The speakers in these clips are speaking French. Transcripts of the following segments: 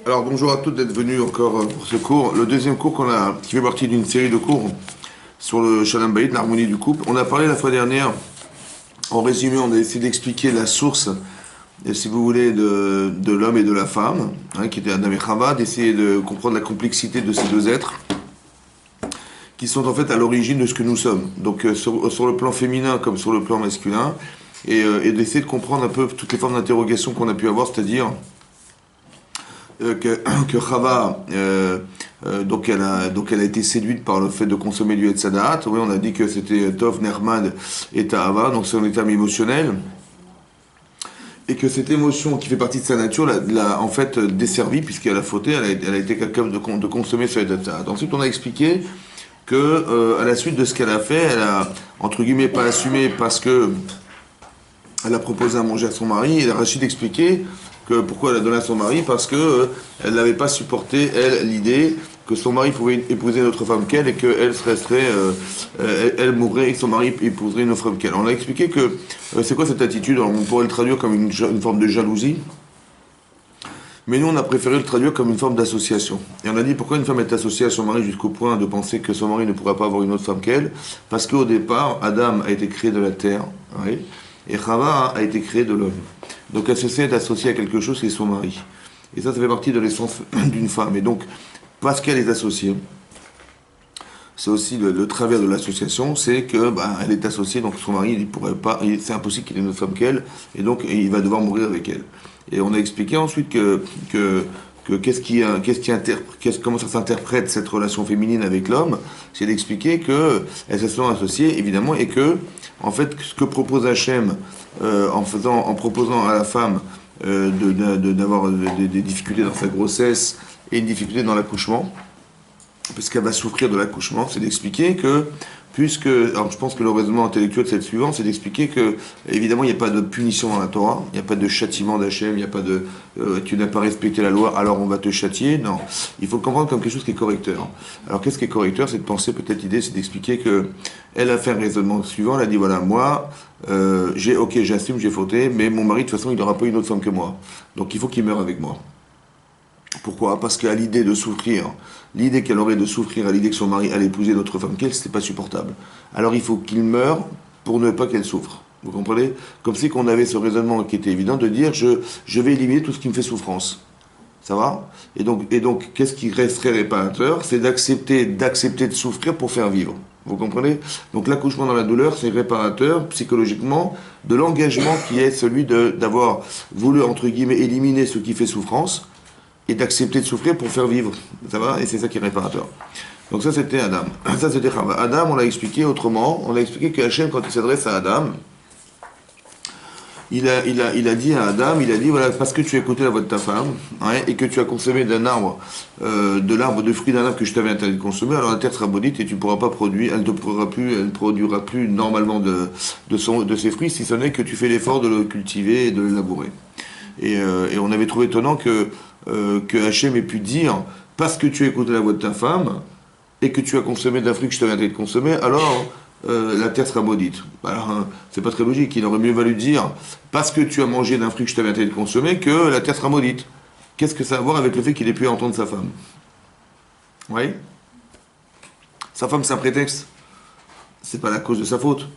Alors bonjour à toutes d'être venus encore pour ce cours. Le deuxième cours qui fait partie d'une série de cours sur le Shalom Bayit, l'harmonie du couple. On a parlé la fois dernière, en résumé, on a essayé d'expliquer la source, si vous voulez, de l'homme et de la femme, qui était Adam et Chava, d'essayer de comprendre la complexité de ces deux êtres, qui sont en fait à l'origine de ce que nous sommes. Donc sur le plan féminin comme sur le plan masculin, et d'essayer de comprendre un peu toutes les formes d'interrogation qu'on a pu avoir, c'est-à-dire que Chava, donc elle a été séduite par le fait de consommer du Etzadat. Oui, on a dit que c'était Tov, Nermad et Tahava, donc c'est un état émotionnel. Et que cette émotion qui fait partie de sa nature l'a en fait desservie, puisqu'elle a fauté, elle a été capable de consommer ce Etzadat. Ensuite, on a expliqué que, à la suite de ce qu'elle a fait, elle a, entre guillemets, pas assumé parce que elle a proposé à manger à son mari, et Rachid expliquait que pourquoi elle a donné à son mari, parce que elle n'avait pas supporté, elle, l'idée que son mari pouvait épouser une autre femme qu'elle, et qu'elle elle mourrait et que son mari épouserait une autre femme qu'elle. On a expliqué que c'est quoi cette attitude? Alors, on pourrait le traduire comme une forme de jalousie, mais nous on a préféré le traduire comme une forme d'association. Et on a dit pourquoi une femme est associée à son mari jusqu'au point de penser que son mari ne pourra pas avoir une autre femme qu'elle, parce qu'au départ, Adam a été créé de la terre, oui, et Chava a été créée de l'homme. Donc elle se sait associée à quelque chose qui est son mari. Et ça fait partie de l'essence d'une femme. Et donc, parce qu'elle est associée, c'est aussi le travers de l'association, c'est que elle est associée, donc son mari, il pourrait pas, c'est impossible qu'il ait une autre femme qu'elle, et donc il va devoir mourir avec elle. Et on a expliqué ensuite comment ça s'interprète cette relation féminine avec l'homme, c'est d'expliquer que elles se sont associées évidemment et que en fait ce que propose Hachem en proposant à la femme d'avoir des difficultés dans sa grossesse et une difficulté dans l'accouchement, parce qu'elle va souffrir de l'accouchement, c'est d'expliquer que alors je pense que le raisonnement intellectuel c'est le suivant, c'est d'expliquer que, évidemment, il n'y a pas de punition dans la Torah, il n'y a pas de châtiment d'Hachem, il n'y a pas de tu n'as pas respecté la loi, alors on va te châtier. Non, il faut le comprendre comme quelque chose qui est correcteur. Alors qu'est-ce qui est correcteur? C'est de penser, peut-être l'idée, c'est d'expliquer que elle a fait un raisonnement suivant, elle a dit voilà, moi, j'assume, j'ai fauté, mais mon mari, de toute façon, il n'aura pas une autre femme que moi. Donc il faut qu'il meure avec moi. Pourquoi? Parce qu'à l'idée de souffrir, l'idée qu'elle aurait de souffrir à l'idée que son mari allait épouser d'autres femmes qu'elle, c'était pas supportable. Alors il faut qu'il meure pour ne pas qu'elle souffre. Vous comprenez? Comme si qu'on avait ce raisonnement qui était évident de dire je vais éliminer tout ce qui me fait souffrance. Ça va? Et donc qu'est-ce qui resterait réparateur? C'est d'accepter de souffrir pour faire vivre. Vous comprenez? Donc l'accouchement dans la douleur, c'est réparateur psychologiquement de l'engagement qui est celui d'avoir voulu, entre guillemets, éliminer ce qui fait souffrance et d'accepter de souffrir pour faire vivre. Ça va? Et c'est ça qui est réparateur. Donc ça, c'était Adam. Ça, c'était Chava. Adam, on l'a expliqué autrement. On a expliqué que Hachem, quand il s'adresse à Adam, il a dit à Adam, il a dit, voilà, parce que tu as écouté la voix de ta femme, et que tu as consommé d'un arbre, de fruits d'un arbre que je t'avais interdit de consommer, alors la terre sera maudite et tu ne pourras pas produire, elle ne produira plus normalement de ses fruits, si ce n'est que tu fais l'effort de le cultiver et de le labourer. Et on avait trouvé étonnant que Hachem ait pu dire, parce que tu as écouté la voix de ta femme, et que tu as consommé d'un fruit que je t'avais interdit de consommer, alors la terre sera maudite. Alors, c'est pas très logique, il aurait mieux valu dire, parce que tu as mangé d'un fruit que je t'avais interdit de consommer, que la terre sera maudite. Qu'est-ce que ça a à voir avec le fait qu'il ait pu entendre sa femme? Oui? Sa femme, c'est un prétexte. C'est pas la cause de sa faute.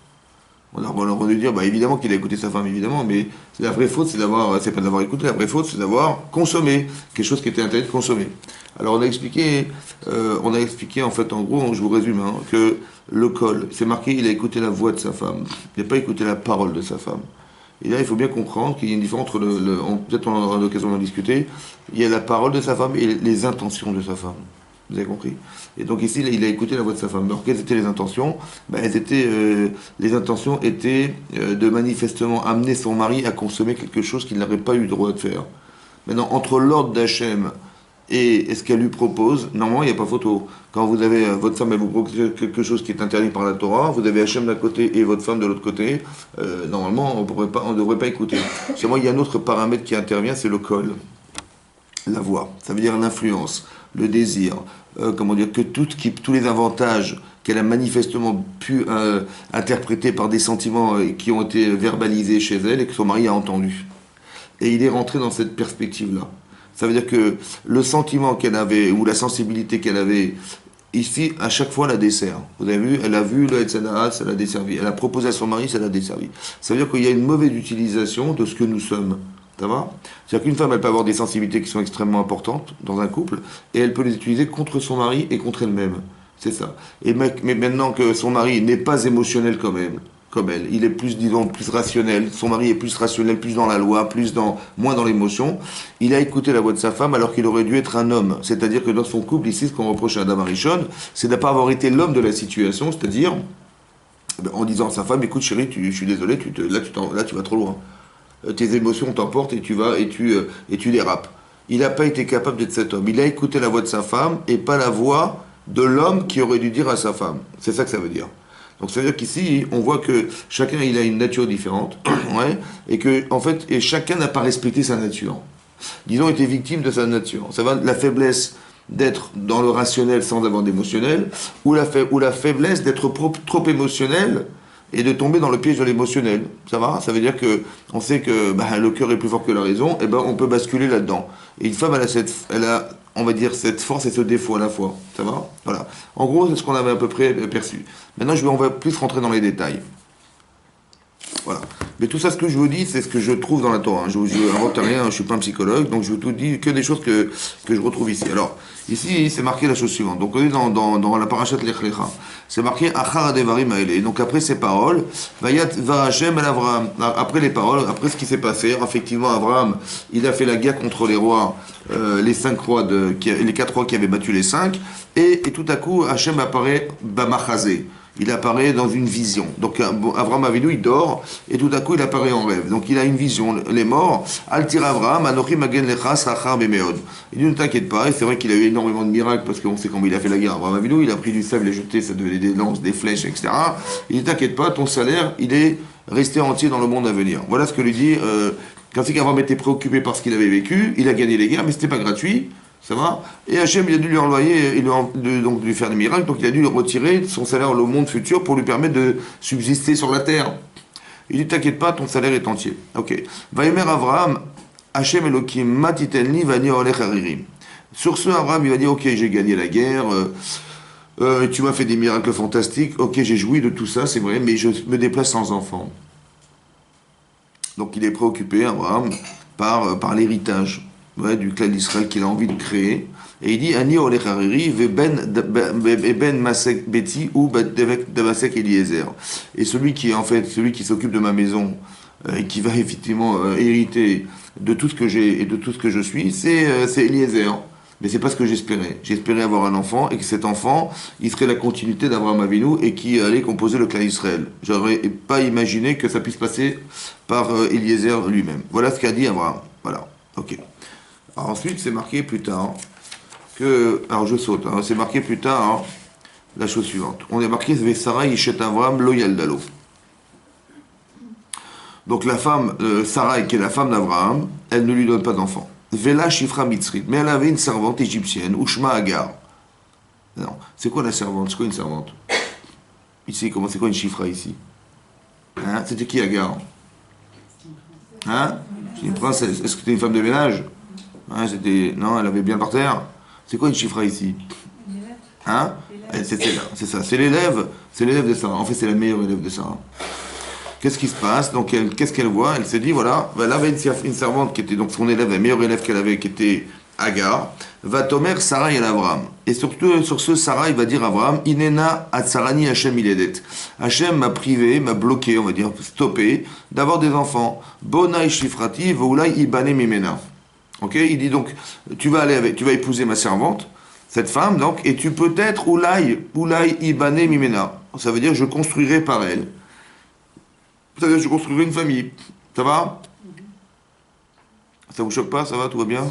On aurait dû dire, évidemment qu'il a écouté sa femme, évidemment, mais la vraie faute, c'est pas de l'avoir écouté, la vraie faute, c'est d'avoir consommé quelque chose qui était interdit de consommer. Alors on a expliqué en fait, en gros, je vous résume, que le col, c'est marqué, il a écouté la voix de sa femme, il n'a pas écouté la parole de sa femme. Et là, il faut bien comprendre qu'il y a une différence entre peut-être on aura l'occasion d'en discuter, il y a la parole de sa femme et les intentions de sa femme. Vous avez compris? Et donc ici, il a écouté la voix de sa femme. Alors quelles étaient les intentions? Les intentions étaient de manifestement amener son mari à consommer quelque chose qu'il n'aurait pas eu le droit de faire. Maintenant, entre l'ordre d'Hachem et ce qu'elle lui propose, normalement, il n'y a pas photo. Quand vous avez votre femme, elle vous propose quelque chose qui est interdit par la Torah, vous avez Hachem d'un côté et votre femme de l'autre côté, normalement, on ne devrait pas écouter. Seulement, il y a un autre paramètre qui intervient, c'est le col. La voix, ça veut dire l'influence, le désir, que tous les avantages qu'elle a manifestement pu interpréter par des sentiments qui ont été verbalisés chez elle et que son mari a entendu. Et il est rentré dans cette perspective-là. Ça veut dire que le sentiment qu'elle avait, ou la sensibilité qu'elle avait, ici, à chaque fois, la dessert. Vous avez vu, elle a vu le Etzana, ça l'a desservi. Elle a proposé à son mari, ça l'a desservi. Ça veut dire qu'il y a une mauvaise utilisation de ce que nous sommes. Ça va? C'est-à-dire qu'une femme, elle peut avoir des sensibilités qui sont extrêmement importantes dans un couple, et elle peut les utiliser contre son mari et contre elle-même. C'est ça. Mais maintenant que son mari n'est pas émotionnel comme elle, il est plus, disons, plus rationnel, son mari est plus rationnel, plus dans la loi, moins dans l'émotion, il a écouté la voix de sa femme alors qu'il aurait dû être un homme. C'est-à-dire que dans son couple, ici, ce qu'on reproche à Adam Arishon, c'est de ne pas avoir été l'homme de la situation, c'est-à-dire en disant à sa femme, écoute chérie, je suis désolé, là tu vas trop loin. Tes émotions t'emportent et tu dérapes. Il n'a pas été capable d'être cet homme. Il a écouté la voix de sa femme et pas la voix de l'homme qui aurait dû dire à sa femme. C'est ça que ça veut dire. Donc ça veut dire qu'ici, on voit que chacun il a une nature différente, ouais, et que en fait, chacun n'a pas respecté sa nature. Disons, était victime de sa nature. Ça va, la faiblesse d'être dans le rationnel sans avoir d'émotionnel, ou la faiblesse d'être trop émotionnel et de tomber dans le piège de l'émotionnel. Ça va? Ça veut dire que on sait que le cœur est plus fort que la raison, et on peut basculer là-dedans. Et une femme, elle a, on va dire, cette force et ce défaut à la fois. Ça va? Voilà. En gros, c'est ce qu'on avait à peu près perçu. Maintenant, on va plus rentrer dans les détails. Voilà. Mais tout ça, ce que je vous dis, c'est ce que je trouve dans la Torah. Je n'invente rien, je ne suis pas un psychologue, donc je vous tout dis que des choses que je retrouve ici. Alors, ici, c'est marqué la chose suivante. Donc, on est dans la parashat Lech Lecha. C'est marqué Achar Adevarim Haele. Donc, après ces paroles, Vayat va Hashem el Avraham. Après les paroles, après ce qui s'est passé, effectivement, Abraham, il a fait la guerre contre les rois, les 5 rois, les 4 rois qui avaient battu les 5, et tout à coup, Hashem apparaît Bamachazé. Il apparaît dans une vision. Donc Avraham Avinu, il dort, et tout à coup, il apparaît en rêve. Donc il a une vision. Les morts, Altir Avraham, Anochi Magen Lecha, Sachar Bemeod. Il dit, ne t'inquiète pas, et c'est vrai qu'il a eu énormément de miracles, parce qu'on sait comment il a fait la guerre. Avraham Avinu, il a pris du sable, il a jeté, ça devenait des lances, des flèches, etc. Il dit, t'inquiète pas, ton salaire, il est resté entier dans le monde à venir. Voilà ce que lui dit, quand c'est qu'Avraham était préoccupé par ce qu'il avait vécu, il a gagné les guerres, mais c'était pas gratuit. Ça va? Et Hachem, il a dû lui envoyer, donc de lui faire des miracles, donc il a dû le retirer de son salaire au monde futur pour lui permettre de subsister sur la terre. Il dit, t'inquiète pas, ton salaire est entier. Ok. Vaïmer Avraham, Hachem Elohim, matitelni vani olech haririm. Sur ce, Avraham, il va dire, ok, j'ai gagné la guerre, tu m'as fait des miracles fantastiques, ok, j'ai joui de tout ça, c'est vrai, mais je me déplace sans enfant. Donc il est préoccupé, Avraham, par l'héritage. Ouais, du clan d'Israël qu'il a envie de créer. Et il dit Ani olech hariri ben masek beti ou damasek Eliezer. Et celui qui s'occupe de ma maison et qui va effectivement hériter de tout ce que j'ai et de tout ce que je suis, c'est Eliezer. Mais c'est pas ce que j'espérais. J'espérais avoir un enfant et que cet enfant, il serait la continuité d'Abraham Avinu et qui allait composer le clan d'Israël. J'aurais pas imaginé que ça puisse passer par Eliezer lui-même. Voilà ce qu'a dit Abraham. Voilà. Ok. Alors ensuite, c'est marqué plus tard que... Alors je saute, hein, c'est marqué plus tard la chose suivante. On est marqué Sarah Ishet Avram Lo Yaldalo. Donc la femme, Sarah, qui est la femme d'Abraham, elle ne lui donne pas d'enfant. Vela Shifra Mitzrit. Mais elle avait une servante égyptienne, Ushma Agar. Non, c'est quoi la servante? C'est quoi une servante? Ici, c'est quoi une Shifra ici? Hein? C'était qui Agar? Hein? C'est une princesse. Est-ce que c'était une femme de ménage? Hein, non, elle avait bien par terre. C'est quoi une Shifra ici? Hein? C'est ça. C'est l'élève de Sarah. En fait, c'est la meilleure élève de Sarah. Qu'est-ce qui se passe? Donc, qu'est-ce qu'elle voit? Elle s'est dit, voilà, elle avait une servante qui était donc son élève, la meilleure élève qu'elle avait, qui était Agar. Va Tomer Sarah et Abraham. Et surtout, sur ce, Sarah, il va dire à Abraham, Inena Atsarani Hashem Iledet. Hashem m'a privé, m'a bloqué, on va dire, stoppé, d'avoir des enfants. Bonai Shifrati, Voulai Ibane Mimena. Ok, il dit donc, tu vas épouser ma servante, cette femme, donc, et tu peux être Oulai Ibane Mimena. Ça veut dire, je construirai par elle. Ça veut dire, je construirai une famille. Ça va? Ça vous choque pas? Ça va? Tout va bien?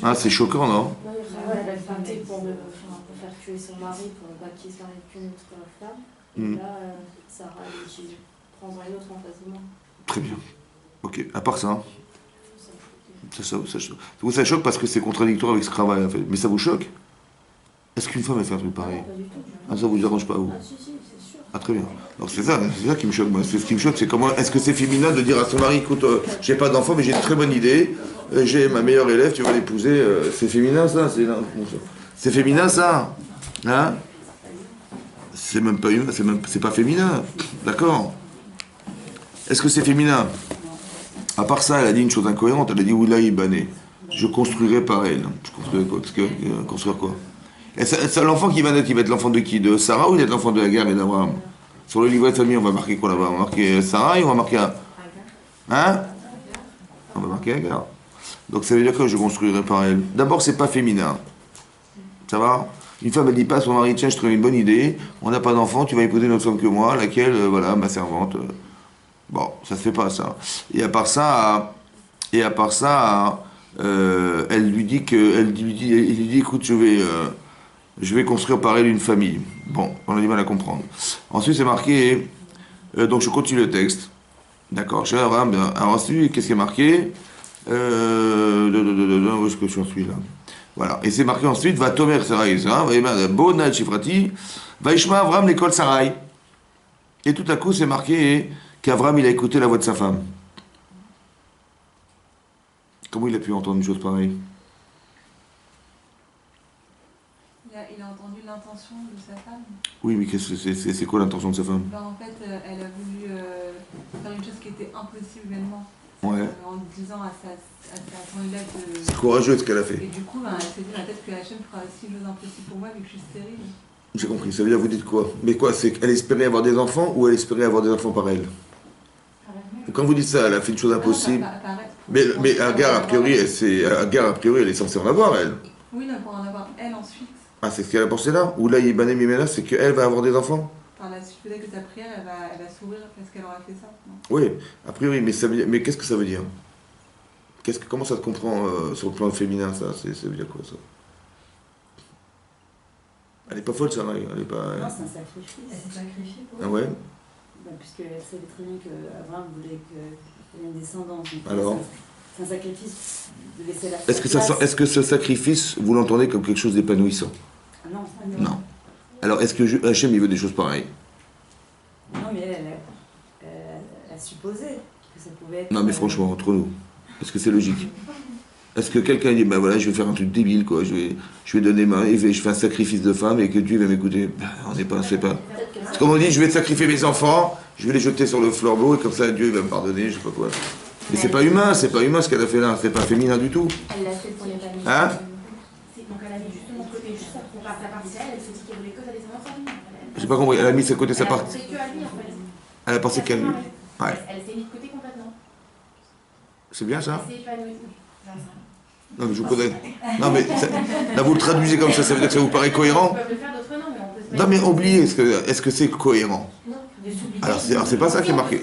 Ah, c'est choquant, non? Elle a tenté pour faire tuer son mari, pour qu'il se marie avec une autre femme. Et là, Sarah, elle prendra une autre en face de moi. Très bien. Ok, à part ça. Ça choque parce que c'est contradictoire avec ce travail en fait. Mais ça vous choque? Est-ce qu'une femme a fait un truc pareil? Ah, ça vous dérange pas vous? Ah si, c'est sûr. Ah très bien. Donc c'est ça qui me choque moi. Ce qui me choque, c'est comment est-ce que c'est féminin de dire à son mari, écoute, j'ai pas d'enfant mais j'ai une très bonne idée. j'ai ma meilleure élève, tu vas l'épouser. C'est féminin ça? C'est féminin ça? Hein? C'est même pas humain, c'est pas féminin. D'accord? Est-ce que c'est féminin? À part ça, elle a dit une chose incohérente. Elle a dit Oulaï Bané. Je construirai par elle. Je construirai quoi? Parce que, construire quoi? C'est l'enfant qui va naître, il va être l'enfant de qui? De Sarah ou il va être l'enfant de Hagar et d'Abraham? Sur le livret de famille, on va marquer quoi là-bas? On va marquer Sarah et on va marquer un. Hein? On va marquer Hagar. Donc ça veut dire que je construirai par elle. D'abord, c'est pas féminin. Ça va? Une femme, elle dit pas à son mari, tiens, je trouve une bonne idée, on n'a pas d'enfant, tu vas épouser une autre femme que moi, laquelle, voilà, ma servante. Bon, ça se fait pas, ça. Et à part ça, elle lui dit, écoute, je vais construire par elle une famille. Bon, on a du mal à comprendre. Ensuite, c'est marqué, donc je continue le texte. D'accord, alors ensuite, qu'est-ce qui est marqué? Où est-ce que je suis là? Voilà, et c'est marqué ensuite, va Tomer Sarai, Bonad Shifrati, va Ishma Avram l'école Sarai. Et tout à coup, c'est marqué qu'Avram, il a écouté la voix de sa femme. Comment il a pu entendre une chose pareille? Il a entendu l'intention de sa femme. Oui, mais c'est quoi l'intention de sa femme? En fait, elle a voulu faire une chose qui était impossible humainement. Ouais. En disant à son élève de... C'est courageux ce qu'elle a fait. Et du coup, elle s'est dit, peut-être que Hachem fera aussi une chose impossible pour moi vu que je suis stérile. J'ai compris, ça veut dire, vous dites quoi? Mais quoi, c'est qu'elle espérait avoir des enfants ou elle espérait avoir des enfants par elle? Quand vous dites ça, elle a fait une chose impossible. Mais Agar, a priori, elle est censée en avoir, elle. Oui, là, pour en avoir elle ensuite. Ah, c'est ce qu'elle a pensé là? Ou là, Ibané Mimena, c'est qu'elle va avoir des enfants? Par la suite, peut-être que ta prière, elle va s'ouvrir parce qu'elle aura fait ça. Non. Oui, a priori, mais qu'est-ce que ça veut dire? Comment ça se comprend sur le plan féminin, ça? Ça veut dire quoi, ça? Elle est pas folle, ça, Marie. Elle est pas... Non, c'est un sacrifice. Elle s'est sacrifiée pour Ah ouais? Puisqu'elle savait très bien qu'Abraham voulait qu'il y ait une descendance. Alors? C'est un sacrifice de laisser la place. Est-ce que ce sacrifice, vous l'entendez comme quelque chose d'épanouissant? Ah non, non. Alors, est-ce que Hachem, il veut des choses pareilles? Non, mais elle a supposé que ça pouvait être... Non, mais franchement, entre nous, est-ce que c'est logique? Est-ce que quelqu'un dit, ben voilà, je vais faire un truc débile, quoi, je vais donner je fais un sacrifice de femme et que Dieu va m'écouter? On n'est pas, c'est pas... C'est comme on dit, je vais sacrifier mes enfants, je vais les jeter sur le flambeau et comme ça Dieu va me pardonner, je sais pas quoi. Mais c'est pas humain ce qu'elle a fait là, c'est pas féminin du tout. Elle l'a fait pour les familles. Hein? Donc elle a mis justement de côté juste pour sa partie à elle, elle s'est dit qu'elle voulait que sa descendance à lui. J'ai pas compris, elle a mis de côté sa partie. Elle a pensé que à lui en fait. Elle a pensé qu'elle lui. Ouais. Elle s'est mise de côté complètement. C'est bien ça? Elle s'est épanouie. Non mais je vous connais. Non mais là vous le traduisez comme ça veut dire que ça vous paraît cohérent? On peut le faire d'autres noms, mais on peut se Non mais oubliez, est-ce que c'est cohérent? Non, de s'oublier. Alors c'est pas ça qui est marqué.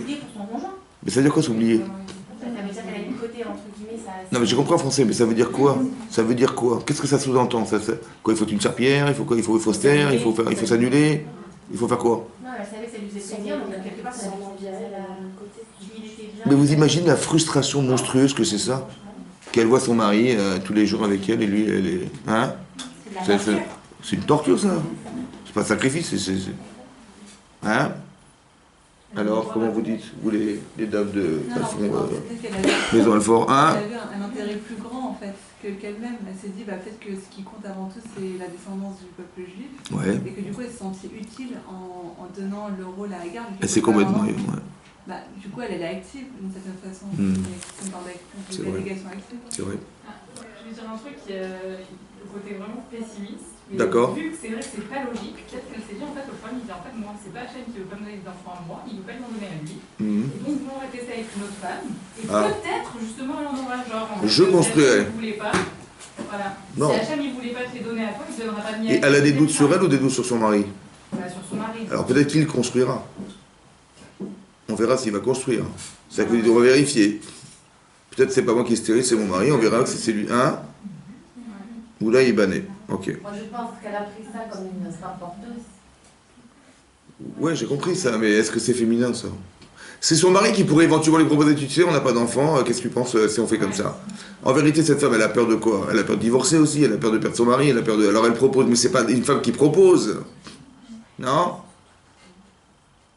Mais ça veut dire quoi s'oublier? Ça veut dire qu'elle a mis de côté entre guillemets ça. Non mais je comprends en français, mais ça veut dire quoi? Ça veut dire quoi? Qu'est-ce que ça sous-entend? Quoi, il faut une serpillière, il faut quoi? Il faut se taire, il faut s'annuler, il faut faire quoi? Non, elle savait que ça lui faisait plaisir, donc quelque part ça lui envirait la côté. Mais vous imaginez la frustration monstrueuse que c'est ça? Qu'elle voit son mari tous les jours avec elle et lui, elle est... Hein? C'est une torture ça. C'est pas un sacrifice, Hein? Alors, comment vous dites, vous les dames de façon Maison Alfort, hein? Elle avait un intérêt plus grand en fait qu'elle-même. Elle s'est dit peut-être que ce qui compte avant tout c'est la descendance du peuple juif. Ouais. Et que du coup elle s'est sentie utile en donnant le rôle à Hagar. Elle s'est complètement... Ouais. Du coup elle est active d'une certaine façon. C'est vrai. C'est vrai. Je vais dire un truc le côté vraiment pessimiste. D'accord. Vu que c'est vrai que c'est pas logique, peut-être qu'elle s'est dit en fait le problème il dit en fait moi c'est pas Hachem qui veut pas me donner des enfants à moi, il veut pas m'en donner à lui. Et donc nous on va tester avec une autre femme. Et peut-être justement elle en aura genre. Je construirai. Si voulait pas. Voilà. Non. Si Hachem il voulait pas te les donner à toi, il ne donnera pas de mienne. Et elle a des doutes sur elle ou des doutes sur son mari? Sur son mari. Alors peut-être qu'il construira. On verra s'il va construire. C'est ça que on va vérifier. Peut-être c'est pas moi qui est stérile, c'est mon mari, on verra que c'est lui. Hein? Ou là il banné. Ok. Moi je pense qu'elle a pris ça comme une femme porteuse. Ouais, j'ai compris ça, mais est-ce que c'est féminin ça? C'est son mari qui pourrait éventuellement lui proposer, tu sais, on n'a pas d'enfant, qu'est-ce que tu penses si on fait comme ça? En vérité, cette femme, elle a peur de quoi? Elle a peur de divorcer aussi, elle a peur de perdre son mari, elle a peur de... Alors elle propose, mais c'est pas une femme qui propose. Non?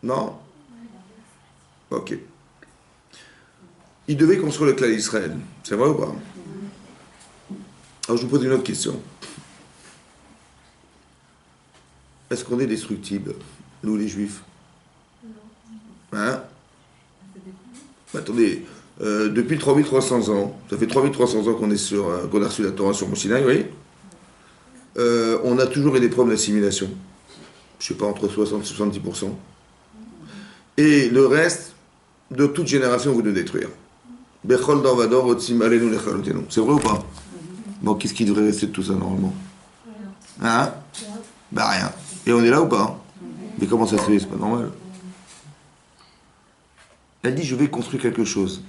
Non? Ok. Il devait construire le clan d'Israël, c'est vrai ou pas? Alors je vous pose une autre question. Est-ce qu'on est destructible, nous les juifs? Hein? Attendez, depuis 3300 ans, ça fait 3300 ans qu'on est qu'on a reçu la Torah sur Mosinaï, oui. On a toujours eu des problèmes d'assimilation. Je ne sais pas, entre 60 et 70%. Et le reste, de toute génération, vous de détruire. Bechol Dorvador, Otsim Alenu Lechalotenu. C'est vrai ou pas? Bon, qu'est-ce qui devrait rester de tout ça normalement? Hein? Bah rien. Et on est là ou pas? Mais comment ça se fait? C'est pas normal. Elle dit, je vais construire quelque chose.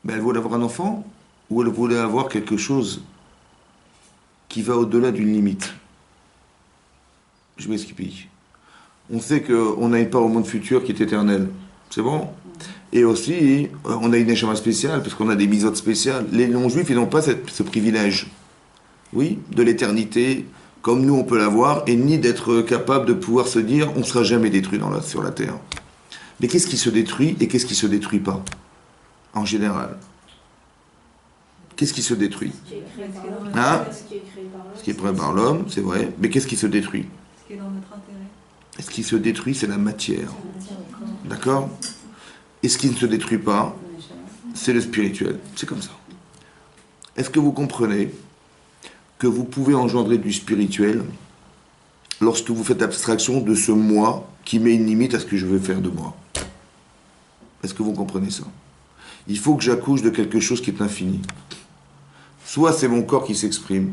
Mais elle voulait avoir un enfant, ou elle voulait avoir quelque chose qui va au-delà d'une limite? Je m'explique. On sait qu'on a une part au monde futur qui est éternelle. C'est bon? Et aussi, on a une neshama spéciale, parce qu'on a des misotes spéciales. Les non-juifs, ils n'ont pas ce privilège. Oui, de l'éternité, comme nous on peut l'avoir, et ni d'être capable de pouvoir se dire, on ne sera jamais détruit sur la terre. Mais qu'est-ce qui se détruit et qu'est-ce qui ne se détruit pas? En général. Qu'est-ce qui se détruit? Hein? Ce qui est créé par l'homme, c'est vrai. Mais qu'est-ce qui se détruit? Ce qui est dans notre intérêt. Ce qui se détruit, c'est la matière. D'accord? Et ce qui ne se détruit pas, c'est le spirituel. C'est comme ça. Est-ce que vous comprenez que vous pouvez engendrer du spirituel lorsque vous faites abstraction de ce moi qui met une limite à ce que je veux faire de moi? Est-ce que vous comprenez ça? Il faut que j'accouche de quelque chose qui est infini. Soit c'est mon corps qui s'exprime,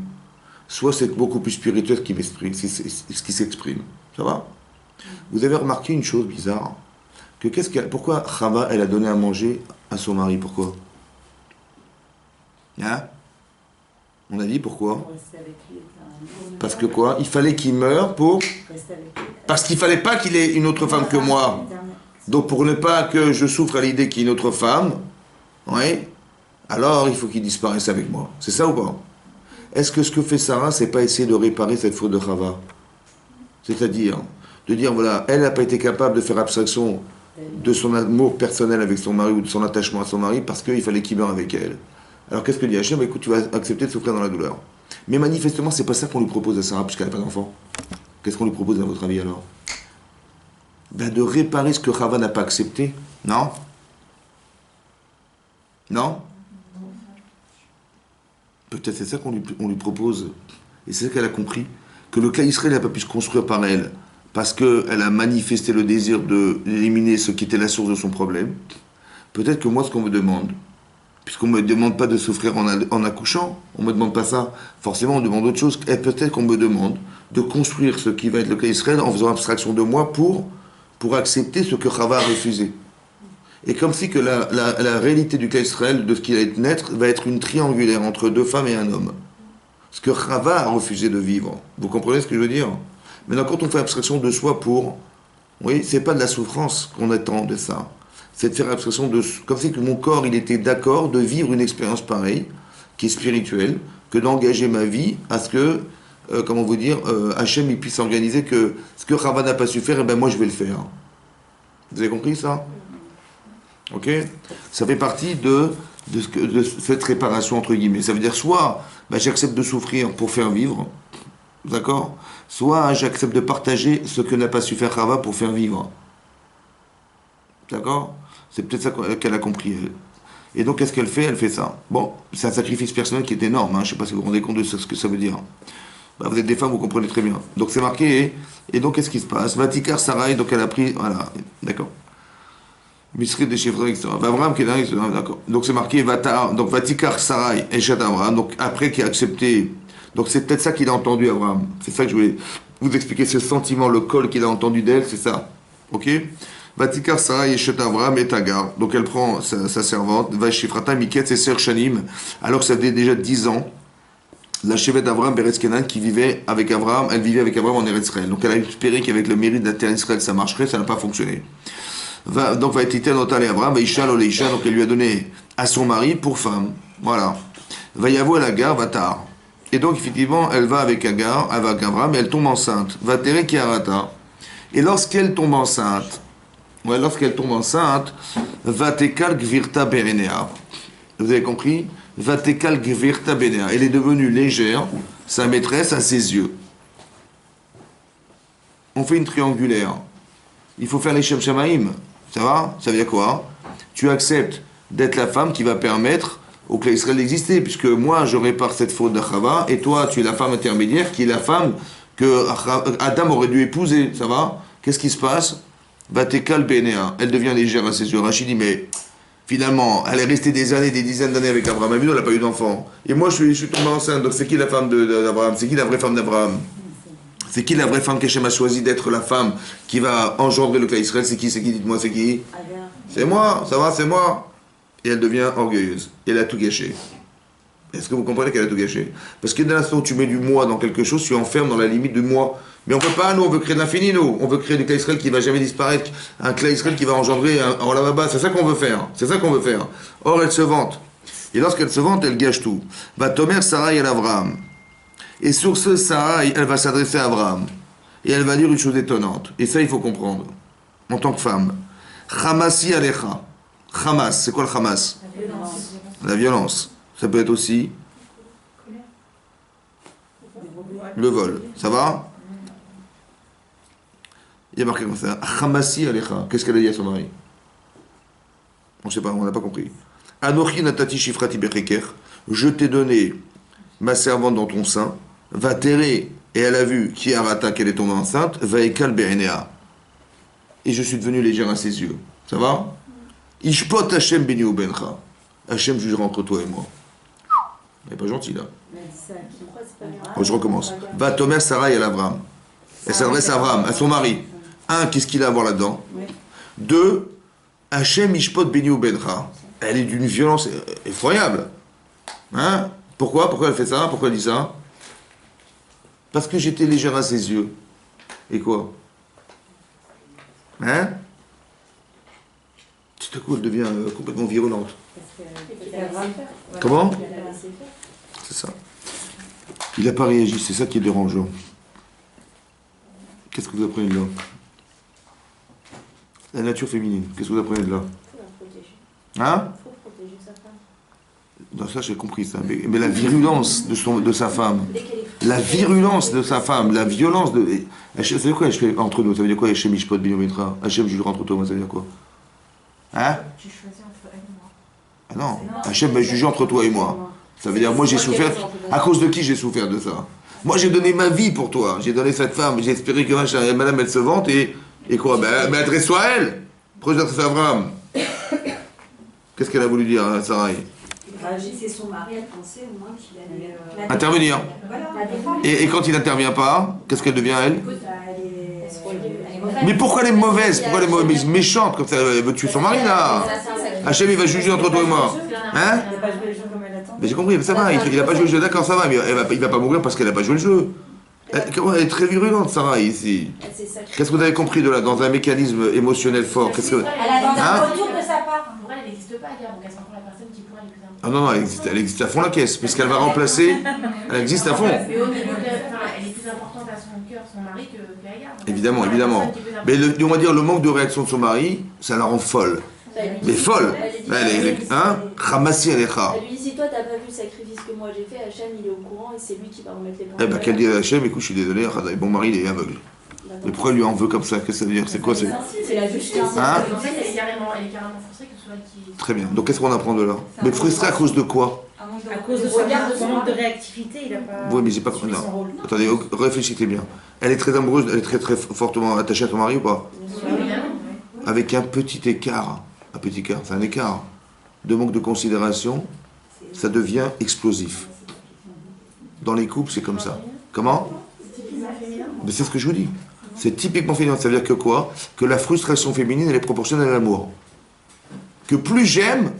soit c'est beaucoup plus spirituel ce qui s'exprime. Ça va? Vous avez remarqué une chose bizarre, pourquoi Chava, elle a donné à manger à son mari? Pourquoi? Hein? On a dit pourquoi? Parce que quoi? Il fallait qu'il meure pour... Parce qu'il fallait pas qu'il ait une autre femme que moi. Donc pour ne pas que je souffre à l'idée qu'il y ait une autre femme, oui, alors il faut qu'il disparaisse avec moi. C'est ça ou pas? Est-ce que ce que fait Sarah, c'est pas essayer de réparer cette faute de Chava? C'est-à-dire, de dire, voilà, elle n'a pas été capable de faire abstraction de son amour personnel avec son mari ou de son attachement à son mari parce qu'il fallait qu'il meure avec elle. Alors qu'est-ce que dit Hachem? Écoute, tu vas accepter de souffrir dans la douleur. Mais manifestement, c'est pas ça qu'on lui propose à Sarah puisqu'elle n'a pas d'enfant. Qu'est-ce qu'on lui propose à votre avis alors? Ben de réparer ce que Chava n'a pas accepté. Non? Non? Peut-être c'est ça qu'on lui propose. Et c'est ça qu'elle a compris. Que le cas Israël n'a pas pu se construire par elle. Parce qu'elle a manifesté le désir d'éliminer ce qui était la source de son problème. Peut-être que moi, ce qu'on me demande, puisqu'on ne me demande pas de souffrir en accouchant, on ne me demande pas ça. Forcément, on demande autre chose. Et peut-être qu'on me demande de construire ce qui va être le cas Israël en faisant abstraction de moi pour accepter ce que Chava a refusé. Et comme si que la réalité du cas Israël, de ce qui va être naître, va être une triangulaire entre deux femmes et un homme. Ce que Chava a refusé de vivre. Vous comprenez ce que je veux dire? Maintenant, quand on fait abstraction de soi oui, c'est pas de la souffrance qu'on attend de ça. C'est de faire abstraction de... Comme si que mon corps, il était d'accord de vivre une expérience pareille, qui est spirituelle, que d'engager ma vie à ce que, comment vous dire, Hachem, il puisse organiser que ce que Chava n'a pas su faire, eh ben moi, je vais le faire. Vous avez compris ça? Ok? Ça fait partie de cette réparation, entre guillemets. Ça veut dire soit j'accepte de souffrir pour faire vivre, d'accord? Soit j'accepte de partager ce que n'a pas su faire Chava pour faire vivre. D'accord? C'est peut-être ça qu'elle a compris, elle. Et donc, qu'est-ce qu'elle fait? Elle fait ça. Bon, c'est un sacrifice personnel qui est énorme, hein. Je ne sais pas si vous vous rendez compte de ce que ça veut dire. Vous êtes des femmes, vous comprenez très bien. Donc, c'est marqué, et donc, qu'est-ce qui se passe? Vatikar Sarai, donc elle a pris, voilà, d'accord. Misri de Shifra, etc. Avram qui est là, d'accord. Donc c'est marqué Vatar, donc Vatikar Sarai et Shat Avram, donc après qui a accepté. Donc c'est peut-être ça qu'il a entendu Avram. C'est ça que je voulais vous expliquer, ce sentiment, le col qu'il a entendu d'elle, c'est ça. Ok? Vatikar Sarai et Shat Avram et Tagar. Donc elle prend sa servante, Vashifrata Miket et Ser Shanim, alors que ça faisait déjà 10 ans. La chevet d'Avram, Beretz Kenan, qui vivait avec Avram, elle vivait avec Avram en Eretz Israël. Donc elle a espéré qu'avec le mérite de la terre d'Israël ça marcherait, ça n'a pas fonctionné. Donc va être Notal et Avram, va Isha l'Oleisha, donc elle lui a donné à son mari pour femme. Voilà. Va y avoir la gare, va tard. Et donc effectivement, elle va avec Agar, elle va avec Avram, et elle tombe enceinte. Va terre qui arata. Et lorsqu'elle tombe enceinte, va tekal gvirta berenea. Vous avez compris? Vatekal Gvirta Benea. Elle est devenue légère, sa maîtresse, à ses yeux. On fait une triangulaire. Il faut faire les Shem Shamaïm. Ça va? Ça veut dire quoi? Tu acceptes d'être la femme qui va permettre au clan Israël d'exister, puisque moi, je répare cette faute d'Achava, et toi, tu es la femme intermédiaire, qui est la femme que Adam aurait dû épouser. Ça va? Qu'est-ce qui se passe? Vatekal Benea. Elle devient légère à ses yeux. Rachid dit, mais finalement, elle est restée des années, des dizaines d'années avec Abraham. Elle n'a pas eu d'enfant. Et moi, je suis tombé enceinte. Donc, c'est qui la femme d'Abraham? C'est qui la vraie femme d'Abraham? C'est qui la vraie femme qu'Hachem a choisi d'être la femme qui va engendrer le clan Israël? C'est qui? Dites-moi, c'est qui? C'est moi, ça va, c'est moi. Et elle devient orgueilleuse. Et elle a tout gâché. Est-ce que vous comprenez qu'elle a tout gâché? Parce que dès l'instant où tu mets du moi dans quelque chose, tu enfermes dans la limite du moi. Mais on ne peut pas, nous, on veut créer de l'infini, nous. On veut créer du clan Israël qui ne va jamais disparaître. Un clan Israël qui va engendrer un Olam. C'est ça qu'on veut faire. C'est ça qu'on veut faire. Or, elle se vante. Et lorsqu'elle se vante, elle gâche tout. Va Tomer, Sarah et Abraham. Et sur ce, Sarah, elle va s'adresser à Abraham. Et elle va dire une chose étonnante. Et ça, il faut comprendre. En tant que femme. Hamasi alecha. Hamas, c'est quoi le Hamas? La violence. Ça peut être aussi le vol. Ça va? Il y a marqué comme ça. Hamasi alecha. Qu'est-ce qu'elle a dit à son mari? On ne sait pas, on n'a pas compris. Anochi natati shifrati becheker. Je t'ai donné ma servante dans ton sein. Va terrer, et elle a vu qui arata qu'elle est tombée enceinte. Va ekal be'enea. Et je suis devenu légère à ses yeux. Ça va? Ishpot Hashem beni u bencha. Hashem jugera entre toi et moi. Elle n'est pas gentille là. Bon, je recommence. Va Tomer Sarah et Abraham. Elle s'adresse à Abraham, à son mari. Un, qu'est-ce qu'il a à voir là-dedans? Deux, Hashem Ishpot beni u bencha. Elle est d'une violence effroyable. Hein? Pourquoi elle fait ça? Pourquoi elle dit ça? Parce que j'étais légère à ses yeux. Et quoi? Hein? Tout à coup, elle devient complètement virulente. Comment? C'est ça. Il n'a pas réagi, c'est ça qui est dérangeant. Qu'est-ce que vous apprenez de là? La nature féminine, qu'est-ce que vous apprenez de là? Hein? Non, ça j'ai compris ça. Mais la virulence de sa femme, la virulence de sa femme, la violence de. Ça veut dire quoi entre nous? Ça veut dire quoi Hachem Mishpot Binometra? Hachem jugera entre toi, ça veut dire quoi? Hein? Tu choisis entre elle et moi. Ah non, Hachem va juger entre toi et moi. Ça veut dire, moi j'ai souffert. À cause de qui j'ai souffert de ça? Moi j'ai donné ma vie pour toi. J'ai donné cette femme, j'ai espéré que madame elle se vante et quoi? Ben adresse-toi à elle. Pourquoi je t'adresse à Abraham? Qu'est-ce qu'elle a voulu dire, hein, Sarah? C'est son mari, elle pensait au moins qu'il allait intervenir. Et quand il n'intervient pas, qu'est-ce qu'elle devient elle? Mais pourquoi elle est mauvaise? Pourquoi elle est mauvaise, méchante comme ça? Elle veut tuer son mari là. Hachem il va juger entre toi et moi. Hein? Mais j'ai compris, mais ça va, il n'a pas joué le jeu, d'accord, ça va, mais il va pas mourir parce qu'elle n'a pas joué le jeu. Elle est très virulente, Sarah, ici. Qu'est-ce que vous avez compris de là, dans un mécanisme émotionnel fort? Qu'est-ce que... Elle a un retour de sa part. Pour elle, elle n'existe pas, donc elle sent la personne qui pourrait aller plus important. Ah non, non, elle existe à fond la caisse, puisqu'elle va remplacer, elle existe à fond. Mais au niveau elle est plus importante à son cœur, son mari, que Gaïa. Évidemment, évidemment. Mais on va dire, le manque de réaction de son mari, ça la rend folle. Mais folle. Hein? Ramassi Alecha. Elle lui dit, si toi t'as pas vu le sacrifice que moi j'ai fait, Hachem il est au courant et c'est lui qui va remettre les points. Eh ben qu'elle dit à Hachem, écoute, je suis désolé, mon mari il est aveugle. Mais pourquoi elle lui en veut comme ça? Qu'est-ce que ça veut dire? C'est quoi? C'est la justice. Hein? En fait, elle est carrément frustrée que ce soit elle qui... Très bien. Donc qu'est-ce qu'on apprend de là? Mais frustrée à cause de quoi? À cause de son manque de réactivité, il a pas... Oui, mais j'ai pas compris. Attendez, réfléchissez bien. Elle est très amoureuse, elle est très très fortement attachée à son mari ou pas? Avec un petit écart. Un petit écart, c'est un écart de manque de considération, ça devient explosif. Dans les couples, c'est comme ça. Comment? Mais c'est ce que je vous dis. C'est typiquement féminin. Ça veut dire que quoi? Que la frustration féminine, elle est proportionnelle à l'amour. Que plus j'aime,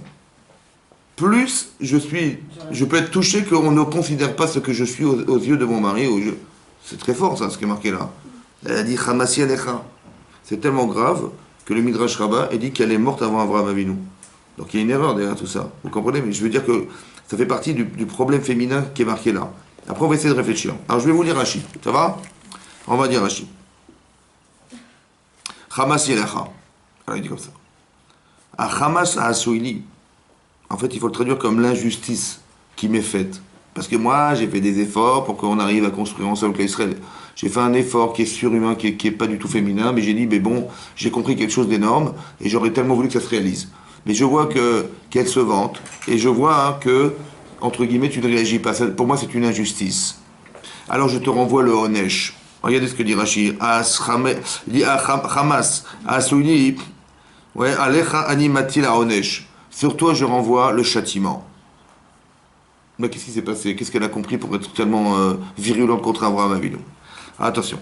plus je peux être touché qu'on ne considère pas ce que je suis aux yeux de mon mari. C'est très fort, ça, ce qui est marqué là. Elle a dit Hamasi Alecha. C'est tellement grave que le Midrash Rabbah dit qu'elle est morte avant Abraham Avinu. Donc il y a une erreur derrière tout ça. Vous comprenez? Mais je veux dire que ça fait partie du problème féminin qui est marqué là. Après, on va essayer de réfléchir. Alors, je vais vous lire Rashi. Ça va? On va dire Rashi. Hamas Yelecha. Alors, il dit comme ça. Hamas Asouili. En fait, il faut le traduire comme l'injustice qui m'est faite. Parce que moi, j'ai fait des efforts pour qu'on arrive à construire ensemble avec Israël. J'ai fait un effort qui est surhumain, qui est pas du tout féminin, mais j'ai dit, mais bon, j'ai compris quelque chose d'énorme, et j'aurais tellement voulu que ça se réalise. Mais je vois qu'elle se vante, et je vois que, entre guillemets, tu ne réagis pas. Ça, pour moi, c'est une injustice. Alors je te renvoie le Honesh. Regardez ce que dit Rashi. Il dit à Hamas, à Souli, ouais, Alecha animati la Honesh. Sur toi, je renvoie le châtiment. Mais qu'est-ce qui s'est passé? Qu'est-ce qu'elle a compris pour être tellement virulente contre Abraham Avinu? Attention.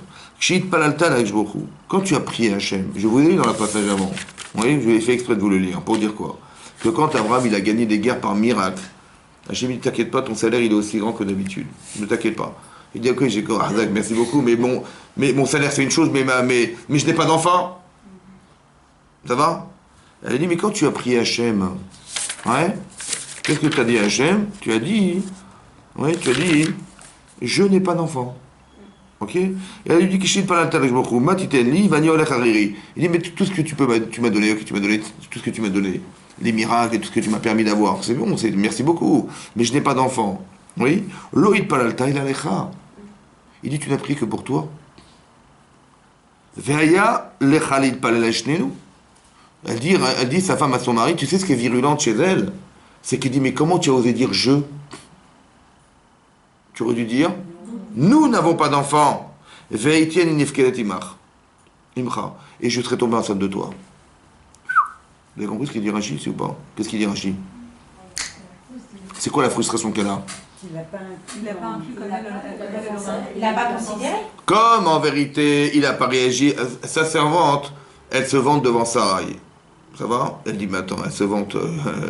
Quand tu as prié Hachem, je vous ai lu dans la passage avant, oui, je l'ai fait exprès de vous le lire, pour dire quoi? Que quand Abraham il a gagné des guerres par miracle, Hachem dit t'inquiète pas, ton salaire il est aussi grand que d'habitude. Ne t'inquiète pas. Il dit ok, j'ai Arzak, merci beaucoup, mais mon salaire c'est une chose, mais je n'ai pas d'enfant. Ça va? Elle a dit mais quand tu as prié Hachem, ouais, qu'est-ce que tu as dit à Hachem? Tu as dit, je n'ai pas d'enfant. Ok? Et elle lui dit Kishit Palantar Matitenli, Vani Olech Hariri. Il dit mais tout ce que tu m'as donné, ok, tout ce que tu m'as donné, les miracles et tout ce que tu m'as permis d'avoir, c'est bon, merci beaucoup, mais je n'ai pas d'enfant. Oui? Loïd Palalta il Alecha. Il dit tu n'as prié que pour toi. Veaya Lechalid Palaleshnenu. Elle dit sa femme à son mari, tu sais ce qui est virulente chez elle? C'est qu'il dit mais comment tu as osé dire je? Tu aurais dû dire nous n'avons pas d'enfant. Et je serai tombé enceinte de toi. Vous avez compris ce qu'il dit Rashi, c'est ou pas? Qu'est-ce qu'il dit Rashi? C'est quoi la frustration qu'elle a? Il n'a pas inclus comme Il n'a pas considéré. Comme en vérité, il n'a pas réagi. Sa servante, elle se vante devant Sarai. Ça va? Elle dit, mais attends, elle se vante.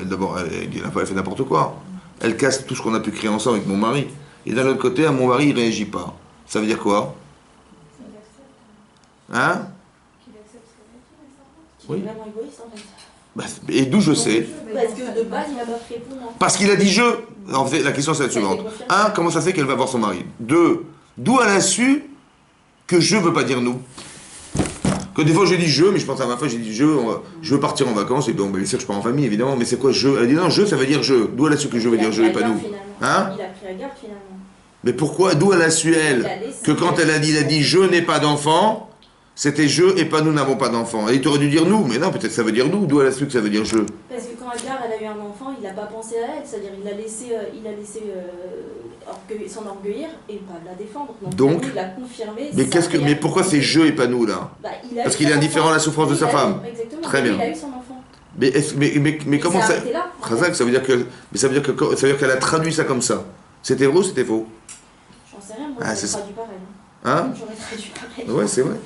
D'abord, elle fait n'importe quoi. Elle casse tout ce qu'on a pu créer ensemble avec mon mari. Et d'un autre côté, mon mari, il ne réagit pas. Ça veut dire quoi? Hein? Qu'il accepte ce qu'elle a dit, Oui. qu'il est vraiment égoïste en fait. Bah, et d'où je sais? Parce que de base, il n'a pas pris pour moi. Parce qu'il a dit je. En fait, la question c'est la suivante. Un, comment ça se fait qu'elle va voir son mari? Deux, d'où elle a su que je veux pas dire nous? Que des fois je dis je, mais je pense à ma femme, j'ai dit je veux partir en vacances, et bon, bien sûr que je pars en famille évidemment, mais c'est quoi je? Elle dit non, je ça veut dire je. D'où elle a su que je veux dire je et pas nous? Hein? Il a pris la garde finalement. Mais pourquoi? D'où elle a su elle que quand elle a dit je n'ai pas d'enfant, c'était je et pas nous n'avons pas d'enfant. Et tu aurais dû dire nous, mais non, peut-être ça veut dire nous. D'où elle a su que ça veut dire je? Parce que quand Agar elle a eu un enfant, il n'a pas pensé à elle, c'est-à-dire il a laissé s'enorgueillir et pas la défendre. Donc il a confirmé. Mais pourquoi c'est je et pas nous là? Parce qu'il est indifférent à la souffrance de sa femme. Exactement. Très bien. Il a eu son enfant. Mais comment ça? Khazak, ça veut dire qu'elle a traduit ça comme ça. C'était vrai ou c'était faux? J'en sais rien, moi j'aurais traduit pareil. Hein? J'aurais traduit pareil. Ouais, c'est vrai.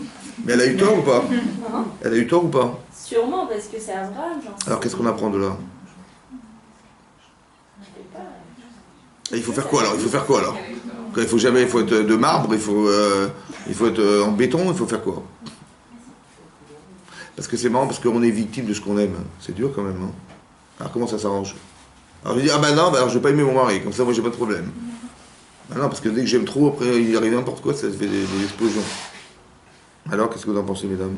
Mais elle a eu tort ou pas? Elle a eu tort ou pas? Sûrement, parce que c'est Abraham. Alors qu'est-ce qu'on apprend de là? Il faut faire quoi alors? Il faut être de marbre, il faut être en béton, il faut faire quoi? Parce que c'est marrant, parce qu'on est victime de ce qu'on aime. C'est dur quand même. Hein? Alors comment ça s'arrange? Alors je dis, ah ben non, alors je vais pas aimer mon mari, comme ça moi j'ai pas de problème. Ben non, parce que dès que j'aime trop, après il arrive n'importe quoi, ça se fait des explosions. Alors qu'est-ce que vous en pensez, mesdames?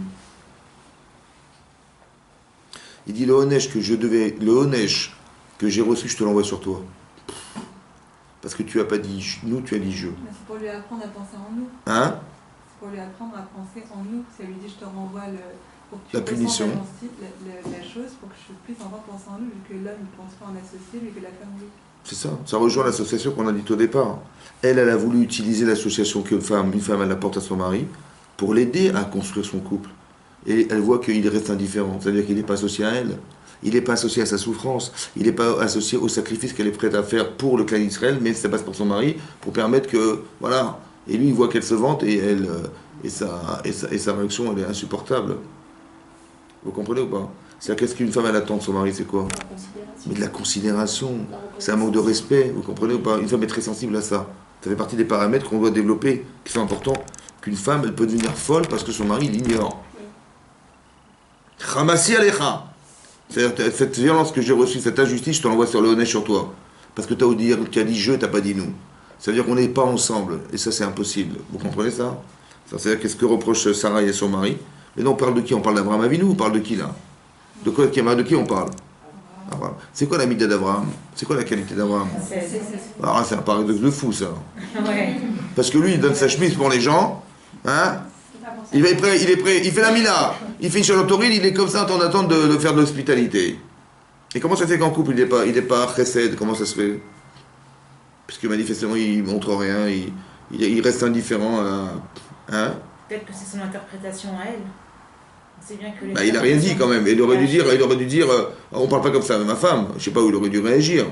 Il dit le Honesh que j'ai reçu, je te l'envoie sur toi. Parce que tu as pas dit nous, tu as dit je. Mais c'est pour lui apprendre à penser en nous. Hein? C'est pour lui apprendre à penser en nous. Ça lui dit je te renvoie pour que tu la punition. La chose pour que je puisse enfin penser en nous, vu que l'homme ne pense pas en associé, vu que la femme oui. C'est ça. Ça rejoint l'association qu'on a dit au départ. Elle a voulu utiliser l'association qu'une femme elle apporte à son mari pour l'aider à construire son couple. Et elle voit qu'il reste indifférent. C'est-à-dire qu'il n'est pas associé à elle. Il n'est pas associé à sa souffrance. Il n'est pas associé au sacrifice qu'elle est prête à faire pour le clan d'Israël, mais ça passe pour son mari, pour permettre que... Voilà. Et lui, il voit qu'elle se vante et sa réaction, elle est insupportable. Vous comprenez ou pas? C'est-à-dire qu'est-ce qu'une femme, elle attend de son mari, c'est quoi? Mais de la considération. C'est un manque de respect, vous comprenez ou pas? Une femme est très sensible à ça. Ça fait partie des paramètres qu'on doit développer, qui sont importants. Qu'une femme, elle peut devenir folle parce que son mari l'ignore. Ramassi alecha. C'est-à-dire, cette violence que j'ai reçue, cette injustice, je te l'envoie sur le Honesh sur toi. Parce que tu as dit je, tu n'as pas dit nous. Ça veut dire qu'on n'est pas ensemble. Et ça, c'est impossible. Vous comprenez ça? C'est-à-dire, qu'est-ce que reproche Sarah et son mari? Mais non, on parle de qui? On parle d'Abraham Avinu, on parle de qui là? De qui on parle? Abraham. C'est quoi la mida d'Abraham? C'est quoi la qualité d'Abraham? Ah, c'est un paradoxe de fou, ça. Ouais. Parce que lui, il donne sa chemise pour les gens, hein? Il est prêt, il fait la mila, il fait Shalom Torah, il est comme ça en attente de faire de l'hospitalité. Et comment ça fait qu'en couple, il n'est pas chesed? Comment ça se fait? Parce que manifestement, il montre rien, il reste indifférent à... Hein? Peut-être que c'est son interprétation à elle. C'est bien que les Bah, il a rien dit quand même. Il aurait dû dire on parle pas comme ça à ma femme. Je sais pas où il aurait dû réagir.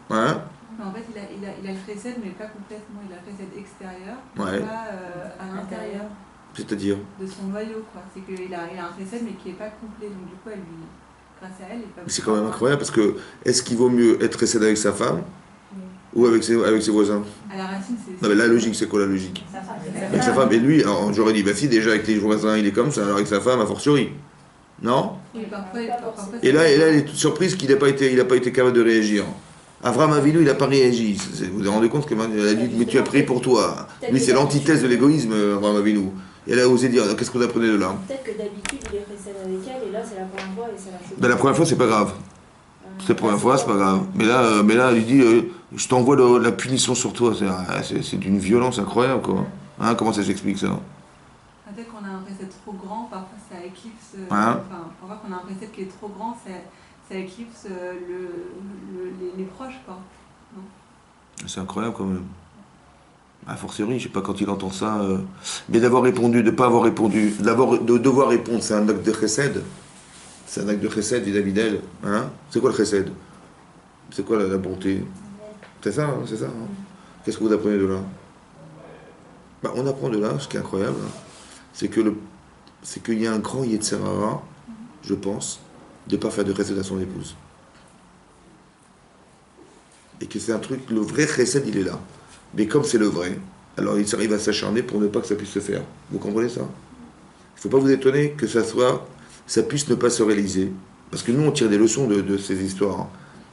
Hein? Mais en fait, il a le chesed, mais pas complètement. Il a le chesed extérieur, Ouais. pas à l'intérieur C'est-à-dire? de son noyau, quoi. C'est qu'il a un chesed, mais qui n'est pas complet. Donc, du coup, elle lui, grâce à elle, il est pas. C'est quand même incroyable parce que est-ce qu'il vaut mieux être chesed avec sa femme ou avec ses voisins? À la racine, c'est. Non mais la logique, c'est quoi la logique? Sa femme. Avec sa femme. Et lui, alors, j'aurais dit, bah si déjà avec les voisins il est comme ça, alors avec sa femme, a fortiori. Non? Oui, parfois, Et là, elle est toute surprise qu'il n'a pas été capable de réagir. Avraham Avinu, il n'a pas réagi. Vous vous rendez compte qu'elle a dit, mais tu as prié pour toi. Lui, c'est l'antithèse de l'égoïsme, Avraham Avinu. Et elle a osé dire, qu'est-ce que vous apprenez de là? Peut-être que d'habitude il est précédé avec elle et là c'est la première fois et ça l'a choqué. Ben, la première fois, c'est pas grave. C'est la première fois, c'est pas grave. Mais là, elle lui dit, je t'envoie la punition sur toi. C'est d'une violence incroyable, quoi. Hein, comment ça s'explique, ça? Dès qu'on a un recette trop grand, parfois ça éclipse. Hein? Enfin, parfois qu'on a un recette qui est trop grand, ça éclipse les proches, quoi. C'est incroyable, quand même. A fortiori, je sais pas quand il entend ça. Mais d'avoir répondu, de ne pas avoir répondu, de devoir répondre, c'est un acte de chesed. C'est un acte de chesed vis-à-vis d'elle. Hein? C'est quoi le chesed? C'est quoi la bonté? C'est ça, hein, c'est ça. Hein? Qu'est-ce que vous apprenez de là? Bah, on apprend de là, ce qui est incroyable, hein, c'est qu'il y a un grand Yetzer Hara, je pense, de ne pas faire de chesed à son épouse. Et que c'est un truc, le vrai chesed, il est là. Mais comme c'est le vrai, alors il arrive à s'acharner pour ne pas que ça puisse se faire. Vous comprenez ça? Il ne faut pas vous étonner que ça puisse ne pas se réaliser. Parce que nous, on tire des leçons de ces histoires, hein,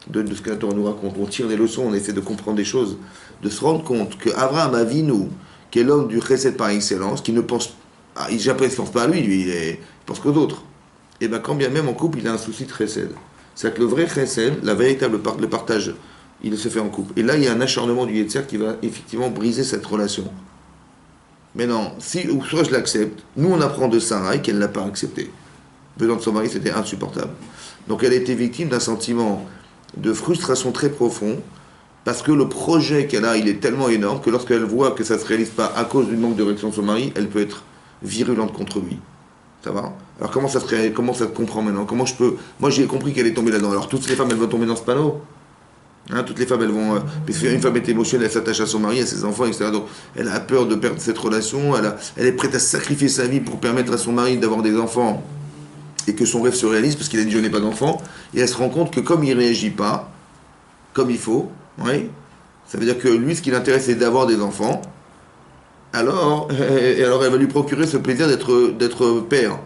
de ce que la Torah nous raconte. On tire des leçons, on essaie de comprendre des choses, de se rendre compte que Avraham Avinu, qui est l'homme du chesed par excellence, qui ne pense, il ne pense pas à lui, il pense qu'aux autres. Et bien quand bien même en couple, il a un souci de chesed. C'est-à-dire que le vrai chesed, le partage, il se fait en couple. Et là, il y a un acharnement du Yetzer qui va effectivement briser cette relation. Mais non, soit je l'accepte, nous on apprend de Sarah qu'elle ne l'a pas accepté. Venant de son mari, c'était insupportable. Donc elle a été victime d'un sentiment de frustration très profond, parce que le projet qu'elle a, il est tellement énorme que lorsqu'elle voit que ça ne se réalise pas à cause du manque de réaction de son mari, elle peut être virulente contre lui. Ça va? Alors comment ça se comprend maintenant? Comment je peux... Moi j'ai compris qu'elle est tombée là-dedans. Alors toutes les femmes, elles vont tomber dans ce panneau. Hein, toutes les femmes, elles vont... une femme est émotionnelle, elle s'attache à son mari, à ses enfants, etc. Donc elle a peur de perdre cette relation, elle est prête à sacrifier sa vie pour permettre à son mari d'avoir des enfants et que son rêve se réalise, parce qu'il a dit je n'ai pas d'enfants. Et elle se rend compte que comme il ne réagit pas, comme il faut, oui, ça veut dire que lui, ce qui l'intéresse, c'est d'avoir des enfants. Alors elle va lui procurer ce plaisir d'être père.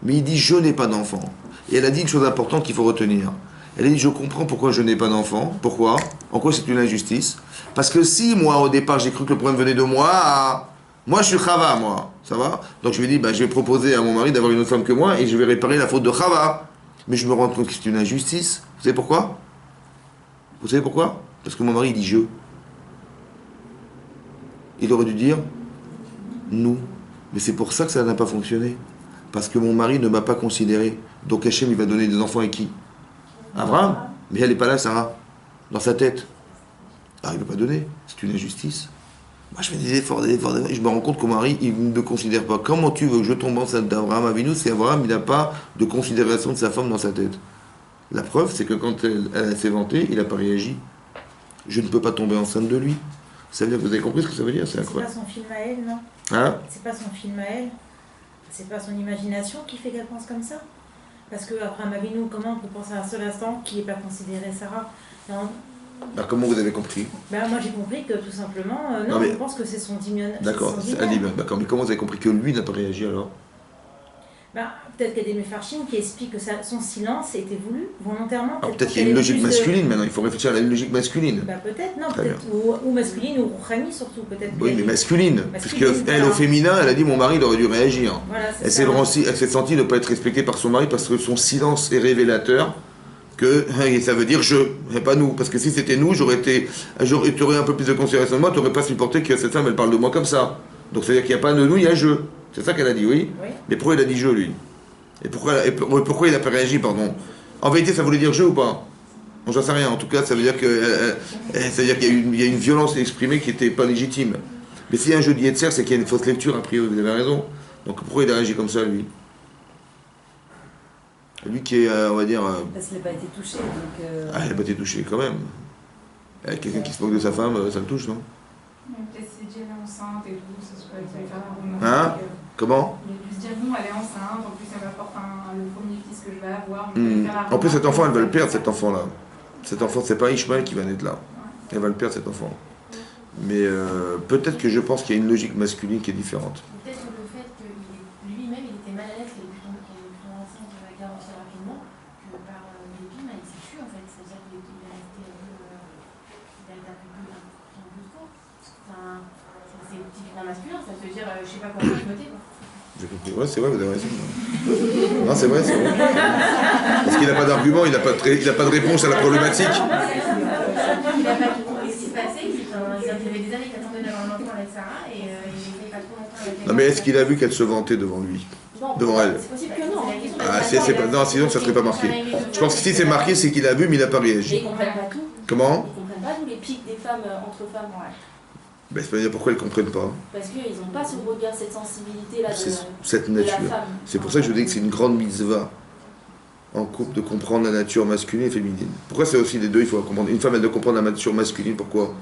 Mais il dit je n'ai pas d'enfants. Et elle a dit une chose importante qu'il faut retenir. Elle a dit, je comprends pourquoi je n'ai pas d'enfant. Pourquoi? En quoi c'est une injustice? Parce que si, moi, au départ, j'ai cru que le problème venait de moi, moi, je suis Chava, moi. Ça va? Donc, je lui ai dit, je vais proposer à mon mari d'avoir une autre femme que moi et je vais réparer la faute de Chava. Mais je me rends compte que c'est une injustice. Vous savez pourquoi? Vous savez pourquoi? Parce que mon mari, il dit je. Il aurait dû dire nous. Mais c'est pour ça que ça n'a pas fonctionné. Parce que mon mari ne m'a pas considéré. Donc, Hachem, il va donner des enfants à qui? Abraham, mais elle n'est pas là, Sarah, dans sa tête. Ah, il ne veut pas donner, c'est une injustice. Moi, je fais des efforts, je me rends compte que mon mari, il ne me considère pas. Comment tu veux que je tombe enceinte d'Abraham Avinu si Abraham, il n'a pas de considération de sa femme dans sa tête? La preuve, c'est que quand elle s'est vantée, il n'a pas réagi. Je ne peux pas tomber enceinte de lui. Ça veut dire que vous avez compris ce que ça veut dire? C'est incroyable. C'est pas son film à elle, non? Hein? C'est pas son film à elle? C'est pas son imagination qui fait qu'elle pense comme ça? Parce que Abraham Avinu, comment on peut penser à un seul instant qu'il n'ait pas considéré Sarah? Non. Alors, comment vous avez compris? Moi j'ai compris que tout simplement, non, je pense que c'est son diminution. D'accord, d'accord, mais comment vous avez compris que lui n'a pas réagi alors? Peut-être qu'il y a des méfarchim qui expliquent que son silence était voulu, volontairement. Alors peut-être qu'il y a une logique masculine maintenant, il faut réfléchir à la logique masculine. Peut-être, non, peut-être, ou masculine, ou rouhani surtout, peut-être. Oui, mais masculine, puisque elle, au féminin, elle a dit mon mari il aurait dû réagir. Voilà, elle s'est sentie ne pas être respectée par son mari parce que son silence est révélateur que et ça veut dire je, et pas nous. Parce que si c'était nous, t'aurais un peu plus de considération de moi, t'aurais pas supporté que cette femme, elle parle de moi comme ça. Donc c'est-à-dire qu'il n'y a pas de nous, il y a je. C'est ça qu'elle a dit, oui. Mais pourquoi il a dit je, lui? Et pourquoi il n'a pas réagi, pardon? En vérité, ça voulait dire je ou pas? Bon, j'en sais rien. En tout cas, ça veut dire qu'il y a une violence exprimée qui n'était pas légitime. Mais s'il y a un jeu de Yetzer, c'est qu'il y a une fausse lecture, a priori, vous avez raison. Donc pourquoi il a réagi comme ça, lui? Lui qui est, on va dire... Parce qu'il n'a pas été touché, donc... Ah, il n'a pas été touché, quand même. Quelqu'un qui se moque de sa femme, ça le touche, non? Peut-être si elle est enceinte et tout, ça se peut faire Hein? Comment? Il a pu se dire, bon, elle est enceinte, en plus elle m'apporte le premier fils que je vais avoir. En plus, cet enfant, elle va le perdre, cet enfant-là. Cet enfant, c'est pas Ishmael qui va naître là. Elle va le perdre, cet enfant. Mais peut-être que je pense qu'il y a une logique masculine qui est différente. Peut-être le fait que lui-même, il était mal à l'aise, qu'il ait pu tomber enceinte de la guerre aussi rapidement, que par dépit, il s'est tué en fait. C'est-à-dire qu'il est resté il a été un peu plus court. Enfin, c'est typiquement masculin, ça veut dire, je sais pas comment je noter. J'ai compris. Ouais, c'est vrai, vous avez raison. Non, c'est vrai, c'est vrai. Parce qu'il n'a pas d'argument, il n'a pas de réponse à la problématique. Il n'a pas compris ce qui se passait. Il y avait des années qu'il attendait d'avoir un enfant avec Sarah et il n'était pas trop longtemps avec elle. Non, mais est-ce qu'il a vu qu'elle se vantait devant lui? Devant elle? C'est possible que non. Non, sinon ça ne serait pas marqué. Je pense que si c'est marqué, c'est qu'il a vu, mais il n'a pas Mais réagi. ils comprennent pas tout. Comment? Ils comprennent pas tous les pics des femmes entre femmes. Ben, c'est pas dire pourquoi ils ne comprennent pas. Parce qu'ils n'ont pas ce regard, cette sensibilité-là de Cette de la nature. femme. C'est pour ça que je vous dis que c'est une grande mitzvah en couple de comprendre la nature masculine et féminine. Pourquoi c'est aussi les deux, il faut comprendre. Une femme, elle doit comprendre la nature masculine, pourquoi?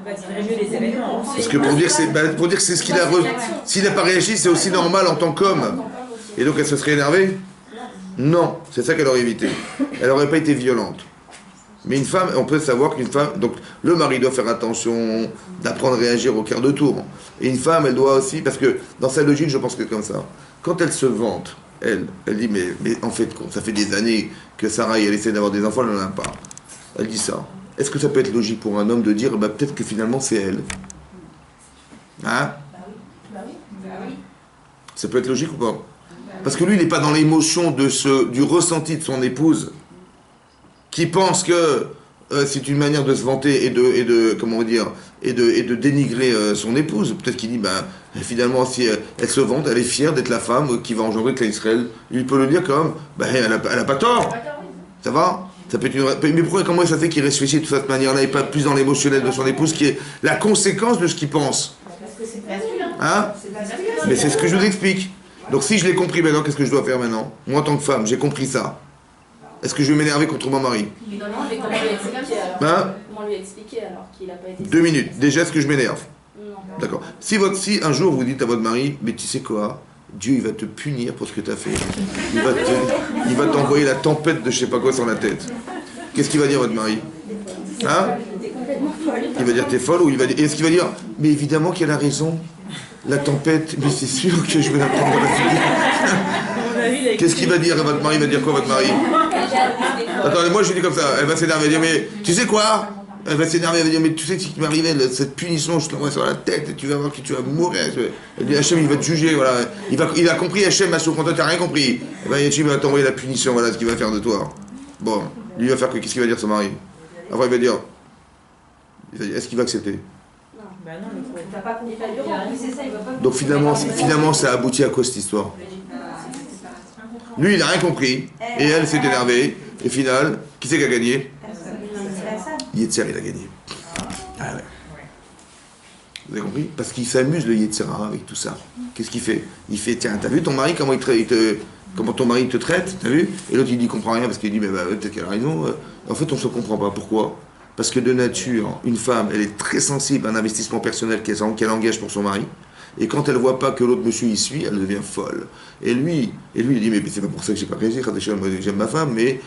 mieux les événements. Parce que pour dire que c'est ce qu'il a... S'il n'a pas réagi, c'est aussi normal en tant qu'homme. Et donc elle se serait énervée? Non, c'est ça qu'elle aurait évité. Elle n'aurait pas été violente. Mais une femme, on peut savoir qu'une femme... Donc le mari doit faire attention, d'apprendre à réagir au quart de tour. Et une femme, elle doit aussi... Parce que dans sa logique, je pense que comme ça. Quand elle se vante, elle dit, mais en fait, ça fait des années que Sarah, elle essaie d'avoir des enfants, elle n'en a pas. Elle dit ça. Est-ce que ça peut être logique pour un homme de dire, bah, peut-être que finalement c'est elle? Hein? Ça peut être logique ou pas? Parce que lui, il n'est pas dans l'émotion du ressenti de son épouse, qui pense que c'est une manière de se vanter et de dénigrer son épouse. Peut-être qu'il dit, bah, finalement, si elle se vante, elle est fière d'être la femme qui va engendrer clan Israël. Il peut le dire comme, bah, elle a pas tort. Ça va? Ça peut être mais comment ça fait qu'il réfléchit de cette manière-là et pas plus dans l'émotionnel de son épouse, qui est la conséquence de ce qu'il pense? Parce que c'est masculin. Hein? Mais c'est ce que je vous explique. Donc si je l'ai compris maintenant, qu'est-ce que je dois faire maintenant? Moi en tant que femme, j'ai compris ça. Est-ce que je vais m'énerver contre mon mari? Mais non, mais comment lui expliquer alors? Hein? Comment lui expliquer alors qu'il n'a pas été... 2 minutes. Déjà, est-ce que je m'énerve? Non. D'accord. Si un jour vous dites à votre mari, mais tu sais quoi? Dieu, il va te punir pour ce que tu as fait. Il va t'envoyer la tempête de je sais pas quoi sur la tête. Qu'est-ce qu'il va dire votre mari? Hein? Il va dire t'es folle ou est-ce qu'il va dire mais évidemment qu'elle a raison, la tempête, mais c'est sûr que je vais la prendre dans la figure. Qu'est-ce qu'il va dire à votre mari? Il va dire quoi votre mari? Attendez, moi je lui dis comme ça, elle va s'énerver, elle va dire mais tu sais quoi? Elle va s'énerver, elle va dire mais tu sais ce qui m'arrivait, cette punition, je te l'envoie sur la tête et tu vas voir que tu vas mourir. Elle dit Hachem il va te juger, voilà. Il a compris Hachem, Hachem, quand toi t'as rien compris. Et ben Hachem va t'envoyer la punition, voilà ce qu'il va faire de toi. Bon, lui va faire qu'est-ce qu'il va dire son mari? Après il va dire est-ce qu'il va accepter? Bah non, mais T'as pas compris, c'est ça, il va pas. Donc finalement ça aboutit à quoi cette histoire? Lui il a rien compris et elle s'est énervée et final, qui c'est qui a gagné? Yetzer il a gagné. Ah ouais. Vous avez compris? Parce qu'il s'amuse le Yetzera avec tout ça. Qu'est-ce qu'il fait? Il fait tiens, t'as vu ton mari comment ton mari te traite? T'as vu? Et l'autre il dit il comprend rien parce qu'il dit mais bah, peut-être qu'elle a raison. En fait on se comprend pas. Pourquoi? Parce que de nature, une femme, elle est très sensible à un investissement personnel qu'elle engage pour son mari. Et quand elle voit pas que l'autre monsieur y suit, elle devient folle. Et lui il dit mais c'est pas pour ça que j'ai pas réagi, j'aime ma femme, mais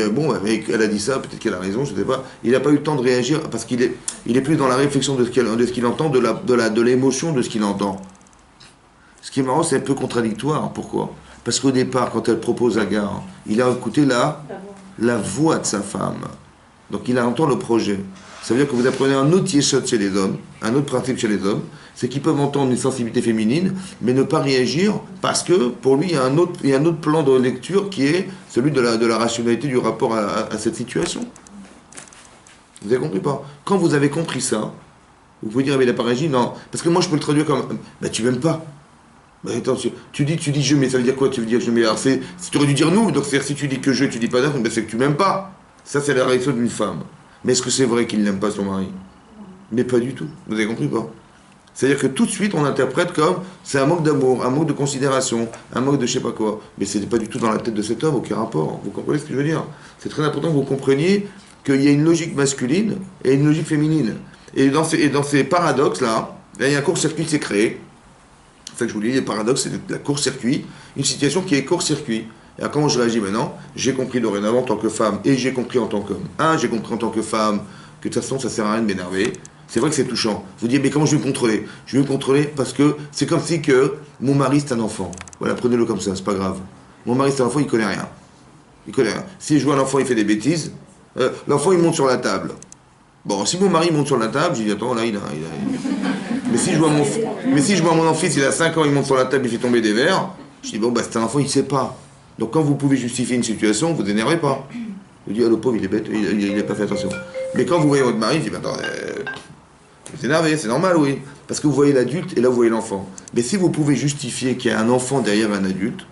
bon, elle a dit ça, peut-être qu'elle a raison, je sais pas. Il n'a pas eu le temps de réagir parce qu'il est plus dans la réflexion de ce qu'il entend, de l'émotion de ce qu'il entend. Ce qui est marrant, c'est un peu contradictoire. Pourquoi? Parce qu'au départ, quand elle propose Agar, il a écouté la voix de sa femme. Donc il entend le projet. Ça veut dire que vous apprenez un autre yesod chez les hommes, un autre principe chez les hommes, c'est qu'ils peuvent entendre une sensibilité féminine, mais ne pas réagir parce que pour lui, il y a un autre plan de lecture qui est celui de la rationalité du rapport à cette situation. Vous avez compris pas? Quand vous avez compris ça, vous pouvez dire, mais il n'a pas réagi? Non. Parce que moi, je peux le traduire comme, bah, tu m'aimes pas. Bah, attends, tu dis je, mais ça veut dire quoi? Tu veux dire je, mais alors tu aurais dû dire nous, donc c'est-à-dire si tu dis que je, tu dis pas d'âme, bah, c'est que tu m'aimes pas. Ça, c'est la réaction d'une femme. Mais est-ce que c'est vrai qu'il n'aime pas son mari? Mais pas du tout. Vous avez compris pas? C'est-à-dire que tout de suite, on interprète comme c'est un manque d'amour, un manque de considération, un manque de je sais pas quoi. Mais ce n'est pas du tout dans la tête de cet homme, aucun rapport. Vous comprenez ce que je veux dire? C'est très important que vous compreniez qu'il y a une logique masculine et une logique féminine. Et dans ces paradoxes-là, il y a un court-circuit qui s'est créé. C'est ça que je vous dis, les paradoxes, c'est la court-circuit, une situation qui est court-circuit. Et alors, comment je réagis maintenant? J'ai compris dorénavant en tant que femme, et j'ai compris en tant qu'homme. J'ai compris en tant que femme que de toute façon, ça sert à rien de m'énerver. C'est vrai que c'est touchant. Vous dites, mais comment je vais me contrôler? Je vais me contrôler parce que c'est comme si que mon mari, c'est un enfant. Voilà, prenez-le comme ça, c'est pas grave. Mon mari, c'est un enfant, il connaît rien. Il connaît rien. Si je vois l'enfant, il fait des bêtises, l'enfant, il monte sur la table. Bon, si mon mari monte sur la table, je dis, attends, là, Mais si je vois mon fils, il a 5 ans, il monte sur la table, il fait tomber des verres, je dis, bon, bah, c'est un enfant, il sait pas. Donc, quand vous pouvez justifier une situation, vous énervez pas. Je dis, ah, le pauvre, il est bête, il n'a pas fait attention. Mais quand vous voyez votre mari, je dis, attends, vous énervez, c'est normal, oui. Parce que vous voyez l'adulte et là, vous voyez l'enfant. Mais si vous pouvez justifier qu'il y a un enfant derrière un adulte,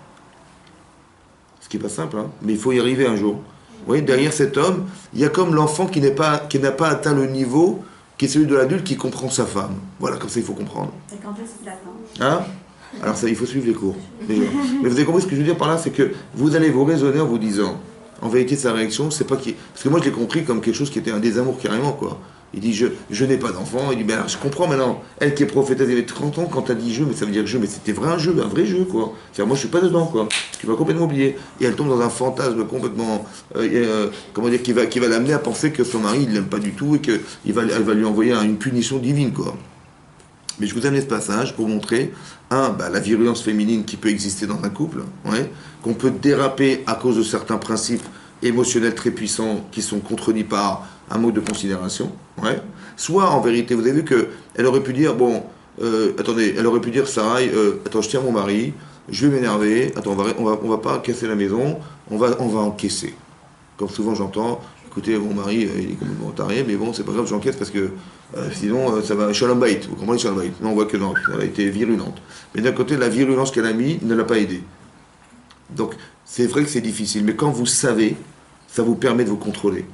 ce qui n'est pas simple, hein, mais il faut y arriver un jour. Vous voyez, derrière cet homme, il y a comme l'enfant qui n'a pas atteint le niveau qui est celui de l'adulte qui comprend sa femme. Voilà, comme ça, il faut comprendre. Et quand est-ce qu'il attend? Hein? Alors ça, il faut suivre les cours. Mais vous avez compris ce que je veux dire par là, c'est que vous allez vous raisonner en vous disant, en vérité, sa réaction, c'est pas qui... Parce que moi, je l'ai compris comme quelque chose qui était un désamour carrément, quoi. Il dit, je n'ai pas d'enfant. Il dit, ben alors, je comprends maintenant. Elle qui est prophétesse, elle avait 30 ans, quand elle dit je, mais ça veut dire je, mais c'était vrai un vrai jeu, quoi. C'est-à-dire, moi, je suis pas dedans, quoi. Tu vas complètement oublier. Et elle tombe dans un fantasme complètement, comment dire, qui va l'amener à penser que son mari, il l'aime pas du tout et qu'elle va lui envoyer une punition divine, quoi. Mais je vous amène ce passage pour montrer, la virulence féminine qui peut exister dans un couple, ouais, qu'on peut déraper à cause de certains principes émotionnels très puissants qui sont contredits par un mot de considération, ouais. Soit en vérité, vous avez vu qu'elle aurait pu dire, elle aurait pu dire Sarah, attends, je tiens mon mari, je vais m'énerver, attends, on va pas casser la maison, on va encaisser. Comme souvent j'entends, écoutez, mon mari, il est complètement taré, mais bon, c'est pas grave, j'encaisse parce que sinon, ça va, Shalom Bayit, vous comprenez Shalom Bayit? Non, on voit que non, elle a été virulente. Mais d'un côté, la virulence qu'elle a mis ne l'a pas aidée. Donc, c'est vrai que c'est difficile, mais quand vous savez, ça vous permet de vous contrôler.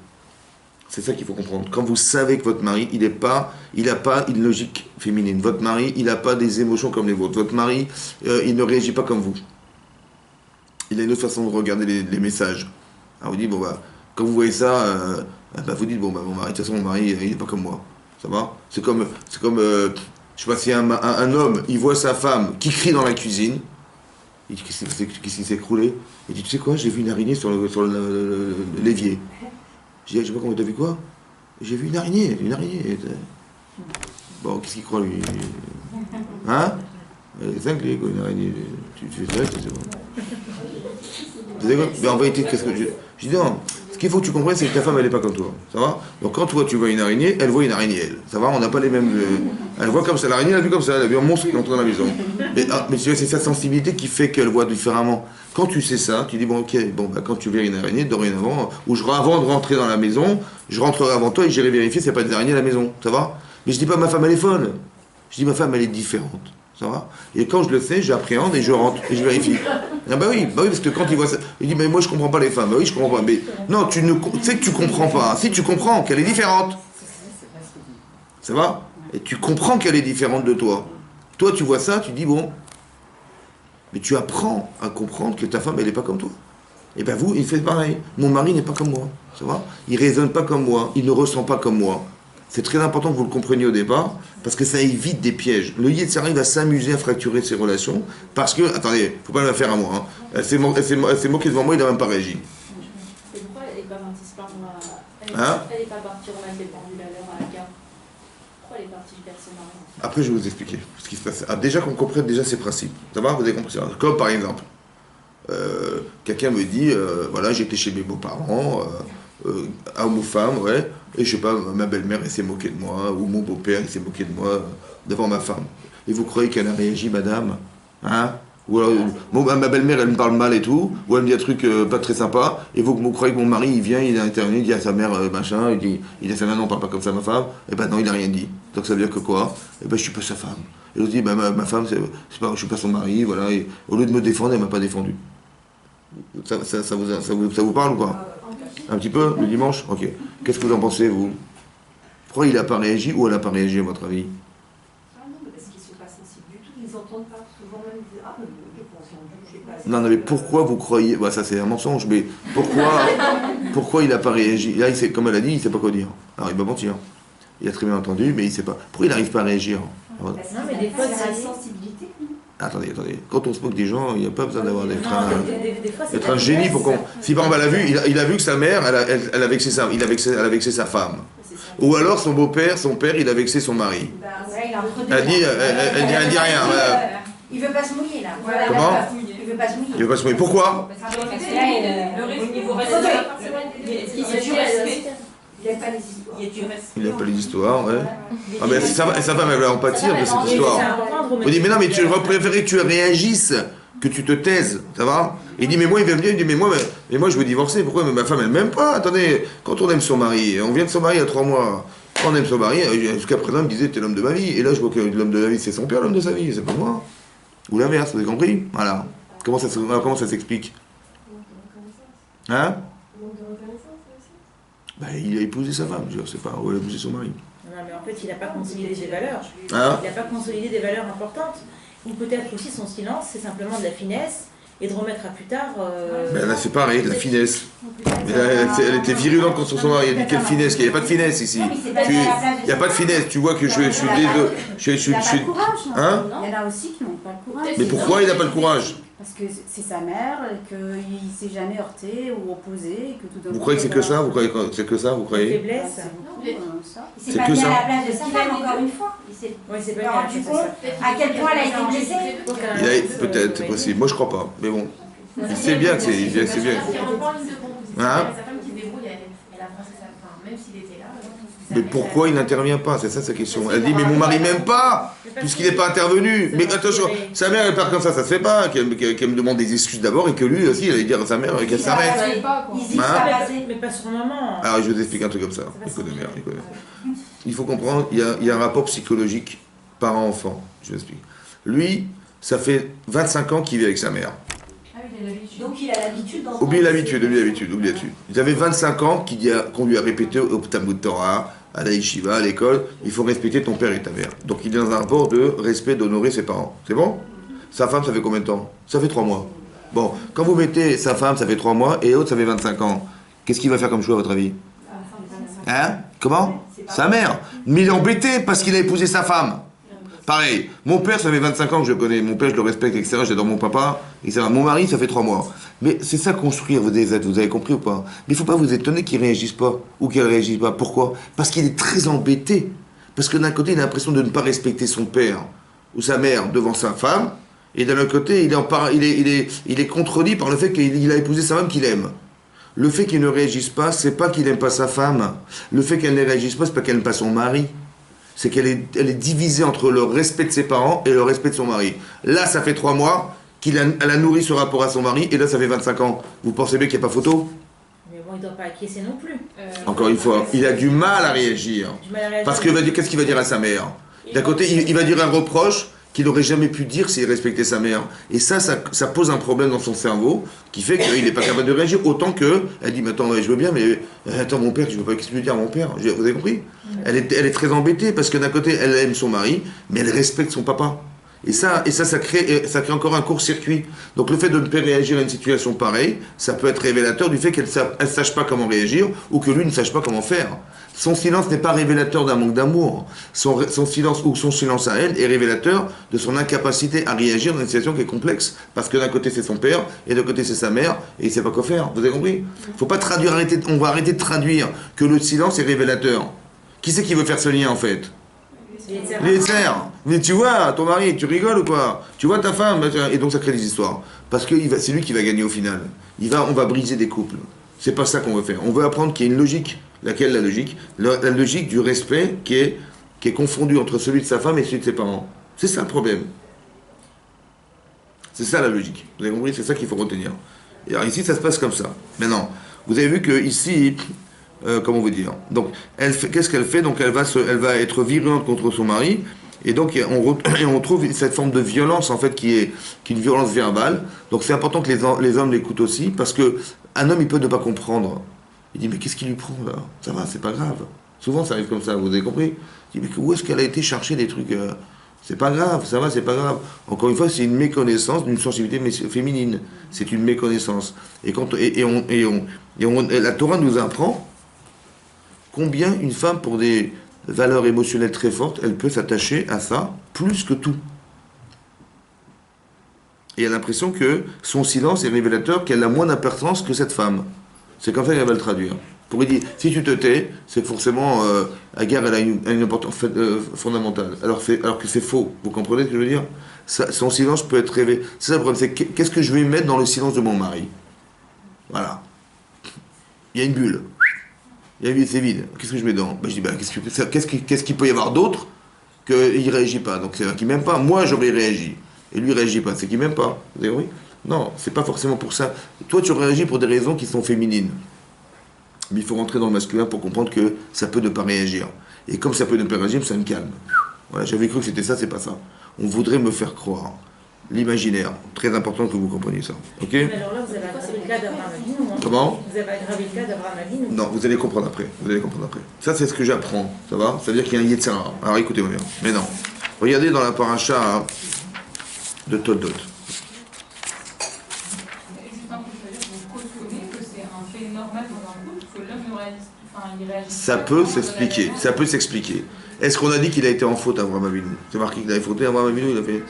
C'est ça qu'il faut comprendre. Quand vous savez que votre mari, il n'a pas une logique féminine. Votre mari, il n'a pas des émotions comme les vôtres. Votre mari, il ne réagit pas comme vous. Il a une autre façon de regarder les messages. Alors vous dites, quand vous voyez ça, vous dites, mon mari, de toute façon, mon mari, il n'est pas comme moi. Ça va? C'est comme je sais pas si un homme, il voit sa femme qui crie dans la cuisine, il dit, qu'est-ce qui s'est écroulé? Il dit, tu sais quoi, j'ai vu une araignée sur l'évier. Je sais pas comment t'as vu quoi? J'ai vu une araignée. Bon, qu'est-ce qu'il croit lui? Hein? C'est cinglé quoi, une araignée. Tu fais ça, tu sais pas. Vous savez quoi? Mais en vérité, qu'est-ce que je dis? Non, ce qu'il faut que tu comprennes, c'est que ta femme, elle n'est pas comme toi. Ça va? Donc quand toi, tu vois une araignée, elle voit une araignée, elle. Ça va? On n'a pas les mêmes... Elle voit comme ça. L'araignée, elle a vu comme ça. Elle a vu un monstre qui est entré dans la maison. Mais tu vois, c'est sa sensibilité qui fait qu'elle voit différemment. Quand tu sais ça, tu dis, quand tu verras une araignée, dorénavant, avant de rentrer dans la maison, je rentrerai avant toi et j'irai vérifier s'il n'y a pas d'araignée à la maison. Ça va? Mais je dis pas, ma femme, elle est folle. Je dis, ma femme, elle est différente. Ça va? Et quand je le sais, j'appréhende et je rentre et je vérifie. Ah oui, parce que quand il voit ça, il dit, mais moi je comprends pas les femmes. Oui, je comprends pas. Mais non, tu sais que tu comprends pas. Si tu comprends qu'elle est différente. Ça va? Et tu comprends qu'elle est différente de toi. Toi, tu vois ça, tu dis, mais tu apprends à comprendre que ta femme, elle n'est pas comme toi. Et bien vous, il fait pareil. Mon mari n'est pas comme moi. Ça va? Il ne raisonne pas comme moi. Il ne ressent pas comme moi. C'est très important que vous le compreniez au départ, parce que ça évite des pièges. Le Yetzer Hara va s'amuser à fracturer ses relations, parce que, attendez, il ne faut pas le faire à moi. Hein. Elle s'est moquée devant moi, il n'a même pas réagi. Et pourquoi elle n'est pas partie se plaindre Elle n'est pas partie remettre les pendules à l'heure à la gare? Pourquoi elle est partie faire son mari? Après, je vais vous expliquer ce qui se passe. Déjà qu'on comprenne déjà ses principes. Ça va? Vous avez compris ça? Comme par exemple, quelqu'un me dit, voilà, j'étais chez mes beaux-parents, homme ou femme, ouais. Et je sais pas, ma belle-mère, elle s'est moquée de moi, ou mon beau-père, il s'est moqué de moi devant ma femme. Et vous croyez qu'elle a réagi, madame? Hein? Ou alors, ma belle-mère, elle me parle mal et tout, ou elle me dit un truc pas très sympa, et vous croyez que mon mari, il vient, il a intervenu, il dit à sa mère, machin, il dit à sa mère, non, on parle pas comme ça à ma femme, et ben non, il a rien dit. Donc ça veut dire que quoi? Et ben je suis pas sa femme. Et l'autre dit, ben ma femme, je suis pas son mari, voilà, et au lieu de me défendre, elle m'a pas défendu. Ça vous parle ou quoi? Un petit peu, le dimanche? Ok. Qu'est-ce que vous en pensez, vous? Pourquoi il n'a pas réagi ou elle n'a pas réagi, à votre avis? Parce qu'ils ne sont pas sensibles du tout, ils n'entendent pas. Souvent même, ils disent ah, mais je pense, je sais pas. Non, mais pourquoi vous croyez... Bah, ça, c'est un mensonge, mais pourquoi il n'a pas réagi? Là, comme elle a dit, il ne sait pas quoi dire. Alors, il va mentir. Il a très bien entendu, mais il ne sait pas. Pourquoi il n'arrive pas à réagir? Non, mais des fois, c'est la sensibilité. Attendez. Quand on se moque des gens, il n'y a pas besoin d'avoir d'être un génie génie pour qu'on... Si par exemple, il a vu que sa mère, elle a vexé sa femme. Ou alors son beau-père, son père, il a vexé son mari. Elle dit rien. Il veut pas se mouiller là. Comment? Il veut pas se mouiller. Il veut pas se mouiller. Pourquoi? Parce que au niveau il n'aime pas les histoires. Il n'aime pas les histoires, ouais. Ah mais sa femme, elle va en pâtir de cette histoire. On dit, mais non, mais tu aurais préféré que tu réagisses, que tu te taises, ça va? Il dit, mais moi, il va venir, il dit, mais moi, je veux divorcer, pourquoi? Mais ma femme, elle m'aime pas. Attendez, quand on aime son mari, on vient de son mari il y a 3 mois, quand on aime son mari, jusqu'à présent, il me disait, t'es l'homme de ma vie. Et là, je vois que l'homme de ma vie, c'est son père, l'homme de sa vie, c'est pas moi. Ou l'inverse, vous avez compris? Voilà. Comment ça s'explique? Hein? Ben, il a épousé sa femme, je sais pas, ou il a épousé son mari. Non, mais en fait, il n'a pas consolidé des valeurs. Hein? Il n'a pas consolidé des valeurs importantes. Ou peut-être aussi son silence, c'est simplement de la finesse et de remettre à plus tard. Ben là, c'est pareil, de la finesse. Elle était virulente contre son mari. Elle dit quelle finesse? Il n'y a pas de finesse ici. Il n'y a pas de finesse. Tu vois que je suis désolé. Hein? Il y en a aussi qui n'ont pas le courage. Mais pourquoi il n'a pas le courage? Parce que c'est sa mère, qu'il ne s'est jamais heurté ou opposé. Que tout d'un Vous coup, croyez que c'est que ça? Vous croyez que c'est que ça? Vous croyez? Faiblesse. C'est beaucoup, ça. Il C'est s'est pas que mis ça. à la place de sa femme, encore une fois. Il s'est Oui, c'est pas pas rendu compte à quel point elle a été blessée. Peut-être, c'est possible. Moi, je crois pas. Mais bon. Il sait bien que c'est bien. Il rentre pas en ligne de compte. Hein? Sa femme qui se débrouille, elle a pensé sa femme, même s'il était là. Mais pourquoi il n'intervient pas? C'est ça sa question. Elle dit, mais mon mari m'aime pas, puisqu'il n'est pas intervenu. Mais attention, sa mère, elle part comme ça se fait pas. Qu'elle me demande des excuses d'abord et que lui aussi, il allait dire à sa mère qu'elle s'arrête. Mais pas sur le moment. Alors, je vais vous expliquer un truc comme ça. Il faut comprendre, il y a un rapport psychologique parent-enfant. Je vous explique. Lui, ça fait 25 ans qu'il vit avec sa mère. Donc il a l'habitude d'entendre. Oublie l'habitude. Il avait 25 ans qu'on lui a répété au Talmud Torah, à la yeshiva, à l'école, il faut respecter ton père et ta mère. Donc il est dans un rapport de respect, d'honorer ses parents. C'est bon? Sa femme, ça fait combien de temps? Ça fait 3 mois. Bon, quand vous mettez sa femme, ça fait 3 mois, et l'autre, ça fait 25 ans, qu'est-ce qu'il va faire comme choix, à votre avis? Hein? Comment? Sa mère. Mais il est embêté parce qu'il a épousé sa femme. Pareil, mon père, ça fait 25 ans que je le connais. Mon père, je le respecte, etc. J'adore mon papa, etc. Mon mari, ça fait 3 mois. Mais c'est ça, construire des êtres, vous avez compris ou pas? Mais il ne faut pas vous étonner qu'ils ne réagissent pas, ou qu'ils ne réagissent pas. Pourquoi? Parce qu'il est très embêté. Parce que d'un côté, il a l'impression de ne pas respecter son père ou sa mère devant sa femme, et d'un autre côté, il est contredit par le fait qu'il a épousé sa femme qu'il aime. Le fait qu'il ne réagisse pas, c'est pas qu'il n'aime pas sa femme. Le fait qu'elle ne réagisse pas, c'est pas qu'elle n'aime pas son mari. C'est qu'elle est divisée entre le respect de ses parents et le respect de son mari. Là, ça fait 3 mois qu'elle a nourri ce rapport à son mari, et là, ça fait 25 ans. Vous pensez bien qu'il n'y a pas photo? Mais bon, il ne doit pas acquiescer non plus. Encore une fois, il a du mal à réagir. Parce que qu'est-ce qu'il va dire à sa mère? D'un côté, il va dire un reproche qu'il n'aurait jamais pu dire s'il respectait sa mère. Et ça pose un problème dans son cerveau qui fait qu'il n'est pas capable de réagir. Autant qu'elle dit, mais attends, je veux bien, mais attends, mon père, je ne veux pas qu'est-ce que tu veux dire à mon père. Vous avez compris? Elle est très embêtée parce que d'un côté, elle aime son mari, mais elle respecte son papa. Et ça crée encore un court-circuit. Donc le fait de ne pas réagir à une situation pareille, ça peut être révélateur du fait qu'elle ne sache pas comment réagir ou que lui ne sache pas comment faire. Son silence n'est pas révélateur d'un manque d'amour. Son silence ou son silence à elle est révélateur de son incapacité à réagir dans une situation qui est complexe. Parce que d'un côté c'est son père, et d'un côté c'est sa mère, et il ne sait pas quoi faire. Vous avez compris? Faut pas traduire, on va arrêter de traduire que le silence est révélateur. Qui c'est qui veut faire ce lien en fait? Les serres. Mais tu vois, ton mari, tu rigoles ou quoi? Tu vois ta femme? Et donc ça crée des histoires. Parce que c'est lui qui va gagner au final. On va briser des couples. C'est pas ça qu'on veut faire. On veut apprendre qu'il y a une logique. Laquelle la logique? La logique du respect qui est confondu entre celui de sa femme et celui de ses parents. C'est ça le problème. C'est ça la logique. Vous avez compris? C'est ça qu'il faut retenir. Et alors ici, ça se passe comme ça. Maintenant, vous avez vu que ici, comment vous dire? Donc, qu'est-ce qu'elle fait? Donc, elle va être virulente contre son mari. Et donc, on trouve cette forme de violence, en fait, qui est une violence verbale. Donc, c'est important que les hommes l'écoutent aussi, parce qu'un homme, il peut ne pas comprendre. Il dit, mais qu'est-ce qui lui prend, là? Ça va, c'est pas grave. Souvent, ça arrive comme ça, vous avez compris? Il dit, mais où est-ce qu'elle a été chercher des trucs c'est pas grave, ça va, c'est pas grave. Encore une fois, c'est une méconnaissance d'une sensibilité féminine. C'est une méconnaissance. Et la Torah nous apprend combien une femme, pour des valeurs émotionnelles très fortes, elle peut s'attacher à ça plus que tout. Et elle a l'impression que son silence est révélateur, qu'elle a moins d'importance que cette femme. C'est comme ça qu'elle va le traduire. Pour lui dire, si tu te tais, c'est que forcément, Agar, elle a une importance fondamentale. Alors que c'est faux. Vous comprenez ce que je veux dire? Son silence peut être révélé. C'est ça le problème, c'est qu'est-ce que je vais mettre dans le silence de mon mari? Voilà. Il y a une bulle. C'est vide. Qu'est-ce que je mets dedans? Je dis, qu'est-ce qu'il peut y avoir d'autre qu'il ne réagit pas? Donc c'est qu'il ne m'aime pas. Moi, j'aurais réagi. Et lui, il ne réagit pas. C'est qu'il ne m'aime pas. Vous avez compris? Non, c'est pas forcément pour ça. Toi, tu réagis pour des raisons qui sont féminines. Mais il faut rentrer dans le masculin pour comprendre que ça peut ne pas réagir. Et comme ça peut ne pas réagir, ça me calme. Voilà, j'avais cru que c'était ça, c'est pas ça. On voudrait me faire croire. L'imaginaire. Très important que vous compreniez ça. Ok? Mais alors là, vous avez aggravé le cas d'Abraham Avinu, hein? Comment? Vous avez aggravé le cas d'Abraham Avinu. Non, vous allez comprendre après. Ça, c'est ce que j'apprends. Ça va? Ça veut dire qu'il y a un Yetzirah. Alors écoutez-moi bien. Mais non. Regardez dans la paracha de Toldot. Ça peut s'expliquer. Est-ce qu'on a dit qu'il a été en faute, Abraham Avinu? C'est marqué qu'il a fauté, Abraham Avinu, il a fait...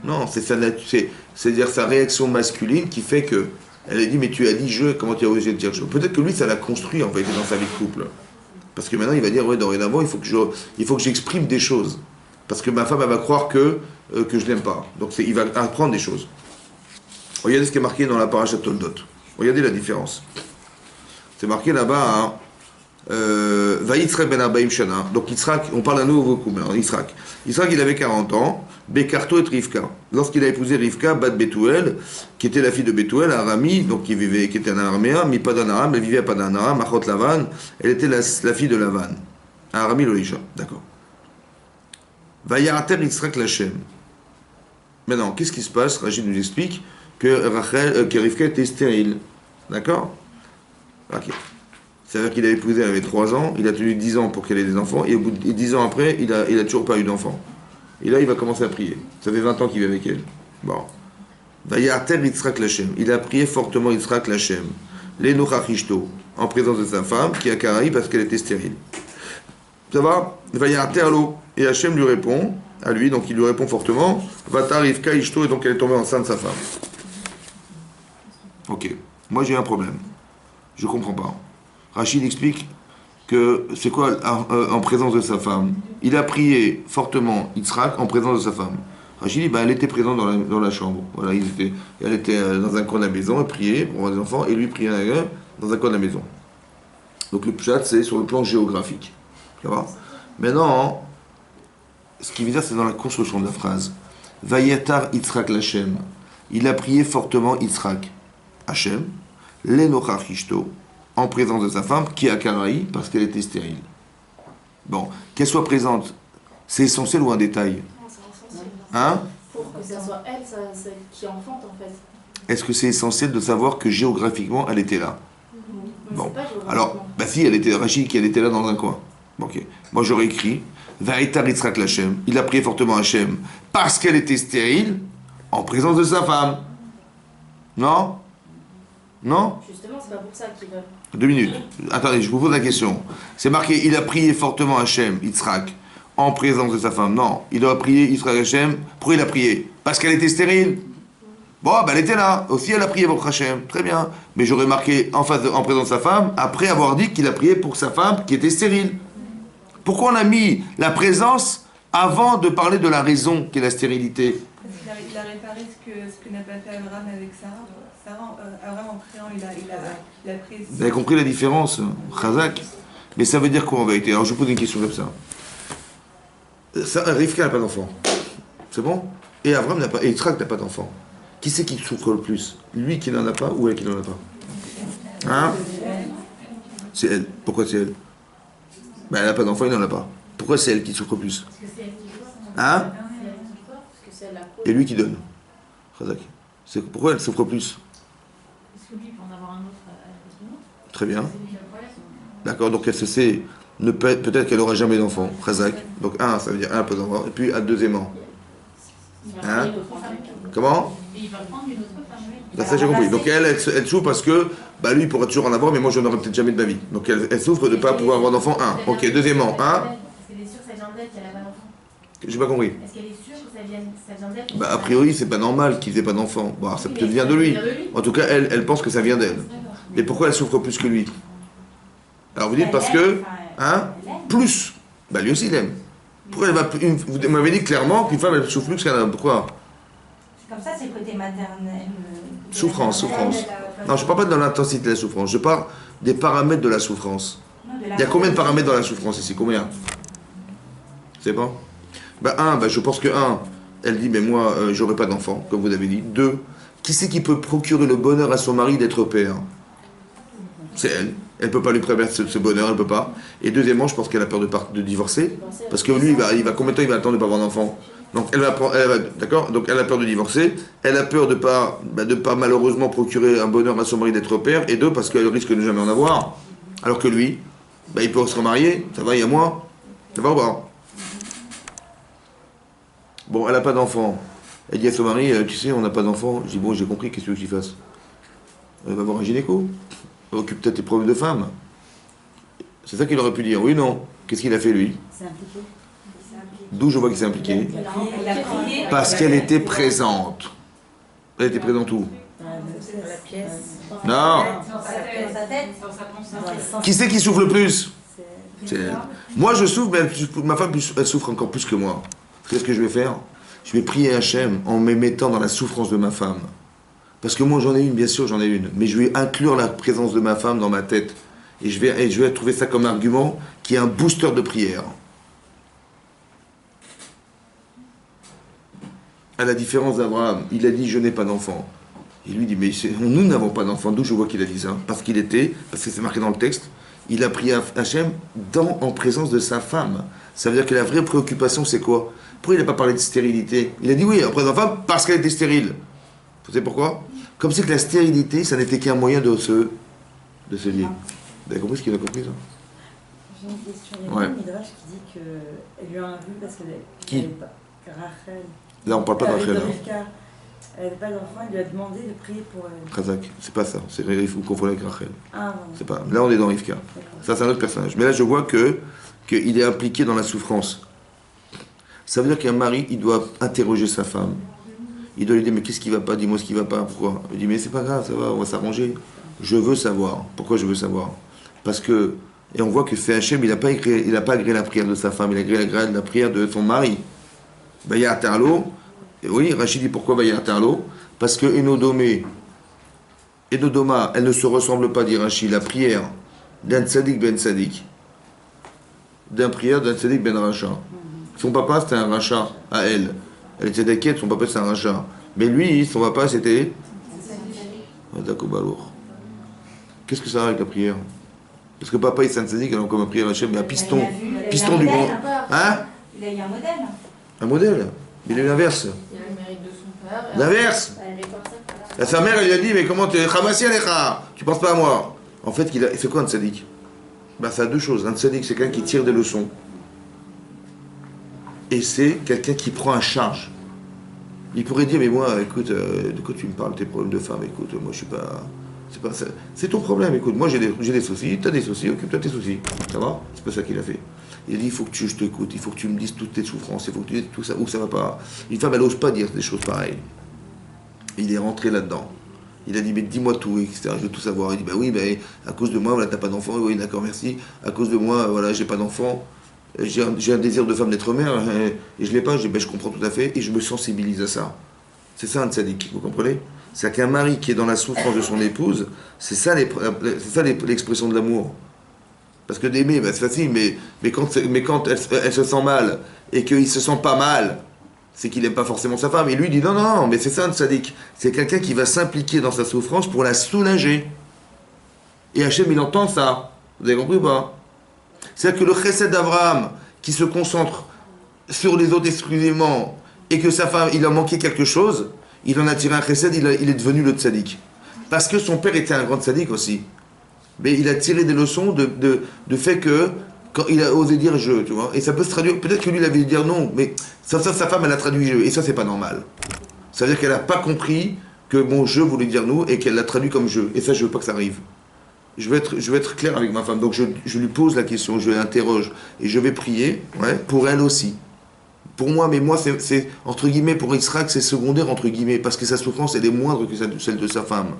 Non, c'est-à-dire sa réaction masculine qui fait que... Elle a dit, mais tu as dit je, comment tu as osé dire je? Peut-être que lui, ça l'a construit, en fait, dans sa vie de couple. Parce que maintenant, il va dire, ouais, dorénavant, il faut que j'exprime des choses. Parce que ma femme, elle va croire que je l'aime pas. Donc, il va apprendre des choses. Regardez ce qui est marqué dans la paracha Toldot. Regardez la différence. C'est marqué là-bas, hein, Vaïtzrak ben Arbaïm Shana. Donc Yitzhak, on parle d'un nouveau couple. Yitzhak, il avait 40 ans. Bekarto et Rivka. Lorsqu'il a épousé Rivka, Bat Bethuel, qui était la fille de Bethuel, Arami, donc qui était un araméen, mais pas d'un Aram, elle vivait à Padan Aram, Machot Lavan, elle était la fille de Lavan. Arami Loïcha, d'accord. Vayarater Yitzhak Lachem. Maintenant, qu'est-ce qui se passe? Rachid nous explique que Rivka était stérile. D'accord? Ok. C'est-à-dire qu'il a épousé, elle avait 3 ans, il a tenu 10 ans pour qu'elle ait des enfants, et au bout de 10 ans après, il a toujours pas eu d'enfants. Et là, il va commencer à prier. Ça fait 20 ans qu'il vit avec elle. Bon. Vayarter Yitzhak Lachem. Il a prié fortement Yitzhak Lachem. L'Enochachishto, en présence de sa femme, qui a Karaï parce qu'elle était stérile. Ça va? Vayarter l'eau. Et Hachem lui répond, à lui, donc il lui répond fortement, Vatar Rivka Ishto, et donc elle est tombée enceinte de sa femme. Ok. Moi, j'ai un problème. Je comprends pas. Rachid explique que c'est quoi en présence de sa femme? Il a prié fortement Yitzhak en présence de sa femme. Rachid dit, elle était présente dans la chambre. Voilà, elle était dans un coin de la maison, elle priait pour avoir des enfants, et lui priait dans un coin de la maison. Donc le pshat, c'est sur le plan géographique. Maintenant, ce qui veut dire, c'est dans la construction de la phrase. Vayatar Yitzhak Lachem. Il a prié fortement Yitzhak. Hachem, l'Enochach Ishto, en présence de sa femme, qui a Karaï, parce qu'elle était stérile. Bon, qu'elle soit présente, c'est essentiel ou un détail? Non, c'est essentiel. Hein? Pour que ça soit elle qui enfante, en fait. Est-ce que c'est essentiel de savoir que géographiquement, elle était là? Bon, alors, si, elle était Rachid, qu'elle était là dans un coin. Ok. Moi, j'aurais écrit, Vaïtar Yitzhak Lachem, il a prié fortement Hachem, parce qu'elle était stérile, en présence de sa femme. Non? Non? Justement, c'est pas pour ça qu'ils veulent. 2 minutes. Attendez, je vous pose la question. C'est marqué, il a prié fortement Hachem, Yitzhak, en présence de sa femme. Non, il a prié Yitzhak Hachem. Pourquoi il a prié? Parce qu'elle était stérile. Bon, elle était là. Aussi, elle a prié pour Hachem. Très bien. Mais j'aurais marqué en présence de sa femme, après avoir dit qu'il a prié pour sa femme qui était stérile. Pourquoi on a mis la présence avant de parler de la raison qui est la stérilité? Parce qu'il a réparé ce que n'a pas fait Abraham avec Sarah. Abraham, en priant, il a pris... Vous avez compris la différence, Chazak? Mais ça veut dire quoi en vérité? Alors je vous pose une question comme ça. Rivka n'a pas d'enfant. C'est bon? Et Avram n'a pas, et Yitzhak n'a pas d'enfant. Qui c'est qui souffre le plus? Lui qui n'en a pas ou elle qui n'en a pas? Hein? C'est elle. Pourquoi c'est elle? Ben, elle n'a pas d'enfant, il n'en a pas. Pourquoi c'est elle qui souffre le plus? Hein? Et lui qui donne. Pourquoi elle souffre plus? Parce que lui, pour en avoir un autre, Très bien. D'accord, donc elle se sait, peut-être qu'elle n'aura jamais d'enfant. Khazak. Donc un, ça veut dire un peu d'enfant. Et puis deuxièmement. Hein? Comment? il va prendre une autre femme. Ça j'ai compris. Donc elle souffre parce que lui il pourra toujours en avoir, mais moi je n'aurai peut-être jamais de ma vie. Donc elle souffre de ne pas pouvoir avoir d'enfant. Un. Ok, deuxièmement. Un. Est-ce qu'elle est sûre que ça vient d'elle qu'elle n'a pas d'enfant? J'ai pas compris. Est-ce qu'elle est sûre que ça vient d'elle? A priori, c'est pas normal qu'il n'ait pas d'enfant. Bon, ça peut-être vient de lui. En tout cas, elle pense que ça vient d'elle. Mais pourquoi elle souffre plus que lui? Alors vous dites parce que, plus. Lui aussi il aime. Pourquoi elle va vous m'avez dit clairement qu'une femme elle souffre plus qu'un homme. Pourquoi? Comme ça, c'est le côté maternel. Souffrance. Non, je ne parle pas de l'intensité de la souffrance. Je parle des paramètres de la souffrance. Il y a combien de paramètres dans la souffrance ici? Combien? C'est bon? Je pense que elle dit, mais moi, j'aurai pas d'enfant, comme vous avez dit. 2, qui c'est qui peut procurer le bonheur à son mari d'être père? C'est elle. Elle ne peut pas lui permettre ce bonheur, elle ne peut pas. Et deuxièmement, je pense qu'elle a peur de divorcer. Parce que lui, il va combien de temps il va attendre de ne pas avoir d'enfant? Donc elle va d'accord. Donc elle a peur de divorcer. Elle a peur de pas malheureusement procurer un bonheur à son mari d'être père. Et 2, parce qu'elle risque de ne jamais en avoir. Alors que lui, il peut se remarier. Ça va, il y a moi. Ça va ou pas? Bon, elle n'a pas d'enfant. Elle dit à son mari, tu sais, on n'a pas d'enfant. Je dis, bon, j'ai compris, qu'est-ce que tu veux que j'y fasse? Elle va voir un gynéco. Occupe-toi de tes problèmes de femme. C'est ça qu'il aurait pu dire, oui, non. Qu'est-ce qu'il a fait, lui? C'est impliqué. D'où je vois qu'il s'est impliqué? Parce qu'elle était présente. Elle était présente où? La pièce. Non. Dans sa tête. Qui c'est qui souffre le plus? C'est elle. Moi, je souffre, mais ma femme, elle souffre encore plus que moi. Qu'est-ce que je vais faire? Je vais prier Hachem en me mettant dans la souffrance de ma femme. Parce que moi, j'en ai une, bien sûr, j'en ai une. Mais je vais inclure la présence de ma femme dans ma tête. Et je vais trouver ça comme argument qui est un booster de prière. À la différence d'Abraham, il a dit, je n'ai pas d'enfant. Il lui dit, mais nous n'avons pas d'enfant. D'où je vois qu'il a dit ça? Parce que c'est marqué dans le texte, il a prié Hachem en présence de sa femme. Ça veut dire que la vraie préoccupation, c'est quoi? Pourquoi il n'a pas parlé de stérilité? Il a dit oui, après d'enfant, parce qu'elle était stérile. Vous savez pourquoi? Comme si que la stérilité, ça n'était qu'un moyen de se lier. Vous avez compris ce qu'il a compris, ça? J'ai une question. Il y a un midrash qui dit qu'elle lui a un vu parce qu'elle Qui? Rachel. Là, on ne parle pas de Rachel. Elle n'avait pas d'enfant, il lui a demandé de prier pour elle. Khazak, c'est pas ça. Vous confondez avec Rachel. Ah, c'est pas. Là, on est dans Rivka. Ça, c'est un autre personnage. Mais là, je vois qu'il est impliqué dans la souffrance. Ça veut dire qu'un mari, il doit interroger sa femme. Il doit lui dire, mais qu'est-ce qui ne va pas? Dis-moi ce qui ne va pas. Pourquoi? Il dit, mais c'est pas grave, ça va, on va s'arranger. Je veux savoir. Pourquoi je veux savoir? Parce que, et on voit que c'est Hachem, il n'a pas agréé la prière de sa femme, il a agréé la prière de son mari. Bayar Tarlo, oui, Rachid dit pourquoi Bayar Tarlo? Parce que Enodoma, elle ne se ressemble pas, dit Rachid, la prière d'un tzaddik ben tzaddik, d'un tzaddik ben racha. Son papa c'était un racha à elle. Elle était tzaddikiette, son papa c'était un racha. Mais lui, son papa c'était. Qu'est-ce que ça a avec la prière? Parce que papa il est un tzaddik, alors comme prière Hachem, mais un piston du grand. Hein? Il a eu un modèle. Un modèle? Il a eu l'inverse. Il a le mérite de son père. L'inverse. Sa mère, elle lui a dit, mais comment tu es Khamassi Alecha? Tu penses pas à moi? En fait, c'est quoi un tzaddik? Ça a deux choses. Un tzaddik, c'est quelqu'un qui tire des leçons. Et c'est quelqu'un qui prend en charge. Il pourrait dire, mais moi, écoute, de quoi tu me parles, tes problèmes de femme? Écoute, moi, je suis pas. C'est pas ça. C'est ton problème, écoute. Moi, j'ai des soucis, t'as des soucis, occupe-toi de tes soucis. Ça va? C'est pas ça qu'il a fait. Il a dit, il faut que je t'écoute, il faut que tu me dises toutes tes souffrances, il faut que tu dises tout ça, où ça va pas. Une femme, elle n'ose pas dire des choses pareilles. Il est rentré là-dedans. Il a dit, mais dis-moi tout, etc. Je veux tout savoir. Il dit, oui, à cause de moi, voilà, t'as pas d'enfant. Oui, d'accord, merci. À cause de moi, voilà, j'ai pas d'enfant. J'ai un désir de femme d'être mère, et je l'ai pas. Je dis, je comprends tout à fait, et je me sensibilise à ça. C'est ça un tzaddik, vous comprenez? C'est qu'un mari qui est dans la souffrance de son épouse, c'est ça l'expression de l'amour. Parce que d'aimer, c'est facile, mais quand elle se sent mal, et qu'il se sent pas mal, c'est qu'il n'aime pas forcément sa femme. Et lui dit non, mais c'est ça un tzaddik. C'est quelqu'un qui va s'impliquer dans sa souffrance pour la soulager. Et Hachem, il entend ça. Vous avez compris ou pas? C'est-à-dire que le chesed d'Abraham, qui se concentre sur les autres exclusivement, et que sa femme, il a manqué quelque chose, il en a tiré un chesed, il est devenu le tzaddik. Parce que son père était un grand tzaddik aussi. Mais il a tiré des leçons de fait que, quand il a osé dire je, tu vois, et ça peut se traduire, peut-être que lui il avait dû dire non, mais sa femme elle a traduit je, et ça c'est pas normal. Ça veut dire qu'elle n'a pas compris que mon je voulait dire nous, et qu'elle l'a traduit comme je, et ça je veux pas que ça arrive. Je vais être clair avec ma femme, donc je lui pose la question, je l'interroge, et je vais prier, ouais, pour elle aussi. Pour moi, mais moi c'est entre guillemets, pour Israël c'est secondaire entre guillemets, parce que sa souffrance elle est moindre que celle de sa femme.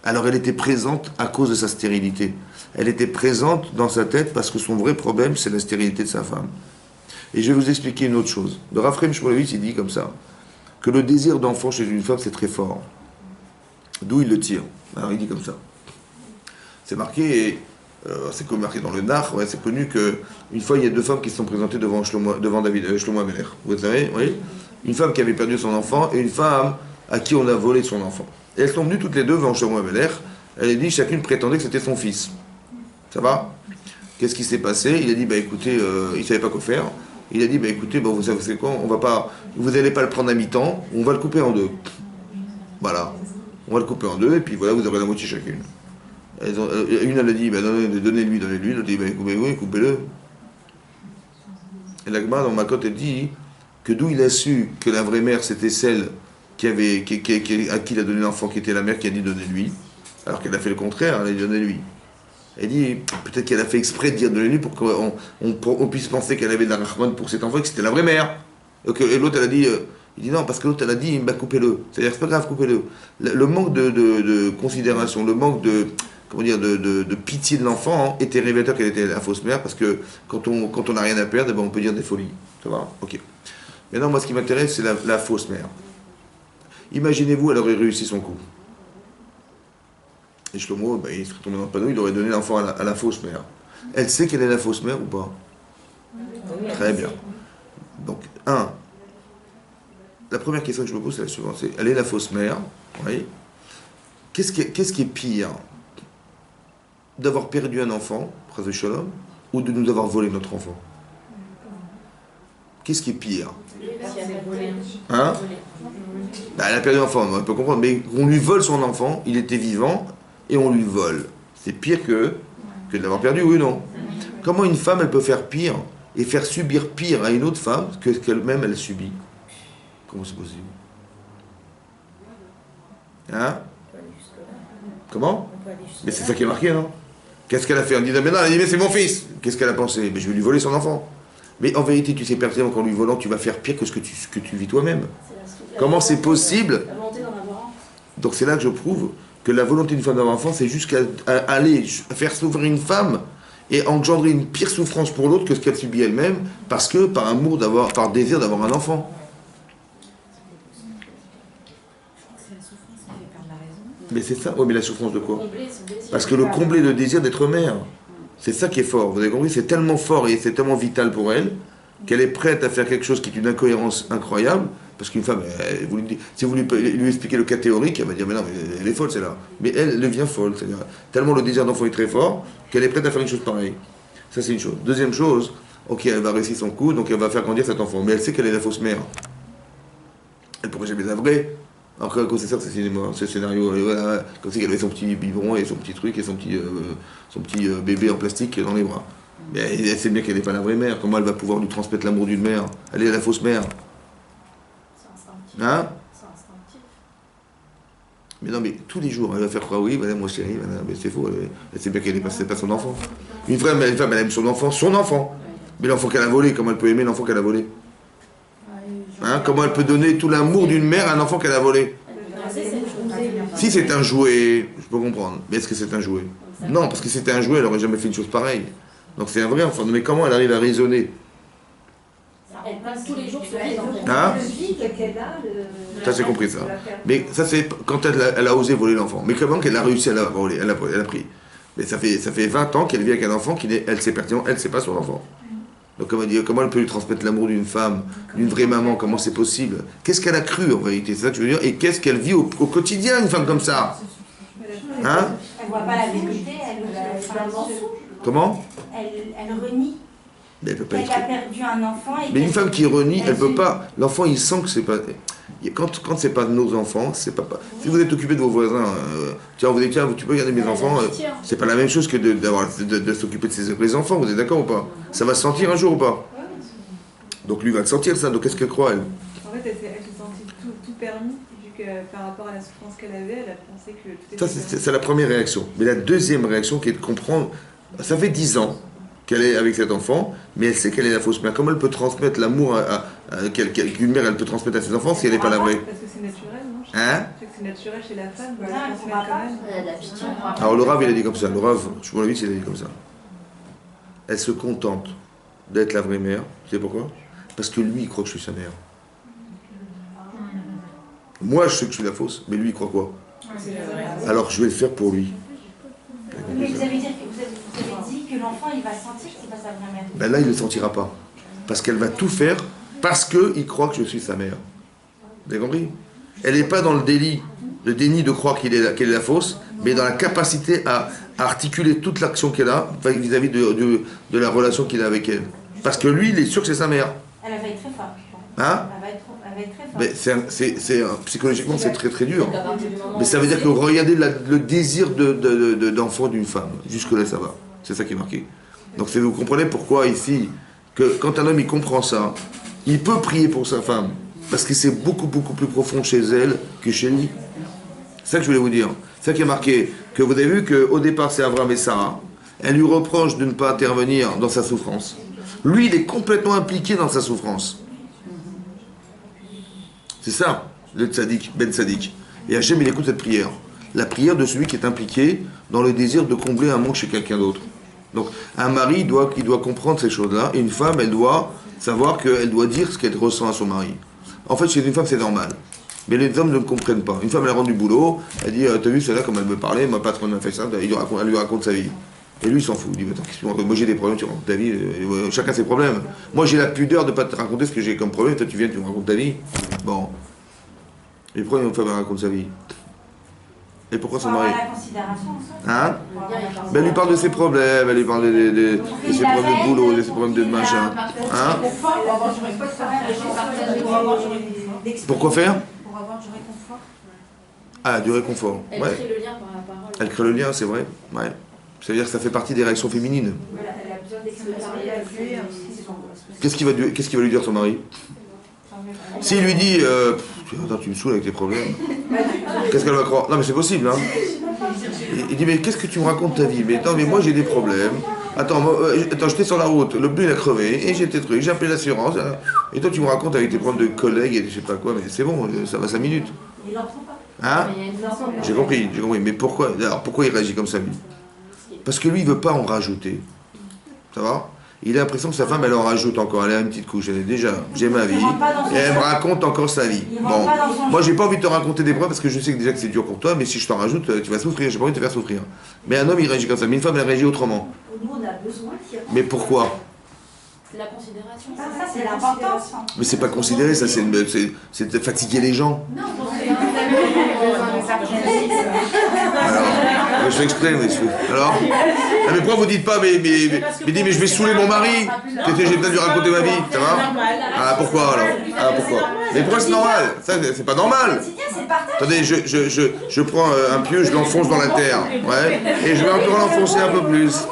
Alors elle était présente à cause de sa stérilité. Elle était présente dans sa tête parce que son vrai problème, c'est la stérilité de sa femme. Et je vais vous expliquer une autre chose. Le Rav Chaim Shmulevitch, il dit comme ça, que le désir d'enfant chez une femme, c'est très fort. D'où il le tire. Alors il dit comme ça. C'est marqué, c'est comme marqué dans le Nach, ouais, c'est connu qu'une fois, il y a deux femmes qui se sont présentées devant Shlomo Ameler. Vous savez, oui. Une femme qui avait perdu son enfant et une femme à qui on a volé son enfant. Et elles sont venues toutes les deux devant Shlomo Ameler. Elle a dit, chacune prétendait que c'était son fils. Ça va? Qu'est-ce qui s'est passé? Il a dit, écoutez, il ne savait pas quoi faire. Il a dit, écoutez, vous savez c'est quoi? Vous n'allez pas le prendre à mi-temps, on va le couper en deux. Voilà. On va le couper en deux, et puis voilà, vous aurez la moitié chacune. Une, elle a dit, donnez-lui. L'autre dit, coupez-le. Et la Gemara dans Makot, elle dit que d'où il a su que la vraie mère, c'était celle à qui il a donné l'enfant, qui était la mère qui a dit donnez-lui, alors qu'elle a fait le contraire, elle a dit donnez-lui. Elle dit, peut-être qu'elle a fait exprès de dire donnez-lui pour qu'on puisse penser qu'elle avait de la rahman pour cet enfant et que c'était la vraie mère. Et l'autre, elle a dit, il dit non, parce que l'autre, elle a dit, coupez-le. C'est-à-dire, c'est pas grave, coupez-le. Le manque de considération, le manque de pitié de l'enfant était révélateur qu'elle était la fausse mère, parce que quand on n'a rien à perdre, on peut dire des folies. Ça va? Ok. Maintenant, moi, ce qui m'intéresse, c'est la fausse mère. Imaginez-vous, elle aurait réussi son coup. Et Shlomo, il serait tombé dans le panneau, il aurait donné l'enfant à la fausse mère. Elle sait qu'elle est la fausse mère ou pas? Très bien. Donc, la première question que je me pose, c'est la suivante. Elle est la fausse mère, oui. Qu'est-ce qui est pire? D'avoir perdu un enfant, prince de Shalom, ou de nous avoir volé notre enfant? Qu'est-ce qui est pire? Hein? Elle a perdu un enfant, on peut comprendre, mais on lui vole son enfant, il était vivant, et on lui vole. C'est pire que de l'avoir perdu, oui ou non? Comment une femme, elle peut faire pire, et faire subir pire à une autre femme que ce qu'elle-même, elle subit? Comment c'est possible? Hein? Comment? Mais c'est ça qui est marqué, non? Qu'est-ce qu'elle a fait? Elle dit, mais c'est mon fils. Qu'est-ce qu'elle a pensé? Mais je vais lui voler son enfant. Mais en vérité, tu sais pertinemment qu'en lui volant, tu vas faire pire que ce que tu vis toi-même. Comment c'est possible? La volonté d'en avoir un. Donc c'est là que je prouve que la volonté d'une femme d'avoir un enfant, c'est jusqu'à aller faire souffrir une femme et engendrer une pire souffrance pour l'autre que ce qu'elle subit elle-même, parce que par amour par désir d'avoir un enfant. Mais c'est ça. Oui, mais la souffrance de quoi? Parce que le combler le désir d'être mère. C'est ça qui est fort. Vous avez compris? C'est tellement fort et c'est tellement vital pour elle qu'elle est prête à faire quelque chose qui est une incohérence incroyable. Parce qu'une femme, si vous lui expliquez le cas théorique, elle va dire mais non, mais elle est folle celle-là. Mais elle devient folle. C'est-à-dire, tellement le désir d'enfant est très fort qu'elle est prête à faire une chose pareille. Ça c'est une chose. Deuxième chose, ok, elle va réussir son coup, donc elle va faire grandir cet enfant. Mais elle sait qu'elle est la fausse mère. Elle pourrait jamais la vraie. Alors que c'est ça, c'est scénario, voilà, comme si elle avait son petit biberon et son petit truc et son petit bébé en plastique dans les bras. Mais elle sait bien qu'elle n'est pas la vraie mère. Comment elle va pouvoir lui transmettre l'amour d'une mère? Elle est la fausse mère. C'est instinctif. Hein? C'est instinctif. Mais non, mais tous les jours, elle va faire croire, oui, voilà, moi chérie, voilà, mais c'est faux, elle sait bien qu'elle n'est pas son enfant. Une femme, elle aime son enfant. Mais l'enfant qu'elle a volé, comment elle peut aimer l'enfant qu'elle a volé? Hein? Comment elle peut donner tout l'amour d'une mère à un enfant qu'elle a volé? Si c'est un jouet, je peux comprendre. Mais est-ce que c'est un jouet? Non, parce que si c'était un jouet, elle n'aurait jamais fait une chose pareille. Donc c'est un vrai enfant. Mais comment elle arrive à raisonner? Elle passe tous les jours sur les enfants. Hein? Le vide qu'elle a, Ça, j'ai compris ça. Mais ça, c'est quand elle a osé voler l'enfant. Mais comment qu'elle a réussi à la voler? Elle a pris Mais ça fait 20 ans qu'elle vit avec un enfant elle sait pertinemment, elle ne sait pas son enfant. Donc comment elle peut lui transmettre l'amour d'une femme, d'une vraie maman, comment c'est possible? Qu'est-ce qu'elle a cru en réalité? C'est ça que je veux dire. Et qu'est-ce qu'elle vit au quotidien, une femme comme ça? Hein? Elle voit pas la vérité, elle fait un mensonge. Comment? Elle renie. Mais elle peut pas Elle être... a perdu un enfant. Mais une femme qui renie, elle peut pas... L'enfant, il sent que c'est pas... Quand c'est pas nos enfants, c'est pas... Si vous êtes occupé de vos voisins, tiens, vous dites, tiens, tu peux garder mes enfants, c'est pas la même chose que de s'occuper de ses enfants, vous êtes d'accord ou pas? Ça va se sentir un jour ou pas? Donc lui va le sentir ça, donc qu'est-ce qu'elle croit, elle? En fait, elle s'est sentie tout permis, vu que par rapport à la souffrance qu'elle avait, elle a pensé que tout était Ça, c'est la première réaction. Mais la deuxième réaction qui est de comprendre, ça fait 10 ans qu'elle est avec cet enfant, mais elle sait qu'elle est la fausse mère. Comment elle peut transmettre l'amour qu'une mère elle peut transmettre à ses enfs si elle n'est pas la vraie? Parce que c'est naturel, non? Hein? C'est naturel chez la femme, elle Ah, transmet quand même. Elle a la pitié. Alors le Rav, il a dit comme ça. Le Rav, je m'en avis, il a dit comme ça. Elle se contente d'être la vraie mère. Tu sais pourquoi? Parce que lui, il croit que je suis sa mère. Moi, je sais que je suis la fausse, mais lui, il croit quoi? Alors, je vais le faire pour lui. Mais vous avez dit que l'enfant, il va sentir que c'est pas sa vraie mère. Ben là, il ne le sentira pas. Parce qu'elle va tout faire parce qu'il croit que je suis sa mère. Vous avez compris? Elle n'est pas dans le déni de croire qu'elle est la fausse, mais dans la capacité à articuler toute l'action qu'elle a vis-à-vis de la relation qu'il a avec elle. Parce que lui, il est sûr que c'est sa mère. Elle va être très forte. Hein? Elle va être très forte. Mais psychologiquement, c'est très très dur. Mais ça veut dire que regardez le désir d'enfant d'une femme. Jusque-là, ça va. C'est ça qui est marqué. Donc vous comprenez pourquoi ici, que quand un homme il comprend ça, il peut prier pour sa femme. Parce que c'est beaucoup beaucoup plus profond chez elle que chez lui. C'est ça que je voulais vous dire. C'est ça qui est marqué. Que vous avez vu qu'au départ, c'est Abraham et Sarah. Elle lui reproche de ne pas intervenir dans sa souffrance. Lui, il est complètement impliqué dans sa souffrance. C'est ça, le tzaddik, Ben Tzaddik. Et Hachem, il écoute cette prière. La prière de celui qui est impliqué dans le désir de combler un manque chez quelqu'un d'autre. Donc, un mari, il doit comprendre ces choses-là. Et une femme, elle doit savoir qu'elle doit dire ce qu'elle ressent à son mari. En fait, chez une femme, c'est normal. Mais les hommes ne me comprennent pas. Une femme, elle rentre du boulot, elle dit, t'as vu, celle-là, comme elle me parlait, ma patronne a fait ça, elle lui raconte sa vie. Et lui, il s'en fout. Il dit, attends, qu'est-ce que tu racontes? Moi, j'ai des problèmes, tu racontes ta vie. Chacun ses problèmes. Moi, j'ai la pudeur de ne pas te raconter ce que j'ai comme problème. Toi, tu viens, tu me racontes ta vie. Bon. Et pourquoi une femme raconte sa vie? Et pourquoi son mari? La considération, Hein? Ben, elle lui parle de ses problèmes, elle lui parle de ses problèmes de boulot, de ses problèmes de machin. Hein? Pourquoi faire? Pour avoir du réconfort. Ah, du réconfort. Elle Ouais. crée le lien par la parole. Elle crée le lien, c'est vrai. Ouais. C'est-à-dire que ça fait partie des réactions féminines. Elle a besoin d'expérimenter. Qu'est-ce qu'il va lui dire son mari? S'il lui dit attends, tu me saoules avec tes problèmes, qu'est-ce qu'elle va croire? Non, mais c'est possible, hein. Il dit, mais qu'est-ce que tu me racontes ta vie? Mais attends, mais moi j'ai des problèmes. Attends, j'étais sur la route, le pneu il a crevé, et j'ai tes trucs, j'ai appelé l'assurance. Et toi, tu me racontes avec tes problèmes de collègues et je sais pas quoi, mais c'est bon, ça va 5 minutes. Il n'entend pas. Hein? J'ai compris. Mais pourquoi? Alors pourquoi il réagit comme ça, lui? Parce que lui, il veut pas en rajouter. Ça va? Il a l'impression que sa femme, elle en rajoute encore. Elle a une petite couche. Elle est déjà, j'ai ma vie. Et elle me raconte encore sa vie. Bon, moi, j'ai pas envie de te raconter des problèmes parce que je sais que déjà que c'est dur pour toi, mais si je t'en rajoute, tu vas souffrir. J'ai pas envie de te faire souffrir. Mais un homme, il réagit comme ça. Mais une femme, elle réagit autrement. Nous, on a besoin qu'il y ait... Mais pourquoi? La considération. Ça, c'est l'importance. Mais c'est pas considéré, ça, c'est de fatiguer les gens. Non, Alors, je fais exprès, mais alors mais pourquoi vous dites pas, mais je vais saouler mon mari, j'ai besoin de lui raconter ma vie, ça va? Ah, pourquoi alors? Ah, pourquoi? Mais pourquoi c'est normal? Ça, c'est pas normal. Attendez, je prends un pieu, je l'enfonce dans la terre, ouais, et je vais encore l'enfoncer un peu plus.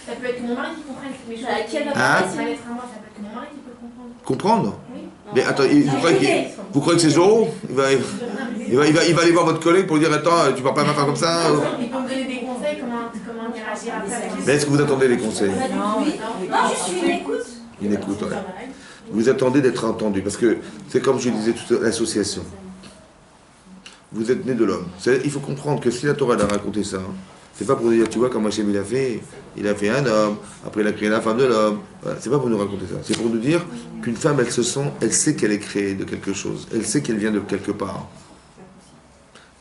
ça peut être que mon mari qui comprenne mes choses. Hein? Ça va être à moi, ça peut être que mon mari qui peut comprendre. Comprendre? Oui. Mais attends, vous croyez que c'est Zorro? Il va aller voir votre collègue pour lui dire, attends, tu parles pas à ma femme comme ça? Il peut me donner des conseils, comment réagir après avec Mais est-ce que vous attendez les conseils? Non, juste une écoute. Une écoute, ouais. Vous attendez d'être entendu, parce que c'est comme je disais tout à l'heure, l'association. Vous êtes né de l'homme. Il faut comprendre que si la Torah a raconté ça, c'est pas pour nous dire, tu vois, comme Hachem il a fait un homme, après il a créé la femme de l'homme. Voilà, c'est pas pour nous raconter ça. C'est pour nous dire qu'une femme, elle sait qu'elle est créée de quelque chose. Elle sait qu'elle vient de quelque part.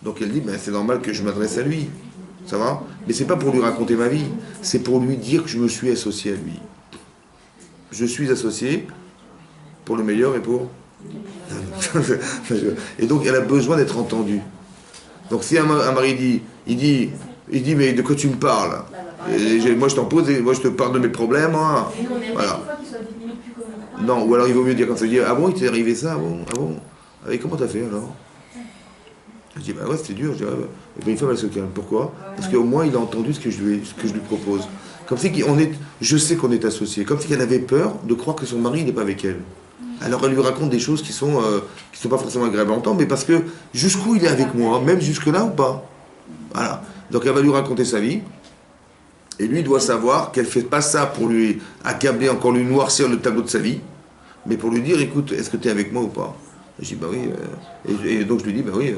Donc elle dit, ben, c'est normal que je m'adresse à lui. Ça va? Mais c'est pas pour lui raconter ma vie, c'est pour lui dire que je me suis associé à lui. Je suis associé pour le meilleur et pour... Et donc elle a besoin d'être entendue. Donc si un mari dit mais de quoi tu me parles? Moi je t'en pose, moi je te parle de mes problèmes. Hein. Voilà. Non, ou alors il vaut mieux dire comme ça, dire ah bon il t'est arrivé ça, ah bon. Et comment t'as fait alors? Je dis bah ouais c'était dur. Je dis, et bien une femme elle se calme. Pourquoi? Parce qu'au moins il a entendu ce que je lui propose. Comme si je sais qu'on est associés. Comme si elle avait peur de croire que son mari n'est pas avec elle. Alors elle lui raconte des choses qui sont pas forcément agréables à entendre, mais parce que jusqu'où il est avec moi, même jusque là ou pas. Voilà. Donc elle va lui raconter sa vie. Et lui doit savoir qu'elle fait pas ça pour lui accabler, encore lui noircir le tableau de sa vie, mais pour lui dire écoute, est-ce que tu es avec moi ou pas? Je dis bah oui. Et donc je lui dis bah oui,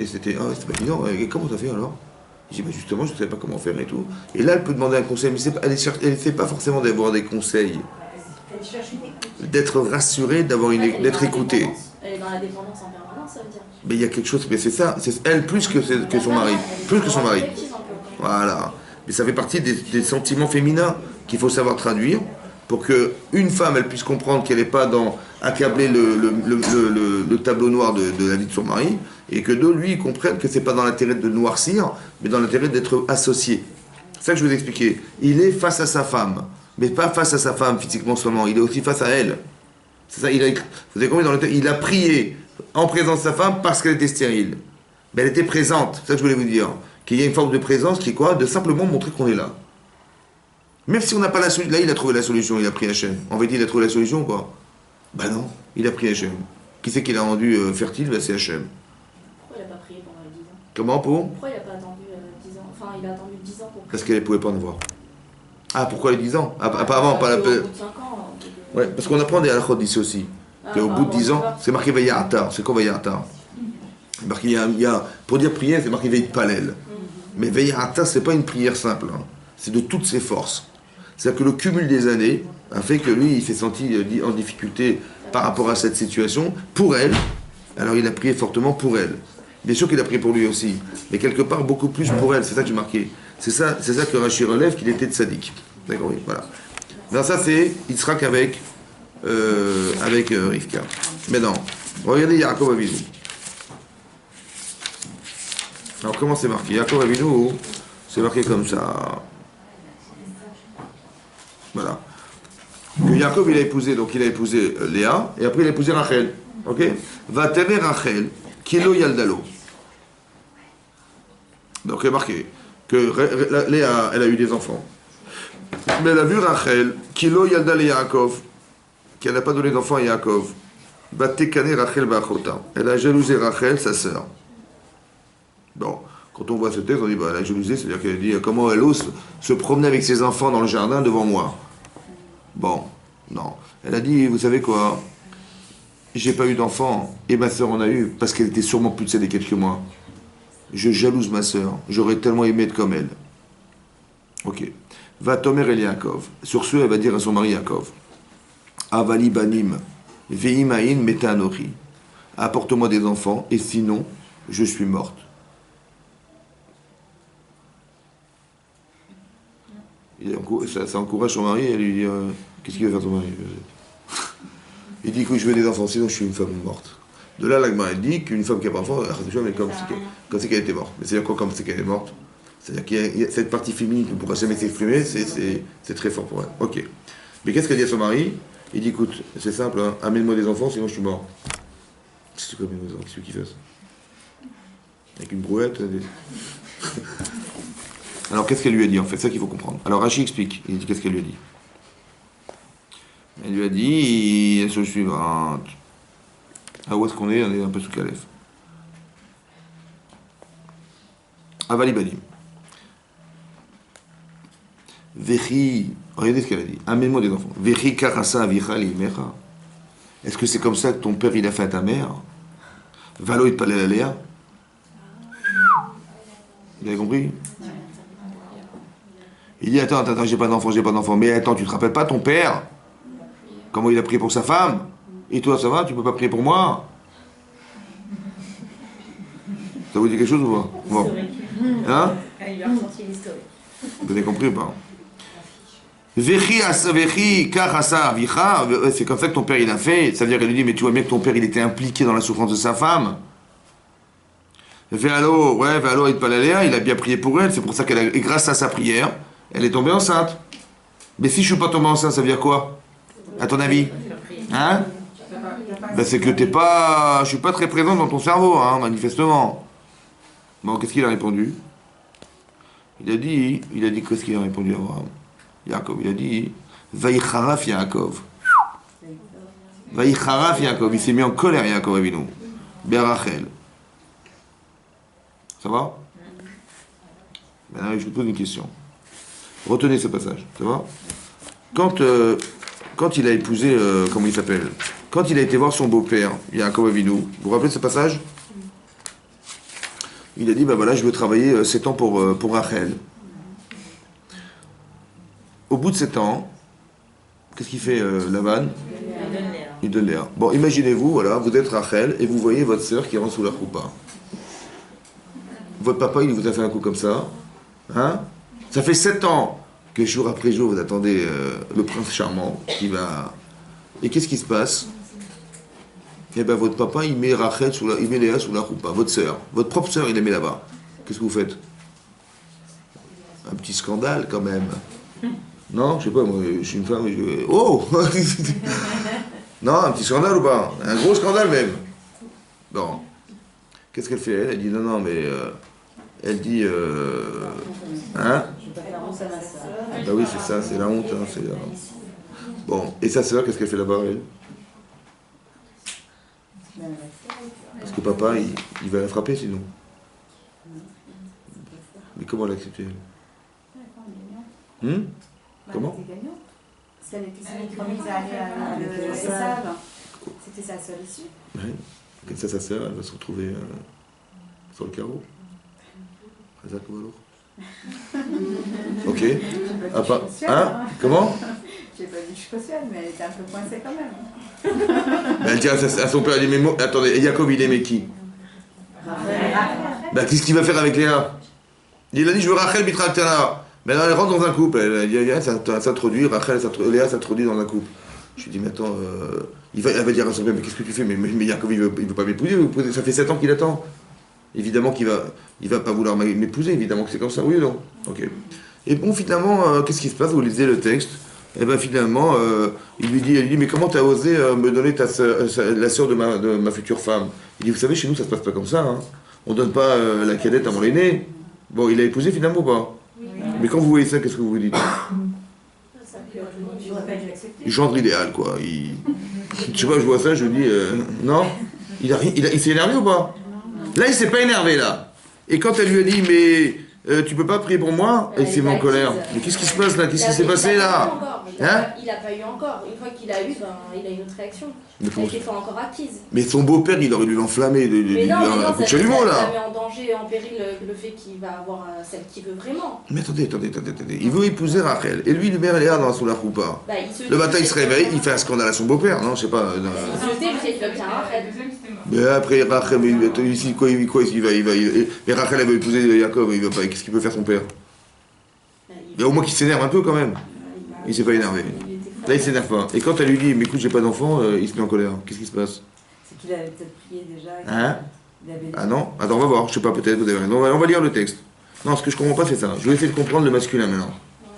c'était pas évident. Et comment t'as fait alors? Je dis bah justement je ne savais pas comment faire et tout. Et là elle peut demander un conseil, mais elle ne fait pas forcément d'avoir des conseils. D'être rassurée, d'être écoutée. Elle est dans la dépendance en permanence, ça veut dire. Mais il y a quelque chose, mais c'est ça, c'est elle plus que son mari. Plus que son mari. Voilà. Mais ça fait partie des sentiments féminins qu'il faut savoir traduire pour qu'une femme, elle puisse comprendre qu'elle n'est pas dans accabler le tableau noir de la vie de son mari, et que deux, lui, comprennent que c'est pas dans l'intérêt de noircir, mais dans l'intérêt d'être associé. C'est ça que je vous expliquais. Il est face à sa femme, mais pas face à sa femme physiquement seulement, il est aussi face à elle. C'est ça, vous avez compris dans le texte, il a prié en présence de sa femme parce qu'elle était stérile. Mais elle était présente, c'est ça que je voulais vous dire. Qu'il y a une forme de présence qui est quoi? De simplement montrer qu'on est là. Même si on n'a pas la solution, là il a trouvé la solution, il a pris Hachem. En fait il a trouvé la solution quoi? Ben non, il a pris Hachem. Qui c'est qui l'a rendu fertile? Ben, c'est Hachem. Pourquoi il n'a pas prié pendant les 10 ans? Comment pour? Pourquoi il n'a pas attendu 10 ans? Enfin il a attendu 10 ans pour prier. Parce qu'elle ne pouvait pas en voir. Ah pourquoi les 10 ans? Apparemment pas la Au bout de 5 ans. Ouais, parce qu'on apprend des halakhot d'ici aussi. Au bout de 10 ans, c'est marqué Vayatar. C'est quoi Vayatar? Il y a, pour dire prière, c'est marqué Veillpalel. Mais Vayatar, c'est pas une prière simple. Hein. C'est de toutes ses forces. C'est-à-dire que le cumul des années a fait que lui, il s'est senti en difficulté par rapport à cette situation pour elle. Alors il a prié fortement pour elle. Bien sûr qu'il a prié pour lui aussi, mais quelque part beaucoup plus pour elle. C'est ça que j'ai marqué. C'est ça que Rashi relève qu'il était tzaddik. D'accord, oui, voilà. Alors ça c'est Yitzhak avec Rivka. Maintenant, regardez Yaakov Avinu. Alors comment c'est marqué? Yaakov Avinu, c'est marqué comme ça. Voilà. Que Yaakov il a épousé Léa, et après il a épousé Rachel. Ok? Va t'aimer Rachel, Kilo Yaldalo. Donc il est marqué que Léa, elle a eu des enfants. Mais elle a vu Rachel, Kilo Yaldale Yaakov, qu'elle n'a pas donné d'enfant à Yaakov. Va tekane Rachel Bachota. Elle a jalousé Rachel, sa sœur. Bon, quand on voit ce texte, on dit bah, elle a jalousé, c'est-à-dire qu'elle dit comment elle ose se promener avec ses enfants dans le jardin devant moi. Bon, non. Elle a dit, vous savez quoi? J'ai pas eu d'enfant, et ma sœur en a eu, parce qu'elle était sûrement plus décédée quelques mois. Je jalouse ma sœur, j'aurais tellement aimé être comme elle. Ok. Va Tomer El Yaakov. Sur ce, elle va dire à son mari Yaakov, Avali banim, veimaïn metanori. Apporte-moi des enfants, et sinon, je suis morte. Ça encourage son mari, elle lui dit, qu'est-ce qu'il veut faire ton mari? Il dit que je veux des enfants, sinon je suis une femme morte. De là, l'Agma, elle dit qu'une femme qui n'a pas d'enfant, elle comme si qu'elle était morte. Mais c'est-à-dire quoi, comme si qu'elle est morte? C'est-à-dire qu'il y a cette partie féminine qui ne pourra jamais s'exprimer, c'est très fort pour elle. Ok. Mais qu'est-ce qu'elle dit à son mari? Il dit, écoute, c'est simple, hein, amène-moi des enfants, sinon je suis mort. C'est quoi, amène-moi des enfants? Qu'est-ce qu'il fait ça? Avec une brouette Alors, qu'est-ce qu'elle lui a dit, en fait? C'est ça qu'il faut comprendre. Alors, Rashi explique. Il dit, qu'est-ce qu'elle lui a dit? Elle lui a dit, la chose suivante. Ah, où est-ce qu'on est? On est un peu sous Calef. Avali banim. Vechi, regardez ce qu'elle a dit. Amène-moi des enfants. Vechi karasa avicha limecha. Est-ce que c'est comme ça que ton père il a fait à ta mère? Valo it palel aléa. Vous avez compris? Il dit attends, j'ai pas d'enfant. Mais attends, tu te rappelles pas ton père? Comment il a prié pour sa femme? Et toi, ça va? Tu peux pas prier pour moi? Ça vous dit quelque chose ou pas? Bon. Hein? Elle lui a ressorti l'historique. Vous avez compris ou pas? C'est comme ça que ton père il a fait. Ça veut dire qu'elle lui dit, mais tu vois bien que ton père il était impliqué dans la souffrance de sa femme. Véalo, il a bien prié pour elle, c'est pour ça et grâce à sa prière, elle est tombée enceinte. Mais si je suis pas tombé enceinte, ça veut dire quoi? À ton avis? Hein? Ben c'est que je suis pas très présent dans ton cerveau, hein, manifestement. Bon, qu'est-ce qu'il a répondu? Il a dit, qu'est-ce qu'il a répondu à Abraham? Yaakov, il a dit, Vaïcharaf Yaakov. Vaïcharaf Yaakov, il s'est mis en colère, Yaakov Avinu. Berachel. Ça va? Maintenant, je vous pose une question. Retenez ce passage, ça va? Quand il a épousé, comment il s'appelle? Quand il a été voir son beau-père, Yaakov Avinu, vous vous rappelez de ce passage? Il a dit, ben voilà, je veux travailler 7 ans pour Rachel. Au bout de 7 ans, qu'est-ce qu'il fait Laban? Il donne l'air. Bon, imaginez-vous, voilà, vous êtes Rachel et vous voyez votre sœur qui rentre sous la choupa. Votre papa, il vous a fait un coup comme ça. Hein? Ça fait 7 ans que jour après jour, vous attendez le prince charmant qui va... Et qu'est-ce qui se passe? Eh bien, votre papa, il met Rachel il met Léa sous la choupa. Votre sœur, votre propre sœur, il la met là-bas. Qu'est-ce que vous faites? Un petit scandale, quand même. Non, je sais pas, moi, je suis une femme et je... Oh. Non, un petit scandale ou pas? Un gros scandale, même. Bon. Qu'est-ce qu'elle fait, elle? Elle dit, non, mais... elle dit... Hein? Bah oui, c'est ça, c'est la honte. Hein, Bon, et sa sœur, qu'est-ce qu'elle fait là-bas, elle? Parce que papa, il va la frapper, sinon. Mais comment l'accepter, elle? Comment? Parce qu'elle était promise à aller à l'Esav. C'était sa seule issue. Oui. Comme ça, sa sœur, elle va se retrouver sur le carreau. Ok. Hein? Comment? J'ai pas dit que je suis cautionne, mais elle était un peu coincée quand même. Elle dit à son père, elle dit, mais attendez, Jacob, il aimait qui? Bah, qu'est-ce qu'il va faire avec Léa? Il a dit, je veux Rachel Bitratana. Mais là, elle rentre dans un couple. Elle dit, ça s'introduit, Léa s'introduit dans un couple. Je lui dis, mais attends, elle va dire à son père, mais qu'est-ce que tu fais? Mais Jacob, il veut pas m'épouser. Ça fait 7 ans qu'il attend. Évidemment qu'il va pas vouloir m'épouser, évidemment que c'est comme ça, oui ou non? Ok. Et bon, finalement, qu'est-ce qui se passe? Vous lisez le texte. Et bien finalement, elle lui dit, mais comment t'as osé me donner la sœur de ma future femme? Il dit, vous savez, chez nous, ça se passe pas comme ça. Hein. On donne pas la cadette avant l'aîné. Bon, il a épousé finalement ou pas? Oui. Mais quand vous voyez ça, qu'est-ce que vous vous dites? Gendre idéal, quoi. Je sais pas, je vois ça, je dis, non? Il s'est énervé ou pas? Là, il s'est pas énervé, là. Et quand elle lui a dit, mais tu peux pas prier pour moi? Il s'est mis en colère. Mais qu'est-ce qui se passe là? Qu'est-ce qui s'est passé là? Hein? Il a pas eu encore. Une fois qu'il a eu, il a eu une autre réaction. Elle n'était pas encore acquise. Mais son beau-père, il aurait dû l'enflammer. Un coup de chalumeau, là. Ça met en danger, en péril le fait qu'il va avoir celle qu'il veut vraiment. Mais attendez. Il veut épouser Rachel. Et lui, il met Léa dans sous la roupa. Le matin, il se réveille, il fait un scandale à son beau-père, non? Je sais pas. Il se dit, il veut bien Rachel. Mais après, Rachel, ici, quoi, il va. Mais Rachel, elle veut épouser Jacob, il va pas. Qu'est-ce qu'il peut faire son père? Il y a au moins qu'il s'énerve un peu quand même. Il s'est pas énervé. Là, il s'énerve pas. Et quand elle lui dit, mais écoute, j'ai pas d'enfant, il se met en colère. Qu'est-ce qui se passe? C'est qu'il avait peut-être prié déjà. Hein? Ah non? Attends, on va voir. Je sais pas, peut-être, vous avez raison. On va lire le texte. Non, ce que je comprends pas, c'est ça. Je vais essayer de comprendre le masculin maintenant.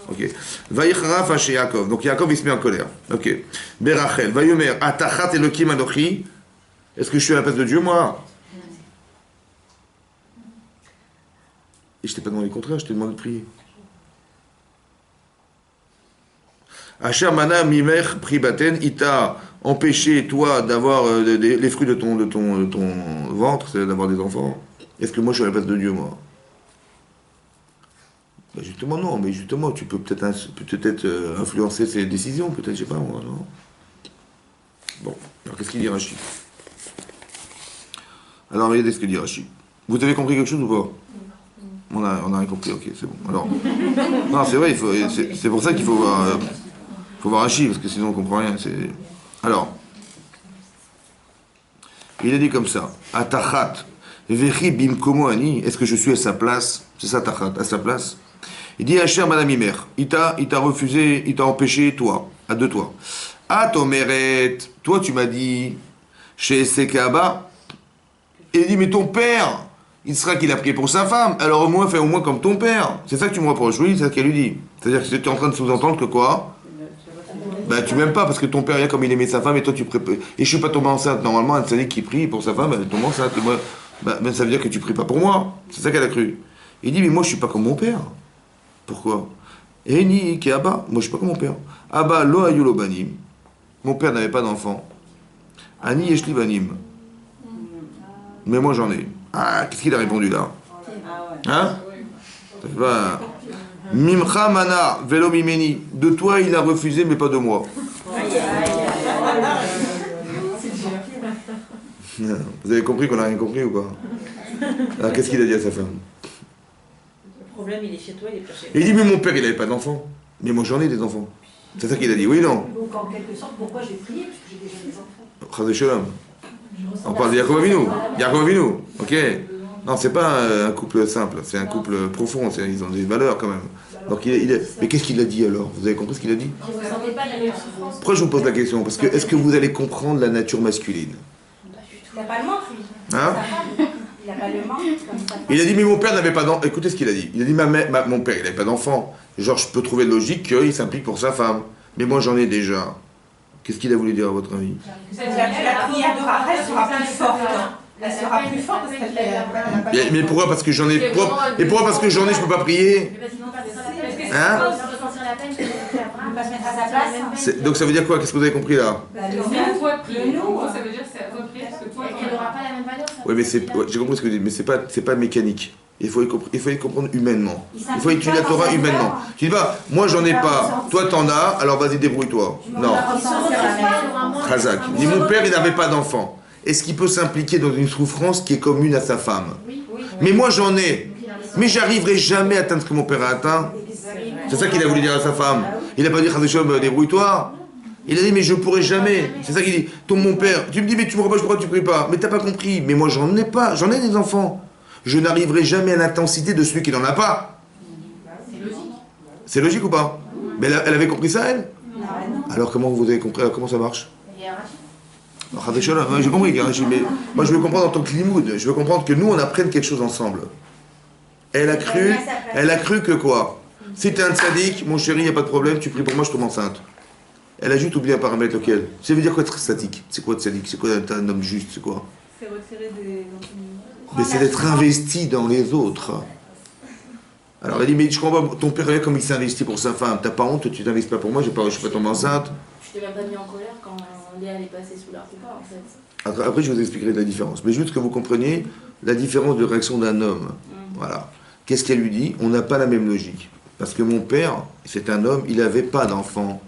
Ok. Vaïchara fâché Yaakov. Donc Yaakov, il se met en colère. Ok. Berachel. Vayomer. Atachat Elokim Anochi. Est-ce que je suis à la place de Dieu, moi? Et je t'ai pas demandé le contraire, je t'ai demandé de prier. Asher mana mimer pribaten, il t'a empêché, toi, d'avoir les fruits de ton ventre, c'est d'avoir des enfants. Est-ce que moi, je suis à la place de Dieu, moi? Ben justement, non, mais justement, tu peux peut-être influencer ses décisions, peut-être, je sais pas, moi, non? Bon, alors qu'est-ce qu'il dit Rachid? Alors, regardez ce que dit Rachid. Vous avez compris quelque chose ou pas? On a rien compris, ok, c'est bon. Alors, non, c'est vrai, c'est pour ça qu'il faut voir Rachid, parce que sinon on comprend rien. Alors, il a dit comme ça, Atachat, Vechi bimkomo ani, est-ce que je suis à sa place? C'est ça tachat, à sa place. Il dit Hachem Madame Imer, il t'a refusé, il t'a empêché, toi, à deux toi. Ah, Tomeret, toi tu m'as dit, chez Sekaba, et il dit, mais ton père, il sera qu'il a prié pour sa femme, alors au moins, fais au moins comme ton père. C'est ça que tu me reproches, oui, c'est ce qu'elle lui dit. C'est-à-dire que tu es en train de sous-entendre que quoi? Ben, tu m'aimes pas, parce que ton père, comme il aimait sa femme, et toi tu prépares. Et je suis pas tombé enceinte. Normalement, un tzaddik qui prie pour sa femme, elle tombe enceinte. Et moi, ben, ça veut dire que tu pries pas pour moi. C'est ça qu'elle a cru. Il dit, mais moi je suis pas comme mon père. Pourquoi? Et ni qui Abba, moi je suis pas comme mon père. Abba lo ayulo banim. Mon père n'avait pas d'enfant. Ani yeshli banim. Mais moi j'en ai. Ah, qu'est-ce qu'il a répondu là? Hein? Ça fait pas. Mimcha mana velo mimeni. De toi il a refusé, mais pas de moi. Vous avez compris qu'on n'a rien compris ou quoi? Alors qu'est-ce qu'il a dit à sa femme? Le problème, il est chez toi, il est pas chez moi. Il dit, mais mon père, il n'avait pas d'enfants. Mais moi, j'en ai des enfants. C'est ça qu'il a dit, oui, non? Donc, en quelque sorte, pourquoi j'ai prié? Puisque j'ai déjà des enfants. Chazé Shalom. On parle de Yaakov Avinu. Yaakov Avinu, ok? Non, c'est pas un couple simple, c'est un couple profond. Ils ont des valeurs quand même. Donc, mais qu'est-ce qu'il a dit alors? Vous avez compris ce qu'il a dit? Vous ne ressentez pas la même souffrance? Pourquoi je vous pose la question? Parce que est-ce que vous allez comprendre la nature masculine? Il n'a pas le manque, lui. Hein? Il n'a pas le manque comme ça. Il a dit, mais mon père n'avait pas d'enfant. Écoutez ce qu'il a dit. Il a dit, mon père, il n'avait pas d'enfant. Genre, je peux trouver logique qu'il s'implique pour sa femme. Mais moi, j'en ai déjà. Qu'est-ce qu'il a voulu dire à votre avis? C'est-à-dire que la prière de Rachel sera plus forte. Elle sera plus forte parce qu'elle Mais pourquoi? Parce que j'en ai. Et pourquoi? Parce que j'en ai, je peux pas prier? Hein? va se mettre à sa place. Donc ça veut dire quoi? Qu'est-ce que vous avez compris là? C'est une fois prier. En gros, ça veut dire que c'est à toi de prier parce que toi, Elle n'aura pas la même valeur. Oui, mais j'ai compris ce que vous dites, mais c'est pas mécanique. Il faut y comprendre humainement. Il faut étudier la Torah humainement. Tu dis pas, moi j'en ai pas, toi t'en as, alors vas-y débrouille-toi. Non. Khazak. Il dit, mon père il n'avait pas d'enfant. Est-ce qu'il peut s'impliquer dans une souffrance qui est commune à sa femme? Mais moi j'en ai. Mais j'arriverai jamais à atteindre ce que mon père a atteint. C'est ça qu'il a voulu dire à sa femme. Il n'a pas dit, Khazak, débrouille-toi. Il a dit, mais je pourrai jamais. C'est ça qu'il dit. Mon père, tu me dis, mais tu me reproches pourquoi tu pries pas? Mais t'as pas compris. Mais moi j'en ai pas. J'en ai des enfants. Je n'arriverai jamais à l'intensité de celui qui n'en a pas. C'est logique. C'est logique ou pas? Mais elle avait compris ça, elle? Alors comment vous avez compris? Comment ça marche? J'ai compris, mais moi je veux comprendre en tant que limoud. Je veux comprendre que nous on apprenne quelque chose ensemble. Elle a cru que quoi? Si t'es un tzaddik, mon chéri, il n'y a pas de problème, tu pries pour moi, je tombe enceinte. Elle a juste oublié un paramètre, lequel? Ça veut dire quoi être tzaddik? C'est quoi tzaddik? C'est quoi être un homme juste? C'est quoi? C'est retirer des enseignements. Mais c'est d'être investi dans les autres. Alors elle dit, mais je comprends pas, ton père, comme il s'est investi pour sa femme, t'as pas honte, tu t'investis pas pour moi, je suis pas tombée enceinte. Je t'ai même pas mis en colère quand Léa est passée sous la coupa en fait. Après, je vous expliquerai la différence. Mais juste que vous compreniez la différence de réaction d'un homme. Voilà. Qu'est-ce qu'elle lui dit? On n'a pas la même logique. Parce que mon père, c'est un homme, il n'avait pas d'enfant.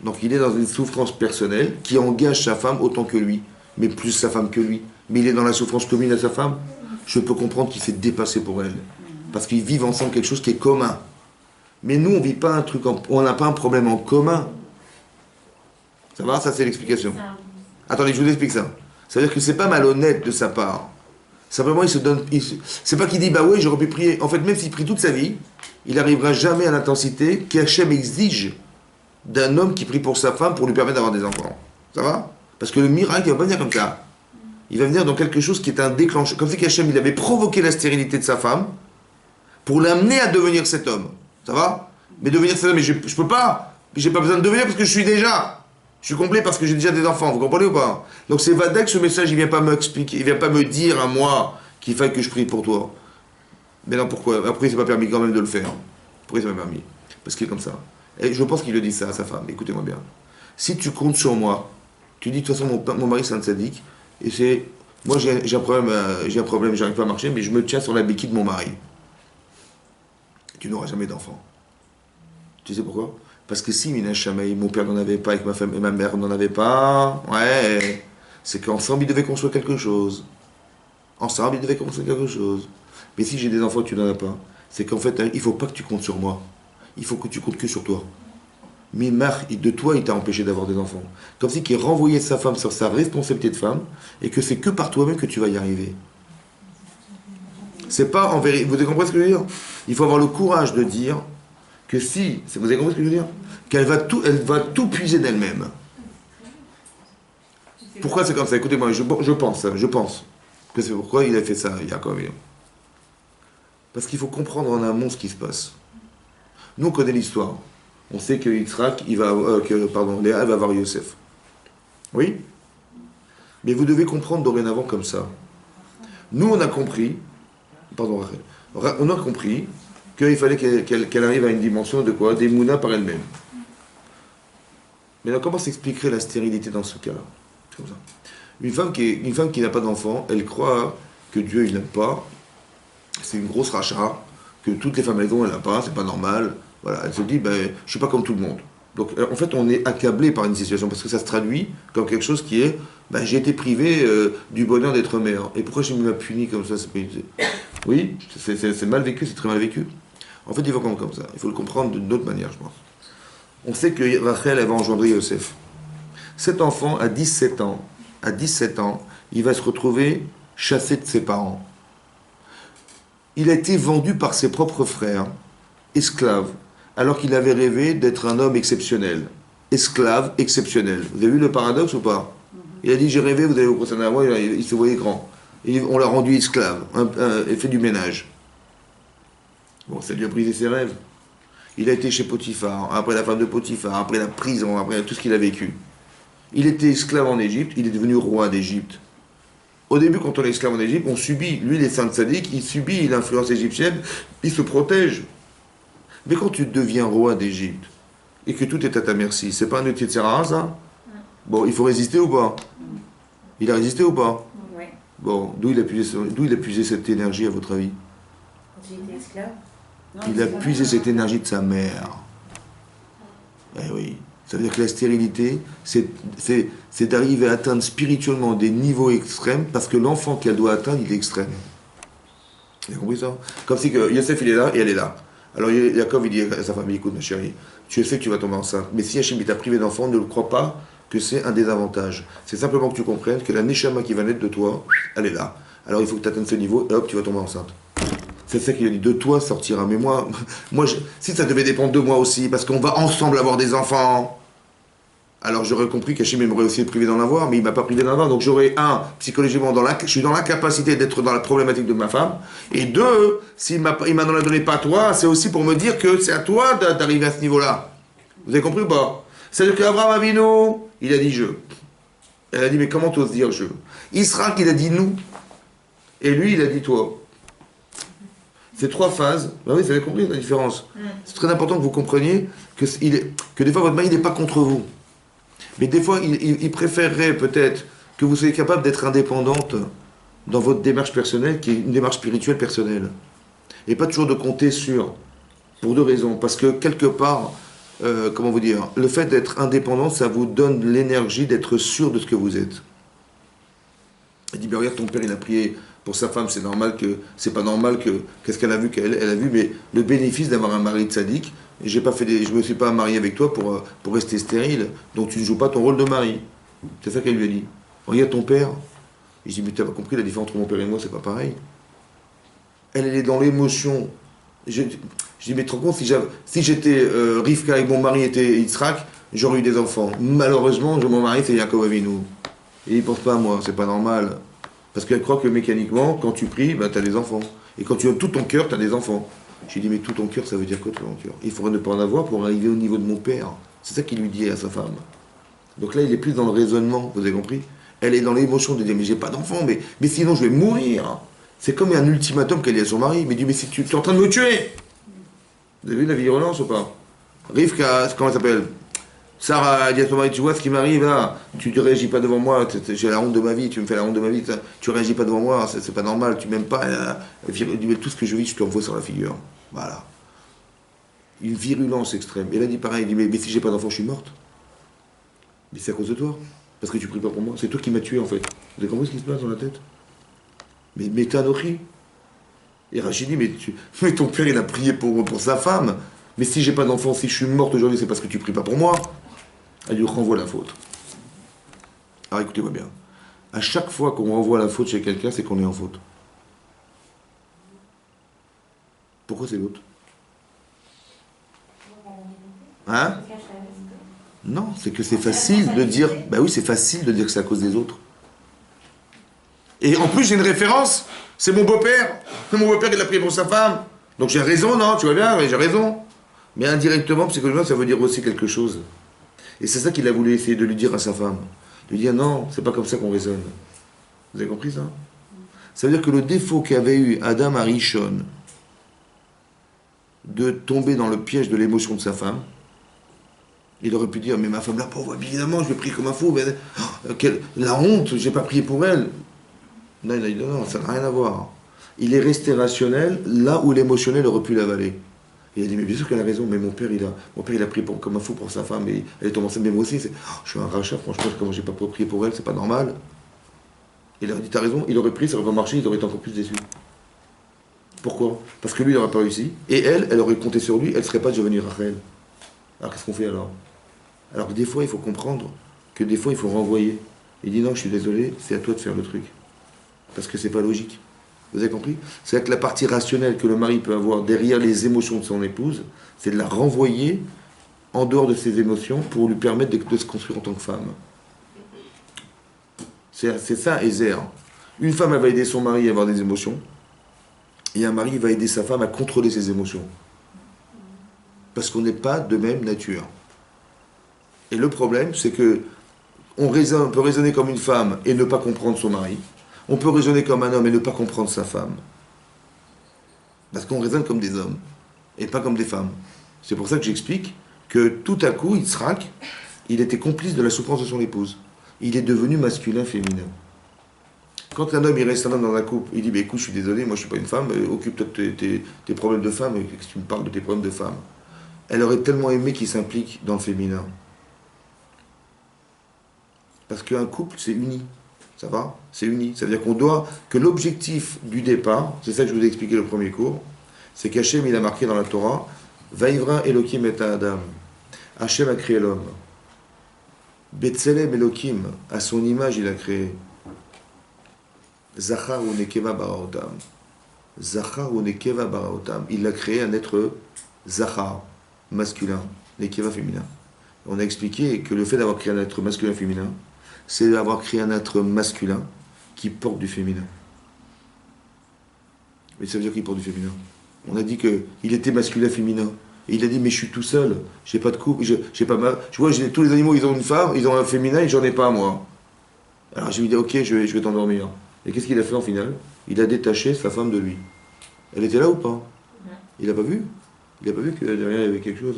Donc il est dans une souffrance personnelle qui engage sa femme autant que lui, mais plus sa femme que lui. Mais il est dans la souffrance commune à sa femme. Je peux comprendre qu'il s'est dépassé pour elle. Parce qu'ils vivent ensemble quelque chose qui est commun. Mais nous, on vit pas un truc, on n'a pas un problème en commun. Ça va? Ça, c'est l'explication. Attendez, je vous explique ça. C'est-à-dire que c'est pas malhonnête de sa part. Simplement, il se donne. C'est pas qu'il dit, bah oui, j'aurais pu prier. En fait, même s'il prie toute sa vie, il n'arrivera jamais à l'intensité qu'Hachem exige d'un homme qui prie pour sa femme pour lui permettre d'avoir des enfants. Ça va? Parce que le miracle, il va pas venir comme ça. Il va venir dans quelque chose qui est un déclencheur. Comme si qu'Hachem, il avait provoqué la stérilité de sa femme pour l'amener à devenir cet homme. Ça va? Mais devenir cet homme, mais je peux pas. J'ai pas besoin de devenir parce que je suis déjà. Je suis complet parce que j'ai déjà des enfants. Vous comprenez ou pas? Donc c'est Vadek, ce message, il vient pas m'expliquer, il vient pas me dire à moi qu'il faille que je prie pour toi. Mais non, pourquoi? Après, il s'est pas permis quand même de le faire. Pourquoi il s'est pas permis? Parce qu'il est comme ça. Et je pense qu'il le dit ça à sa femme. Écoutez-moi bien. Si tu comptes sur moi, tu dis de toute façon mon mari c'est un tzaddik, et c'est moi j'ai un problème, j'arrive pas à marcher, mais je me tiens sur la béquille de mon mari. Tu n'auras jamais d'enfant. Tu sais pourquoi? Parce que si Mina Shamaï, mon père n'en avait pas et que ma femme et ma mère n'en avaient pas, ouais, c'est qu'ensemble ils devaient construire quelque chose. Ensemble ils devaient construire quelque chose. Mais si j'ai des enfants et tu n'en as pas, c'est qu'en fait il faut pas que tu comptes sur moi. Il faut que tu comptes que sur toi. Mais de toi, il t'a empêché d'avoir des enfants. Comme si qu'il renvoyait sa femme sur sa responsabilité de femme et que c'est que par toi-même que tu vas y arriver. C'est pas en vérité. Vous avez compris ce que je veux dire? Il faut avoir le courage de dire que si, vous avez compris ce que je veux dire? Qu'elle va tout puiser d'elle-même. Pourquoi c'est comme ça? Écoutez-moi, je pense que c'est pourquoi il a fait ça, Yaakov. Parce qu'il faut comprendre en amont ce qui se passe. Nous, on connaît l'histoire. On sait que Yitzhak, Léa va voir Yosef. Oui? Mais vous devez comprendre dorénavant comme ça. Nous, on a compris, on a compris qu'il fallait qu'elle arrive à une dimension de quoi? D'Emouna par elle-même. Mais là, comment s'expliquerait la stérilité dans ce cas-là? Comme ça. Une femme qui n'a pas d'enfant, elle croit que Dieu, il n'aime pas. C'est une grosse rachat, que toutes les femmes elles ont, elle n'a pas, c'est pas normal. Voilà, elle se dit, je suis pas comme tout le monde. Donc, en fait, on est accablé par une situation, parce que ça se traduit comme quelque chose qui est, j'ai été privé du bonheur d'être mère. Et pourquoi je me puni comme ça? Oui, c'est mal vécu, c'est très mal vécu. En fait, il faut comprendre comme ça. Il faut le comprendre d'une autre manière, je pense. On sait que Rachel, elle va engendrer Yosef. Cet enfant, à 17 ans, il va se retrouver chassé de ses parents. Il a été vendu par ses propres frères, esclave, alors qu'il avait rêvé d'être un homme exceptionnel. Esclave exceptionnel. Vous avez vu le paradoxe ou pas? Il a dit, j'ai rêvé, vous allez vous concerner à moi, il se voyait grand. Et on l'a rendu esclave, et fait du ménage. Bon, ça lui a brisé ses rêves. Il a été chez Potiphar, après la femme de Potiphar, après la prison, après tout ce qu'il a vécu. Il était esclave en Égypte, il est devenu roi d'Égypte. Au début, quand on est esclave en Égypte, on subit. Lui, les saints sadiques, il subit l'influence égyptienne, il se protège. Mais quand tu deviens roi d'Égypte, et que tout est à ta merci, c'est pas un outil de Sarah, ça? Bon, il faut résister ou pas? Il a résisté ou pas? Oui. Bon, d'où il a puisé cette énergie, à votre avis? Quand il était esclave? Il a puisé cette énergie de sa mère. Eh oui. Ça veut dire que la stérilité, c'est d'arriver à atteindre spirituellement des niveaux extrêmes, parce que l'enfant qu'elle doit atteindre, il est extrême. Vous avez compris ça? Comme si que Yosef, il est là, et elle est là. Alors Yaakov, il dit à sa femme, écoute ma chérie, tu sais que tu vas tomber enceinte, mais si Hachem t'a privé d'enfant, ne le crois pas que c'est un désavantage. C'est simplement que tu comprennes que la Neshama qui va naître de toi, elle est là. Alors il faut que tu atteignes ce niveau, et hop, tu vas tomber enceinte. C'est ça qu'il a dit, de toi sortira. Mais moi si ça devait dépendre de moi aussi, parce qu'on va ensemble avoir des enfants, alors j'aurais compris qu'Hachem m'aurait aussi privé d'en avoir, mais il ne m'a pas privé d'en avoir. Donc j'aurais, psychologiquement, je suis dans l'incapacité d'être dans la problématique de ma femme, et deux, s'il m'en a donné pas à toi, c'est aussi pour me dire que c'est à toi d'arriver à ce niveau-là. Vous avez compris ou pas? C'est-à-dire qu'Abraham Avinu, il a dit je. Elle a dit, mais comment tu oses dire je? Israël, il a dit nous, et lui, il a dit toi. Ces trois phases, oui, vous avez compris la différence. C'est très important que vous compreniez que des fois votre mari n'est pas contre vous. Mais des fois, il préférerait peut-être que vous soyez capable d'être indépendante dans votre démarche personnelle, qui est une démarche spirituelle personnelle. Et pas toujours de compter sur, pour deux raisons. Parce que quelque part, comment vous dire, le fait d'être indépendant, ça vous donne l'énergie d'être sûr de ce que vous êtes. Il dit, regarde, ton père, il a prié pour sa femme, c'est pas normal que, qu'est-ce qu'elle a vu, elle a vu, mais le bénéfice d'avoir un mari tzaddik, et je me suis pas marié avec toi pour rester stérile, donc tu ne joues pas ton rôle de mari. C'est ça qu'elle lui a dit. Regarde ton père. Je dis, mais tu n'as pas compris la différence entre mon père et moi, c'est pas pareil. Elle est dans l'émotion. Je dis, mais tu te rends compte, si j'étais Rivka et mon mari était Yitzhak, j'aurais eu des enfants. Malheureusement, mon mari c'est Yaakov Avinu. Et il pense pas à moi, c'est pas normal. Parce qu'elle croit que mécaniquement, quand tu pries, tu as des enfants. Et quand tu as tout ton cœur, tu as des enfants. J'ai dit, mais tout ton cœur, ça veut dire quoi, tout ton cœur? Il faudrait ne pas en avoir pour arriver au niveau de mon père. C'est ça qu'il lui dit à sa femme. Donc là, il est plus dans le raisonnement, vous avez compris? Elle est dans l'émotion de dire, mais j'ai pas d'enfant, mais sinon je vais mourir. C'est comme un ultimatum qu'elle dit à son mari. Mais il dit, mais si tu es en train de me tuer. Vous avez vu la violence ou pas? Rivka, comment elle s'appelle? Sarah dit à son mari, tu vois ce qui m'arrive là, tu ne réagis pas devant moi, j'ai la honte de ma vie, tu me fais la honte de ma vie, tu ne réagis pas devant moi, c'est pas normal, tu m'aimes pas, tout ce que je vis, je te l'envoie sur la figure. Voilà. Une virulence extrême. Et elle a dit pareil, elle dit, mais si j'ai pas d'enfant, je suis morte. Mais c'est à cause de toi, parce que tu pries pas pour moi, c'est toi qui m'as tué en fait. Vous avez compris ce qui se passe dans la tête? Mais t'es Anochi. Et Rachid dit, mais ton père il a prié pour sa femme, mais si j'ai pas d'enfant, si je suis morte aujourd'hui, c'est parce que tu pries pas pour moi. Elle lui renvoie la faute. Alors écoutez-moi bien. À chaque fois qu'on renvoie la faute chez quelqu'un, c'est qu'on est en faute. pourquoi c'est l'autre? Hein? Non, c'est que c'est facile de dire... Ben oui, c'est facile de dire que c'est à cause des autres. Et en plus, j'ai une référence. C'est mon beau-père. Mon beau-père, il a prié pour sa femme. Donc j'ai raison, non? Tu vois bien? Oui, j'ai raison. Mais indirectement, psychologiquement, ça veut dire aussi quelque chose. Et c'est ça qu'il a voulu essayer de lui dire à sa femme. De lui dire, non, c'est pas comme ça qu'on raisonne. Vous avez compris ça? Ça veut dire que le défaut qu'avait eu Adam Arishon de tomber dans le piège de l'émotion de sa femme, il aurait pu dire, mais ma femme, la pauvre, évidemment, je vais prier comme un fou. Mais, la honte, j'ai pas prié pour elle. Non, il a dit, non, ça n'a rien à voir. Il est resté rationnel là où l'émotionnel aurait pu l'avaler. Il a dit, mais bien sûr qu'elle a raison, mais mon père, il a prié comme un fou pour sa femme, et elle est tombée enceinte, mais moi aussi, je suis un rachat, franchement, comment j'ai pas prié pour elle, c'est pas normal. Il a dit, t'as raison, il aurait pris, ça aurait pas marché, il aurait été encore plus déçu. Pourquoi? Parce que lui, il n'aurait pas réussi, et elle aurait compté sur lui, elle ne serait pas devenue Rachel. Alors qu'est-ce qu'on fait alors? Alors que des fois, il faut comprendre que des fois, il faut renvoyer. Il dit, non, je suis désolé, c'est à toi de faire le truc. Parce que c'est pas logique. Vous avez compris? C'est que la partie rationnelle que le mari peut avoir derrière les émotions de son épouse, c'est de la renvoyer en dehors de ses émotions pour lui permettre de se construire en tant que femme. C'est ça, Ezer. Une femme, elle va aider son mari à avoir des émotions, et un mari va aider sa femme à contrôler ses émotions. Parce qu'on n'est pas de même nature. Et le problème, c'est que on peut raisonner comme une femme et ne pas comprendre son mari. On peut raisonner comme un homme et ne pas comprendre sa femme. Parce qu'on raisonne comme des hommes et pas comme des femmes. C'est pour ça que j'explique que tout à coup, Yitzhak, il était complice de la souffrance de son épouse. Il est devenu masculin-féminin. Quand un homme, il reste un homme dans un couple, il dit, bah, écoute, je suis désolé, moi je suis pas une femme, occupe-toi de tes problèmes de femme, et que tu me parles de tes problèmes de femme. Elle aurait tellement aimé qu'il s'implique dans le féminin. Parce qu'un couple, c'est uni. Ça va? C'est uni. Ça veut dire que l'objectif du départ, c'est ça que je vous ai expliqué le premier cours, c'est qu'Hachem, il a marqué dans la Torah, Vaïvra Elohim et Adam. Hachem a créé l'homme. Betzelem Elohim, à son image, il a créé. Zachar ou Nekeva Baraotam. Zachar ou Nekeva Baraotam. Il a créé un être Zachar, masculin, Nekeva féminin. On a expliqué que le fait d'avoir créé un être masculin-féminin, c'est d'avoir créé un être masculin qui porte du féminin. Mais ça veut dire qu'il porte du féminin. On a dit qu'il était masculin-féminin. Et il a dit, mais je suis tout seul, j'ai pas de couple, j'ai pas mal. Tu vois, tous les animaux, ils ont une femme, ils ont un féminin et j'en ai pas, moi. Alors j'ai lui dit, ok, je vais t'endormir. Et qu'est-ce qu'il a fait en finale? Il a détaché sa femme de lui. Elle était là ou pas? Il n'a pas vu? Il n'a pas vu que derrière il y avait quelque chose.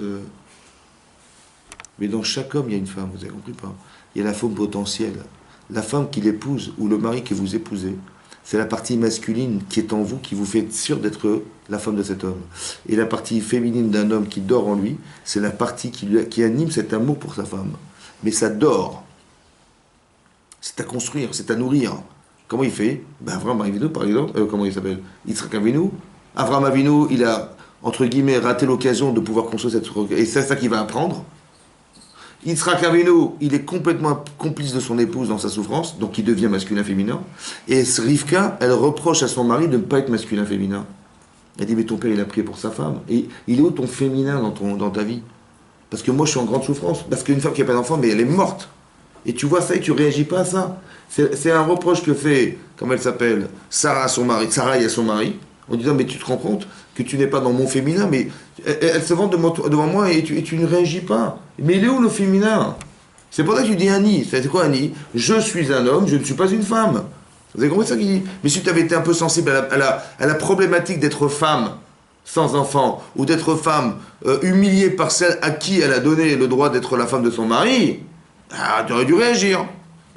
Mais dans chaque homme, il y a une femme, vous avez compris pas? Il y a la femme potentielle. La femme qui l'épouse, ou le mari que vous épousez, c'est la partie masculine qui est en vous, qui vous fait sûr d'être la femme de cet homme. Et la partie féminine d'un homme qui dort en lui, c'est la partie qui anime cet amour pour sa femme. Mais ça dort. C'est à construire, c'est à nourrir. Comment il fait? Ben Avraham Avinu, par exemple, comment il s'appelle? Yitzhak Avinu. Avraham Avinu, il a, entre guillemets, raté l'occasion de pouvoir construire cette... Et c'est ça qu'il va apprendre. Yitzhak Avinu, il est complètement complice de son épouse dans sa souffrance, donc il devient masculin-féminin. Et Rivka, elle reproche à son mari de ne pas être masculin-féminin. Elle dit, mais ton père, il a prié pour sa femme. Et il est où ton féminin dans ta vie? Parce que moi, je suis en grande souffrance. Parce qu'une femme qui n'a pas d'enfant, mais elle est morte. Et tu vois ça et tu réagis pas à ça. C'est un reproche que fait, comment elle s'appelle, Sarah à son mari, Sarah et à son mari, en disant, mais tu te rends compte que tu n'es pas dans mon féminin, mais elle se vend devant moi et tu ne réagis pas. Mais il est où le féminin? C'est pour ça que tu dis Annie. C'est quoi Annie? Je suis un homme, je ne suis pas une femme. Vous avez compris ça qu'il dit? Mais si tu avais été un peu sensible à la problématique d'être femme sans enfant, ou d'être femme humiliée par celle à qui elle a donné le droit d'être la femme de son mari, tu aurais dû réagir.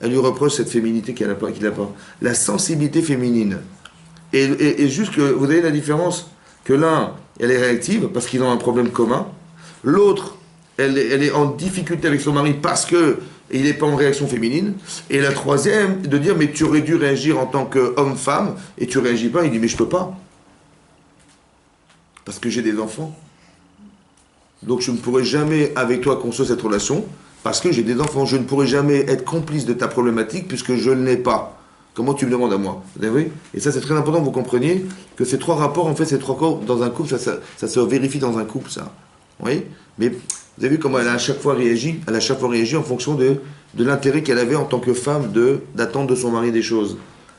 Elle lui reproche cette féminité qu'il n'a pas. La sensibilité féminine. Et juste que vous avez la différence que l'un, elle est réactive parce qu'ils ont un problème commun. L'autre, elle est en difficulté avec son mari parce qu'il n'est pas en réaction féminine. Et la troisième, de dire, mais tu aurais dû réagir en tant qu'homme-femme, et tu réagis pas. Il dit, mais je peux pas. Parce que j'ai des enfants. Donc je ne pourrai jamais avec toi construire cette relation, parce que j'ai des enfants. Je ne pourrai jamais être complice de ta problématique, puisque je ne l'ai pas. Comment tu me demandes à moi? Vous avez vu? Et ça, c'est très important que vous compreniez que ces trois rapports, en fait, ces trois corps dans un couple, ça se vérifie dans un couple, ça. Vous voyez? Mais vous avez vu comment elle a à chaque fois réagi? Elle a à chaque fois réagi en fonction de l'intérêt qu'elle avait en tant que femme d'attendre de son mari des choses.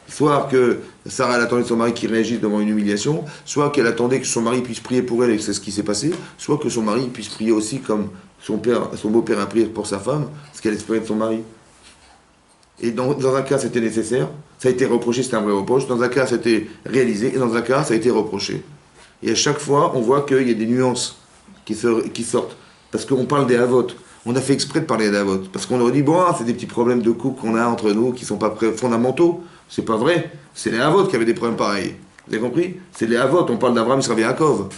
Soit que Sarah, elle attendait de son mari qui réagisse devant une humiliation, soit qu'elle attendait que son mari puisse prier pour elle et que c'est ce qui s'est passé, soit que son mari puisse prier aussi comme son beau-père a prié pour sa femme, ce qu'elle espérait de son mari. Et dans un cas, c'était nécessaire, ça a été reproché, c'était un vrai reproche, dans un cas, c'était réalisé, et dans un cas, ça a été reproché. Et à chaque fois, on voit qu'il y a des nuances qui sortent. Parce qu'on parle des avotes. On a fait exprès de parler des avotes. Parce qu'on aurait dit, bon, c'est des petits problèmes de couple qu'on a entre nous qui ne sont pas fondamentaux. C'est pas vrai. C'est les avotes qui avaient des problèmes pareils. Vous avez compris? C'est les avotes. On parle d'Abraham, Israël et Yaakov.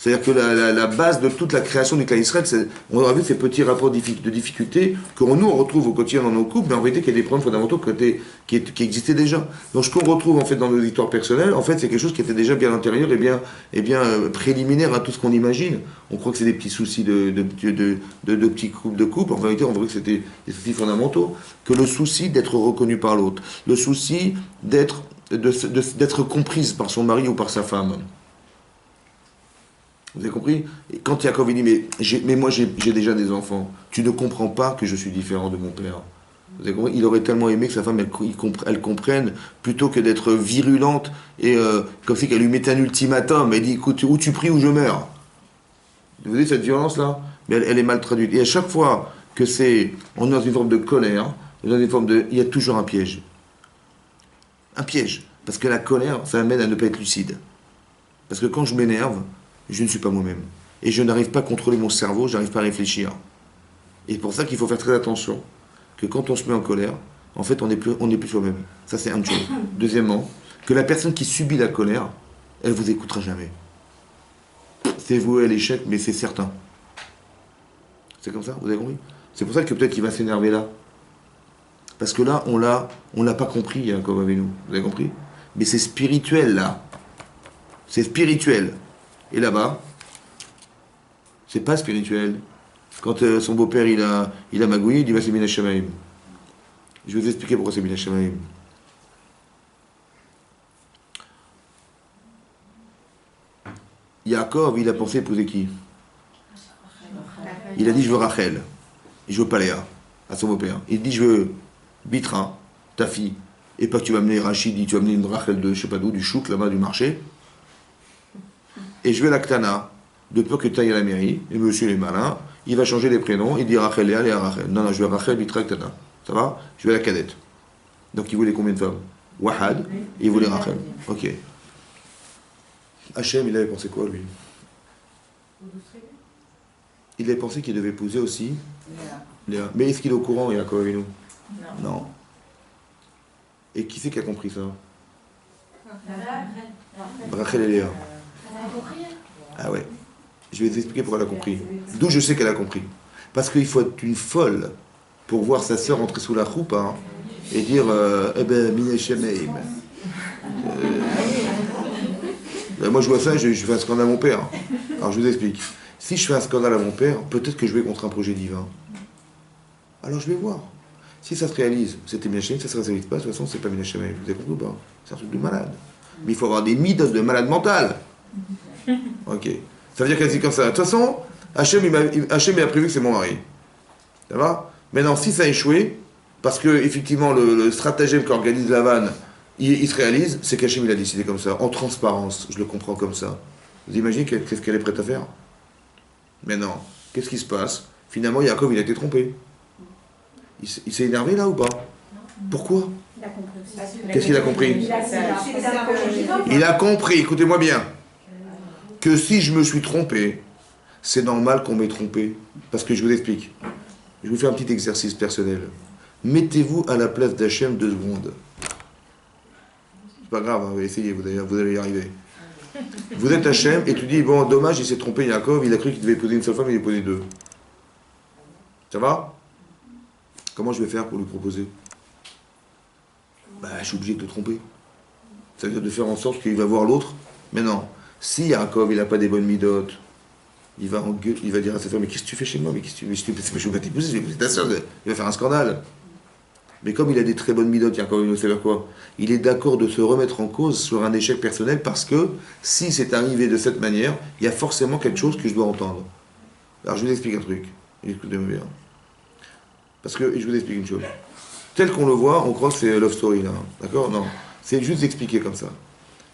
C'est-à-dire que la base de toute la création du clan Israël, on a vu ces petits rapports de difficultés que nous on retrouve au quotidien dans nos couples, mais en vérité qu'il y a des problèmes fondamentaux qui existaient déjà. Donc ce qu'on retrouve en fait dans nos histoires personnelles, en fait c'est quelque chose qui était déjà bien intérieur et bien préliminaire à tout ce qu'on imagine. On croit que c'est des petits soucis de petits couples de couple. En vérité, on voit que c'était des soucis fondamentaux. Que le souci d'être reconnu par l'autre, le souci d'être comprise par son mari ou par sa femme. Vous avez compris? Et quand Yaakov dit mais moi j'ai déjà des enfants, tu ne comprends pas que je suis différent de mon père. Vous avez compris? Il aurait tellement aimé que sa femme elle comprenne, plutôt que d'être virulente et comme si qu'elle lui mettait un ultimatum. Elle dit écoute, ou tu pries ou je meurs. Vous voyez cette violence là? Mais elle est mal traduite. Et à chaque fois que on est dans une forme de colère, il y a toujours un piège. Un piège. Parce que la colère, ça amène à ne pas être lucide. Parce que quand je m'énerve, je ne suis pas moi-même. Et je n'arrive pas à contrôler mon cerveau, je n'arrive pas à réfléchir. Et c'est pour ça qu'il faut faire très attention, que quand on se met en colère, en fait, on n'est plus soi-même. Ça, c'est une chose. Deuxièmement, que la personne qui subit la colère, elle ne vous écoutera jamais. C'est voué à l'échec, mais c'est certain. C'est comme ça, vous avez compris? C'est pour ça que peut-être qu'il va s'énerver là. Parce que là, on l'a pas compris, hein, comme avec nous. Vous avez compris? Mais c'est spirituel, là. C'est spirituel. Et là-bas, c'est pas spirituel. Quand son beau-père il a magouillé, il dit c'est Mina Shamaim. Je vais vous expliquer pourquoi c'est Mina Shamaim. Yaakov, il a pensé épouser qui? Il a dit je veux Rachel. Et je veux pas Léa, à son beau-père. Il dit je veux Bitra, ta fille. Et pas que tu vas amener Rachid, tu vas amener une Rachel de je sais pas d'où, du chouk là-bas du marché. Et je vais la Ktana, de peur que tu ailles à la mairie, et monsieur est malin, il va changer les prénoms, il dit Rachel Léa, Léa Rachel. Non, je vais Rachel, Bitra, Ktana. Ça va? Je vais la cadette. Donc il voulait combien de femmes? Wahad, et il voulait Rachel. Ok. Hachem, il avait pensé quoi, lui? Il avait pensé qu'il devait épouser aussi Léa. Mais est-ce qu'il est au courant, Yaakov avec nous? Non. Et qui c'est qui a compris ça? Rachel et Léa. Ah ouais. Je vais vous expliquer pourquoi elle a compris. D'où je sais qu'elle a compris. Parce qu'il faut être une folle pour voir sa sœur entrer sous la choupe et dire eh ben, Mina Shamaim. Moi je vois ça, je fais un scandale à mon père. Alors je vous explique. Si je fais un scandale à mon père, peut-être que je vais contre un projet divin. Alors je vais voir. Si ça se réalise, c'était Mina Shamaim, ça se réalise pas, de toute façon c'est pas Mina Shamaim. Vous avez compris ou pas? C'est un truc de malade. Mais il faut avoir des midas de malade mental. Ok. Ça veut dire qu'elle dit comme ça. De toute façon, Hachem il a prévu que c'est mon mari. Ça va? Maintenant, si ça a échoué, parce que effectivement le stratagème qu'organise Lavan, il se réalise, c'est qu'Hachem il a décidé comme ça, en transparence. Je le comprends comme ça. Vous imaginez qu'est-ce qu'elle est prête à faire? Maintenant, qu'est-ce qui se passe? Finalement, Yaakov, il a été trompé. Il s'est énervé là ou pas? Pourquoi? Qu'est-ce qu'il a compris? Il a compris, écoutez-moi bien, que si je me suis trompé, c'est normal qu'on m'ait trompé. Parce que je vous explique. Je vais vous faire un petit exercice personnel. Mettez-vous à la place d'Hachem 2 secondes. C'est pas grave, hein, essayez, vous allez y arriver. Vous êtes Hachem et tu dis, bon, dommage, il s'est trompé, Yaakov, il a cru qu'il devait épouser une seule femme, il a épousé 2. Ça va? Comment je vais faire pour lui proposer? Je suis obligé de te tromper. Ça veut dire de faire en sorte qu'il va voir l'autre. Mais non. Si Yaakov, il n'a pas des bonnes midotes, il va dire à sa femme, mais qu'est-ce que tu fais chez moi? Mais qu'est-ce que tu fais? Je vais pas t'épouser, je vais épouser ta soeur. Il va faire un scandale. Mais comme il a des très bonnes midotes, Yaakov Avinu, c'est quoi? Il est d'accord de se remettre en cause sur un échec personnel parce que si c'est arrivé de cette manière, il y a forcément quelque chose que je dois entendre. Alors je vous explique un truc. Écoutez-moi bien. Parce que je vous explique une chose. Tel qu'on le voit, on croit que c'est Love Story là. D'accord? Non. C'est juste expliqué comme ça.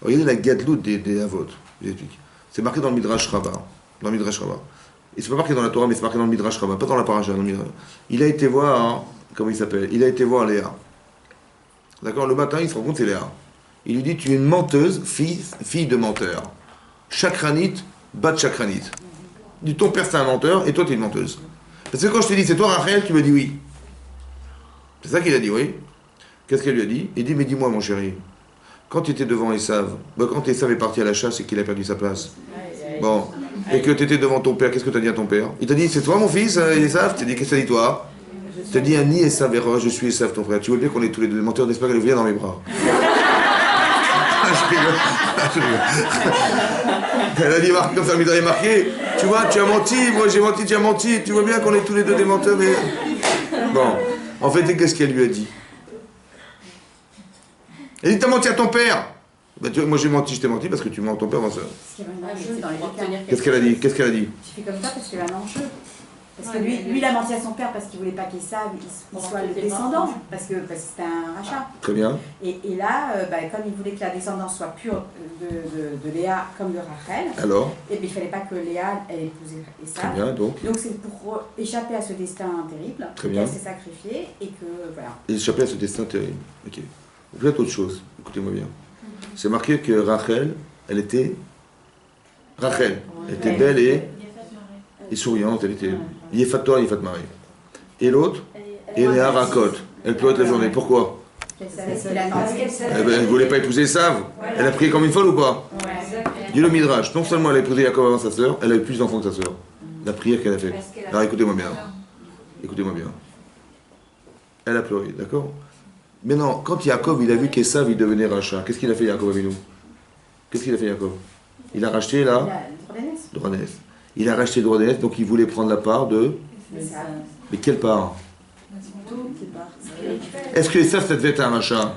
Regardez la gadlout des Avot. Je vous explique. C'est marqué dans le Midrash Rabbah. Dans le Midrash Rabbah. Et c'est pas marqué dans la Torah, mais c'est marqué dans le Midrash Rabbah, pas dans la paracha, dans le Midrash. Il a été voir, hein, comment il s'appelle? Il a été voir Léa. D'accord? Le matin, il se rend compte, c'est Léa. Il lui dit, tu es une menteuse, fille de menteur. Chakranite, bat chakranite. Il dit, ton père c'est un menteur, et toi tu es une menteuse. Parce que quand je te dis, c'est toi Rachel, tu me dis oui. C'est ça qu'il a dit, oui. Qu'est-ce qu'elle lui a dit? Il dit, mais dis-moi mon chéri, quand tu étais devant Esav, quand Esav est parti à la chasse et qu'il a perdu sa place, bon, et que tu étais devant ton père, qu'est-ce que tu as dit à ton père? Il t'a dit, c'est toi mon fils, Esav? Tu as dit, qu'est-ce que tu as dit toi? Tu as dit, Annie Esav Vera, je suis Esav ton frère. Tu veux bien qu'on est tous les deux des menteurs, n'est-ce pas qu'elle vient dans mes bras? Je rigole. Elle a dit, comme ça, il m'avait marqué, tu vois, tu as menti, moi j'ai menti, tu as menti, tu vois bien qu'on est tous les deux des menteurs, mais... Bon, en fait, qu'est-ce qu'elle lui a dit? Elle dit, t'as menti à ton père. Ben, tu vois, moi j'ai menti, je t'ai menti parce que tu mens à ton père, ma soeur. Qu'est-ce qu'elle a dit? Qu'est-ce qu'elle a dit? Tu fais comme ça parce qu'il y a un enjeu. Parce que lui, il a menti à son père parce qu'il voulait pas qu'Esav soit le descendant, parce que c'était un rachat. Très bien. Et là, comme il voulait que la descendance soit pure de Léa comme de Rachel, alors, et il fallait pas que Léa elle épouse Esav. Très bien, donc C'est pour échapper à ce destin terrible, qu'elle s'est sacrifiée et que voilà. Échapper à ce destin terrible. Ok. Vous faites autre chose. Écoutez-moi bien. C'est marqué que Rachel, elle était belle et souriante, elle était Yefat Torah, Yefat Marie. Et l'autre, Léa Rakot. Elle pleurait toute la journée. Pourquoi? Elle ne voulait pas épouser Esav. Elle a prié comme une folle ou pas? Dit le Midrash. Non seulement elle a épousé Yaakov avant sa sœur, elle a eu plus d'enfants que sa sœur. La prière qu'elle a faite. Alors écoutez-moi bien. Écoutez-moi bien. Elle a pleuré, d'accord? Maintenant, quand Yaakov il a vu qu'Esav il devenait rachat, qu'est-ce qu'il a fait Yaakov Avinu? Qu'est-ce qu'il a fait Yaakov? Il a racheté la droit d'aînesse. Il a racheté le droit d'aînesse, donc il voulait prendre la part de... Mais quelle part? Est-ce que Esav ça devait être un rachat?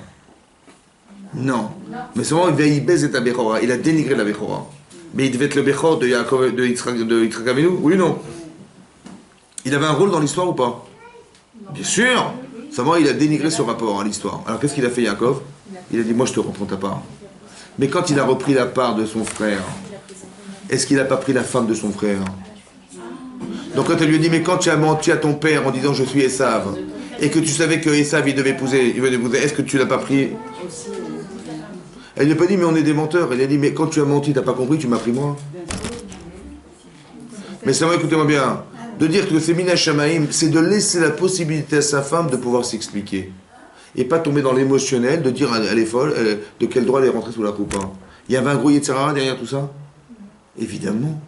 Non. Mais seulement il baise et Bechora. Il a dénigré la Bechora. Mais il devait être le Bechor de Yaakov, de Yitzhak Avinu? Oui ou non? Il avait un rôle dans l'histoire ou pas? Bien sûr. Seulement, il a dénigré ce rapport à l'histoire. Alors, qu'est-ce qu'il a fait, Yaakov? Il a dit, moi, je te reprends ta part. Mais quand il a repris la part de son frère, est-ce qu'il n'a pas pris la femme de son frère? Donc, quand elle lui a dit, mais quand tu as menti à ton père en disant, je suis Esav, et que tu savais que Esav, il devait épouser, est-ce que tu l'as pas pris? Elle lui a pas dit, mais on est des menteurs. Elle lui a dit, mais quand tu as menti, tu n'as pas compris, tu m'as pris moi. Mais seulement, écoutez-moi bien. De dire que c'est Mina Shamaïm, c'est de laisser la possibilité à sa femme de pouvoir s'expliquer. Et pas tomber dans l'émotionnel, de dire elle est folle, de quel droit elle est rentrée sous la coupe. Il y avait un gros Yetzirah derrière tout ça? Évidemment.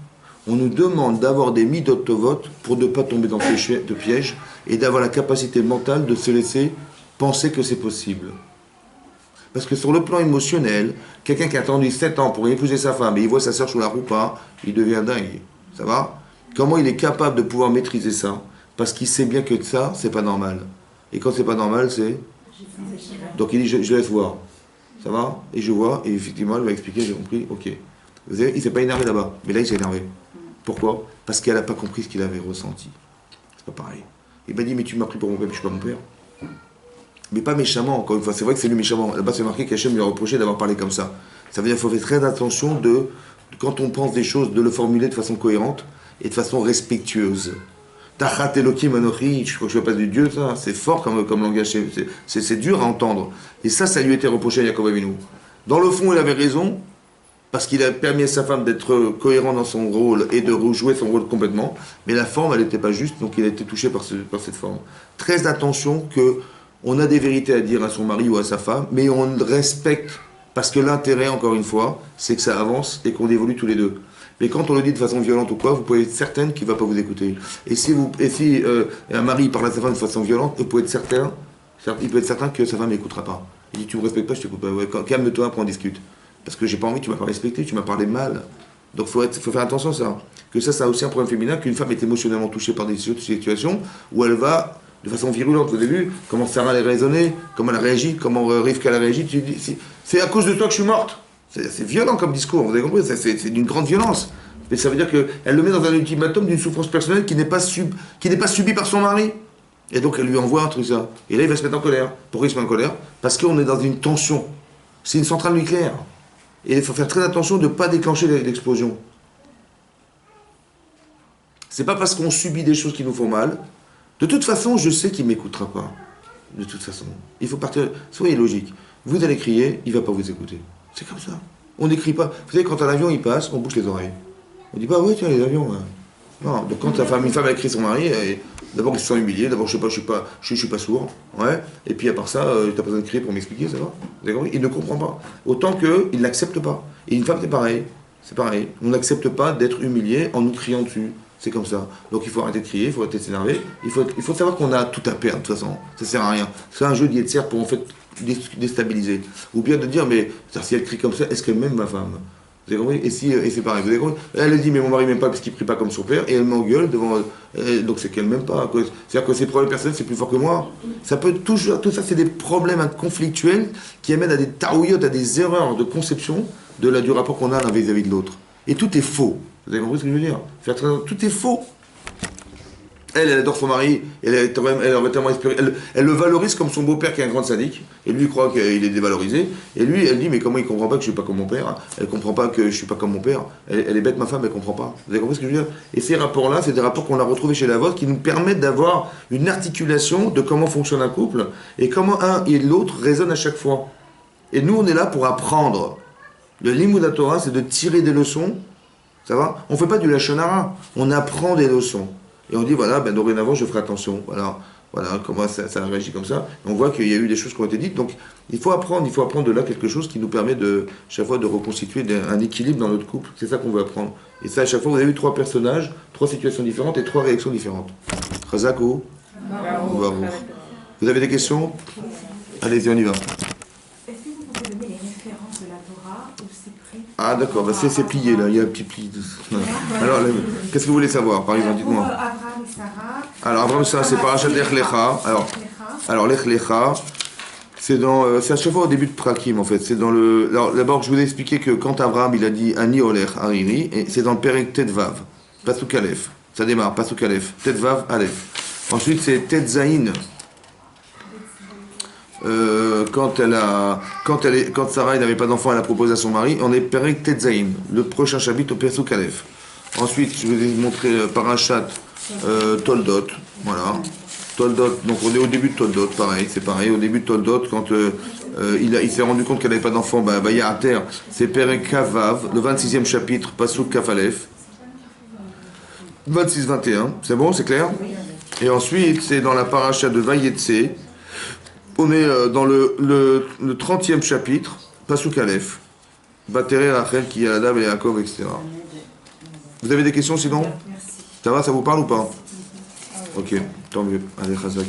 On nous demande d'avoir des midot tovot pour ne pas tomber dans de pièges et d'avoir la capacité mentale de se laisser penser que c'est possible. Parce que sur le plan émotionnel, quelqu'un qui a attendu 7 ans pour épouser sa femme et il voit sa soeur sous la roupa, il devient dingue. Ça va? Comment il est capable de pouvoir maîtriser ça? Parce qu'il sait bien que ça, c'est pas normal. Et quand c'est pas normal, c'est... Donc il dit, je laisse voir. Ça va? Et je vois, et effectivement, elle va expliquer, j'ai compris, ok. Vous savez, il s'est pas énervé là-bas, mais là, il s'est énervé. Pourquoi? Parce qu'elle n'a pas compris ce qu'il avait ressenti. C'est pas pareil. Il m'a dit, mais tu m'as pris pour mon père, mais je suis pas mon père. Mais pas méchamment, encore une fois. C'est vrai que c'est lui méchamment. Là-bas, c'est marqué qu'Hachem lui a reproché d'avoir parlé comme ça. Ça veut dire qu'il faut faire très attention quand on pense des choses, de le formuler de façon cohérente et de façon respectueuse. Tachat Elokim Anochi, je crois que je ne veux pas du Dieu, ça, c'est fort comme langage, c'est dur à entendre. Et ça lui était reproché à Yaakov Avinu. Dans le fond, il avait raison, parce qu'il a permis à sa femme d'être cohérent dans son rôle et de rejouer son rôle complètement, mais la forme, elle n'était pas juste, donc il a été touché par cette forme. Très attention qu'on a des vérités à dire à son mari ou à sa femme, mais on le respecte, parce que l'intérêt, encore une fois, c'est que ça avance et qu'on évolue tous les deux. Mais quand on le dit de façon violente ou quoi, vous pouvez être certaine qu'il ne va pas vous écouter. Et si un mari parle à sa femme de façon violente, il peut être certain que sa femme n'écoutera pas. Il dit, tu ne me respectes pas, je t'écoute pas. Ouais, calme-toi, après on discute. Parce que j'ai pas envie, tu m'as pas respecté, tu m'as parlé mal. Donc il faut faire attention à ça. Que ça a aussi un problème féminin, qu'une femme est émotionnellement touchée par des situations où elle va de façon virulente. Vous avez vu comment Sarah a raisonné, comment elle a réagi, comment Rivka a réagi. Tu dis, c'est à cause de toi que je suis morte. C'est violent comme discours, vous avez compris, c'est d'une grande violence. Mais ça veut dire qu'elle le met dans un ultimatum d'une souffrance personnelle qui n'est pas subie par son mari. Et donc elle lui envoie un truc ça. Et là il va se mettre en colère. Pourquoi il se met en colère? Parce qu'on est dans une tension. C'est une centrale nucléaire. Et il faut faire très attention de ne pas déclencher l'explosion. C'est pas parce qu'on subit des choses qui nous font mal. De toute façon, je sais qu'il ne m'écoutera pas. De toute façon. Il faut partir. Soyez logique. Vous allez crier, il ne va pas vous écouter. C'est comme ça. On n'écrit pas. Vous savez, quand un avion il passe, on bouche les oreilles. On dit pas, ouais, tiens, les avions. Non, donc quand une femme a écrit son mari, d'abord ils se sont humiliés, d'abord je suis pas sourd, ouais, et puis à part ça, t'as pas besoin de crier pour m'expliquer, ça va? Vous avez compris? Il ne comprend pas. Autant qu'il ne l'accepte pas. Et une femme c'est pareil. C'est pareil. On n'accepte pas d'être humilié en nous criant dessus. C'est comme ça. Donc il faut arrêter de crier, il faut arrêter de s'énerver. Il faut savoir qu'on a tout à perdre de toute façon. Ça sert à rien. C'est un jeu d'Yetzer pour en fait déstabiliser. Ou bien de dire, mais si elle crie comme ça, est-ce qu'elle m'aime ma femme? Vous avez compris? Et c'est pareil. Vous avez compris? Elle dit, mais mon mari m'aime pas parce qu'il prie pas comme son père, et elle m'engueule devant. Donc c'est qu'elle m'aime pas. C'est-à-dire que ses problèmes personnels, c'est plus fort que moi. Ça peut toujours. Tout ça, c'est des problèmes conflictuels qui amènent à des taouillottes, à des erreurs de conception du rapport qu'on a l'un vis-à-vis de l'autre. Et tout est faux. Vous avez compris ce que je veux dire? Tout est faux. Elle adore son mari, elle le valorise comme son beau-père qui est un grand sadique, et lui il croit qu'il est dévalorisé, et lui elle dit mais comment il comprend pas que je suis pas comme mon père, elle comprend pas que je suis pas comme mon père, elle est bête ma femme, elle comprend pas. Vous avez compris ce que je veux dire? Et ces rapports-là, c'est des rapports qu'on a retrouvés chez la vôtre qui nous permettent d'avoir une articulation de comment fonctionne un couple, et comment un et l'autre résonnent à chaque fois. Et nous on est là pour apprendre. Le Limud Torah, c'est de tirer des leçons, ça va? On fait pas du Lashon Hara, on apprend des leçons. Et on dit, voilà, ben, dorénavant, je ferai attention. Voilà comment ça réagit comme ça. Et on voit qu'il y a eu des choses qui ont été dites. Donc, il faut apprendre de là quelque chose qui nous permet chaque fois de reconstituer un équilibre dans notre couple. C'est ça qu'on veut apprendre. Et ça, à chaque fois, vous avez eu 3 personnages, 3 situations différentes et 3 réactions différentes. Chazak ou Vous avez des questions? Allez-y, on y va. Est-ce que vous pouvez donner les références de la Torah où c'est pris? Ah d'accord, bah c'est plié là, il y a un petit pli. Alors, qu'est-ce que vous voulez savoir, par exemple, dites-moi. Abraham et Sarah. Alors, Abraham, ça, c'est Parashat Lech Lecha. Alors, Lech Lecha, c'est à chaque fois au début de Prakim, en fait. C'est dans le... Alors, d'abord, je vous ai expliqué que quand Abraham, il a dit Ani Olech Hariri, et c'est dans le Perek Tet Vav, Pasuk Aleph. Ça démarre, Pasuk Aleph, Tet Vav, Aleph. Ensuite, c'est Tet Zayin. Quand Sarah n'avait pas d'enfant, elle a proposé à son mari, on est Perek Tet Zayin, le prochain chapitre au Pasuk Aleph. Ensuite, je vous ai montré Parashat Toldot, voilà. Toldot, donc on est au début de Toldot, pareil, c'est pareil. Au début de Toldot, quand il s'est rendu compte qu'elle n'avait pas d'enfant, Yater, c'est Perek Kavav, le 26e chapitre, Pasuk Kafalef. 26-21, c'est bon, c'est clair? Et ensuite, c'est dans la Parashat de Vayetse. On est dans le 30e chapitre, Pasuk Aleph. Batere Rachel qui a Adam et Yaakov, etc. Vous avez des questions sinon? Ça va, ça vous parle ou pas? Ok, tant mieux. Allez, Chazak.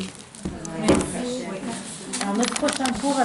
Merci. Alors, notre prochain cours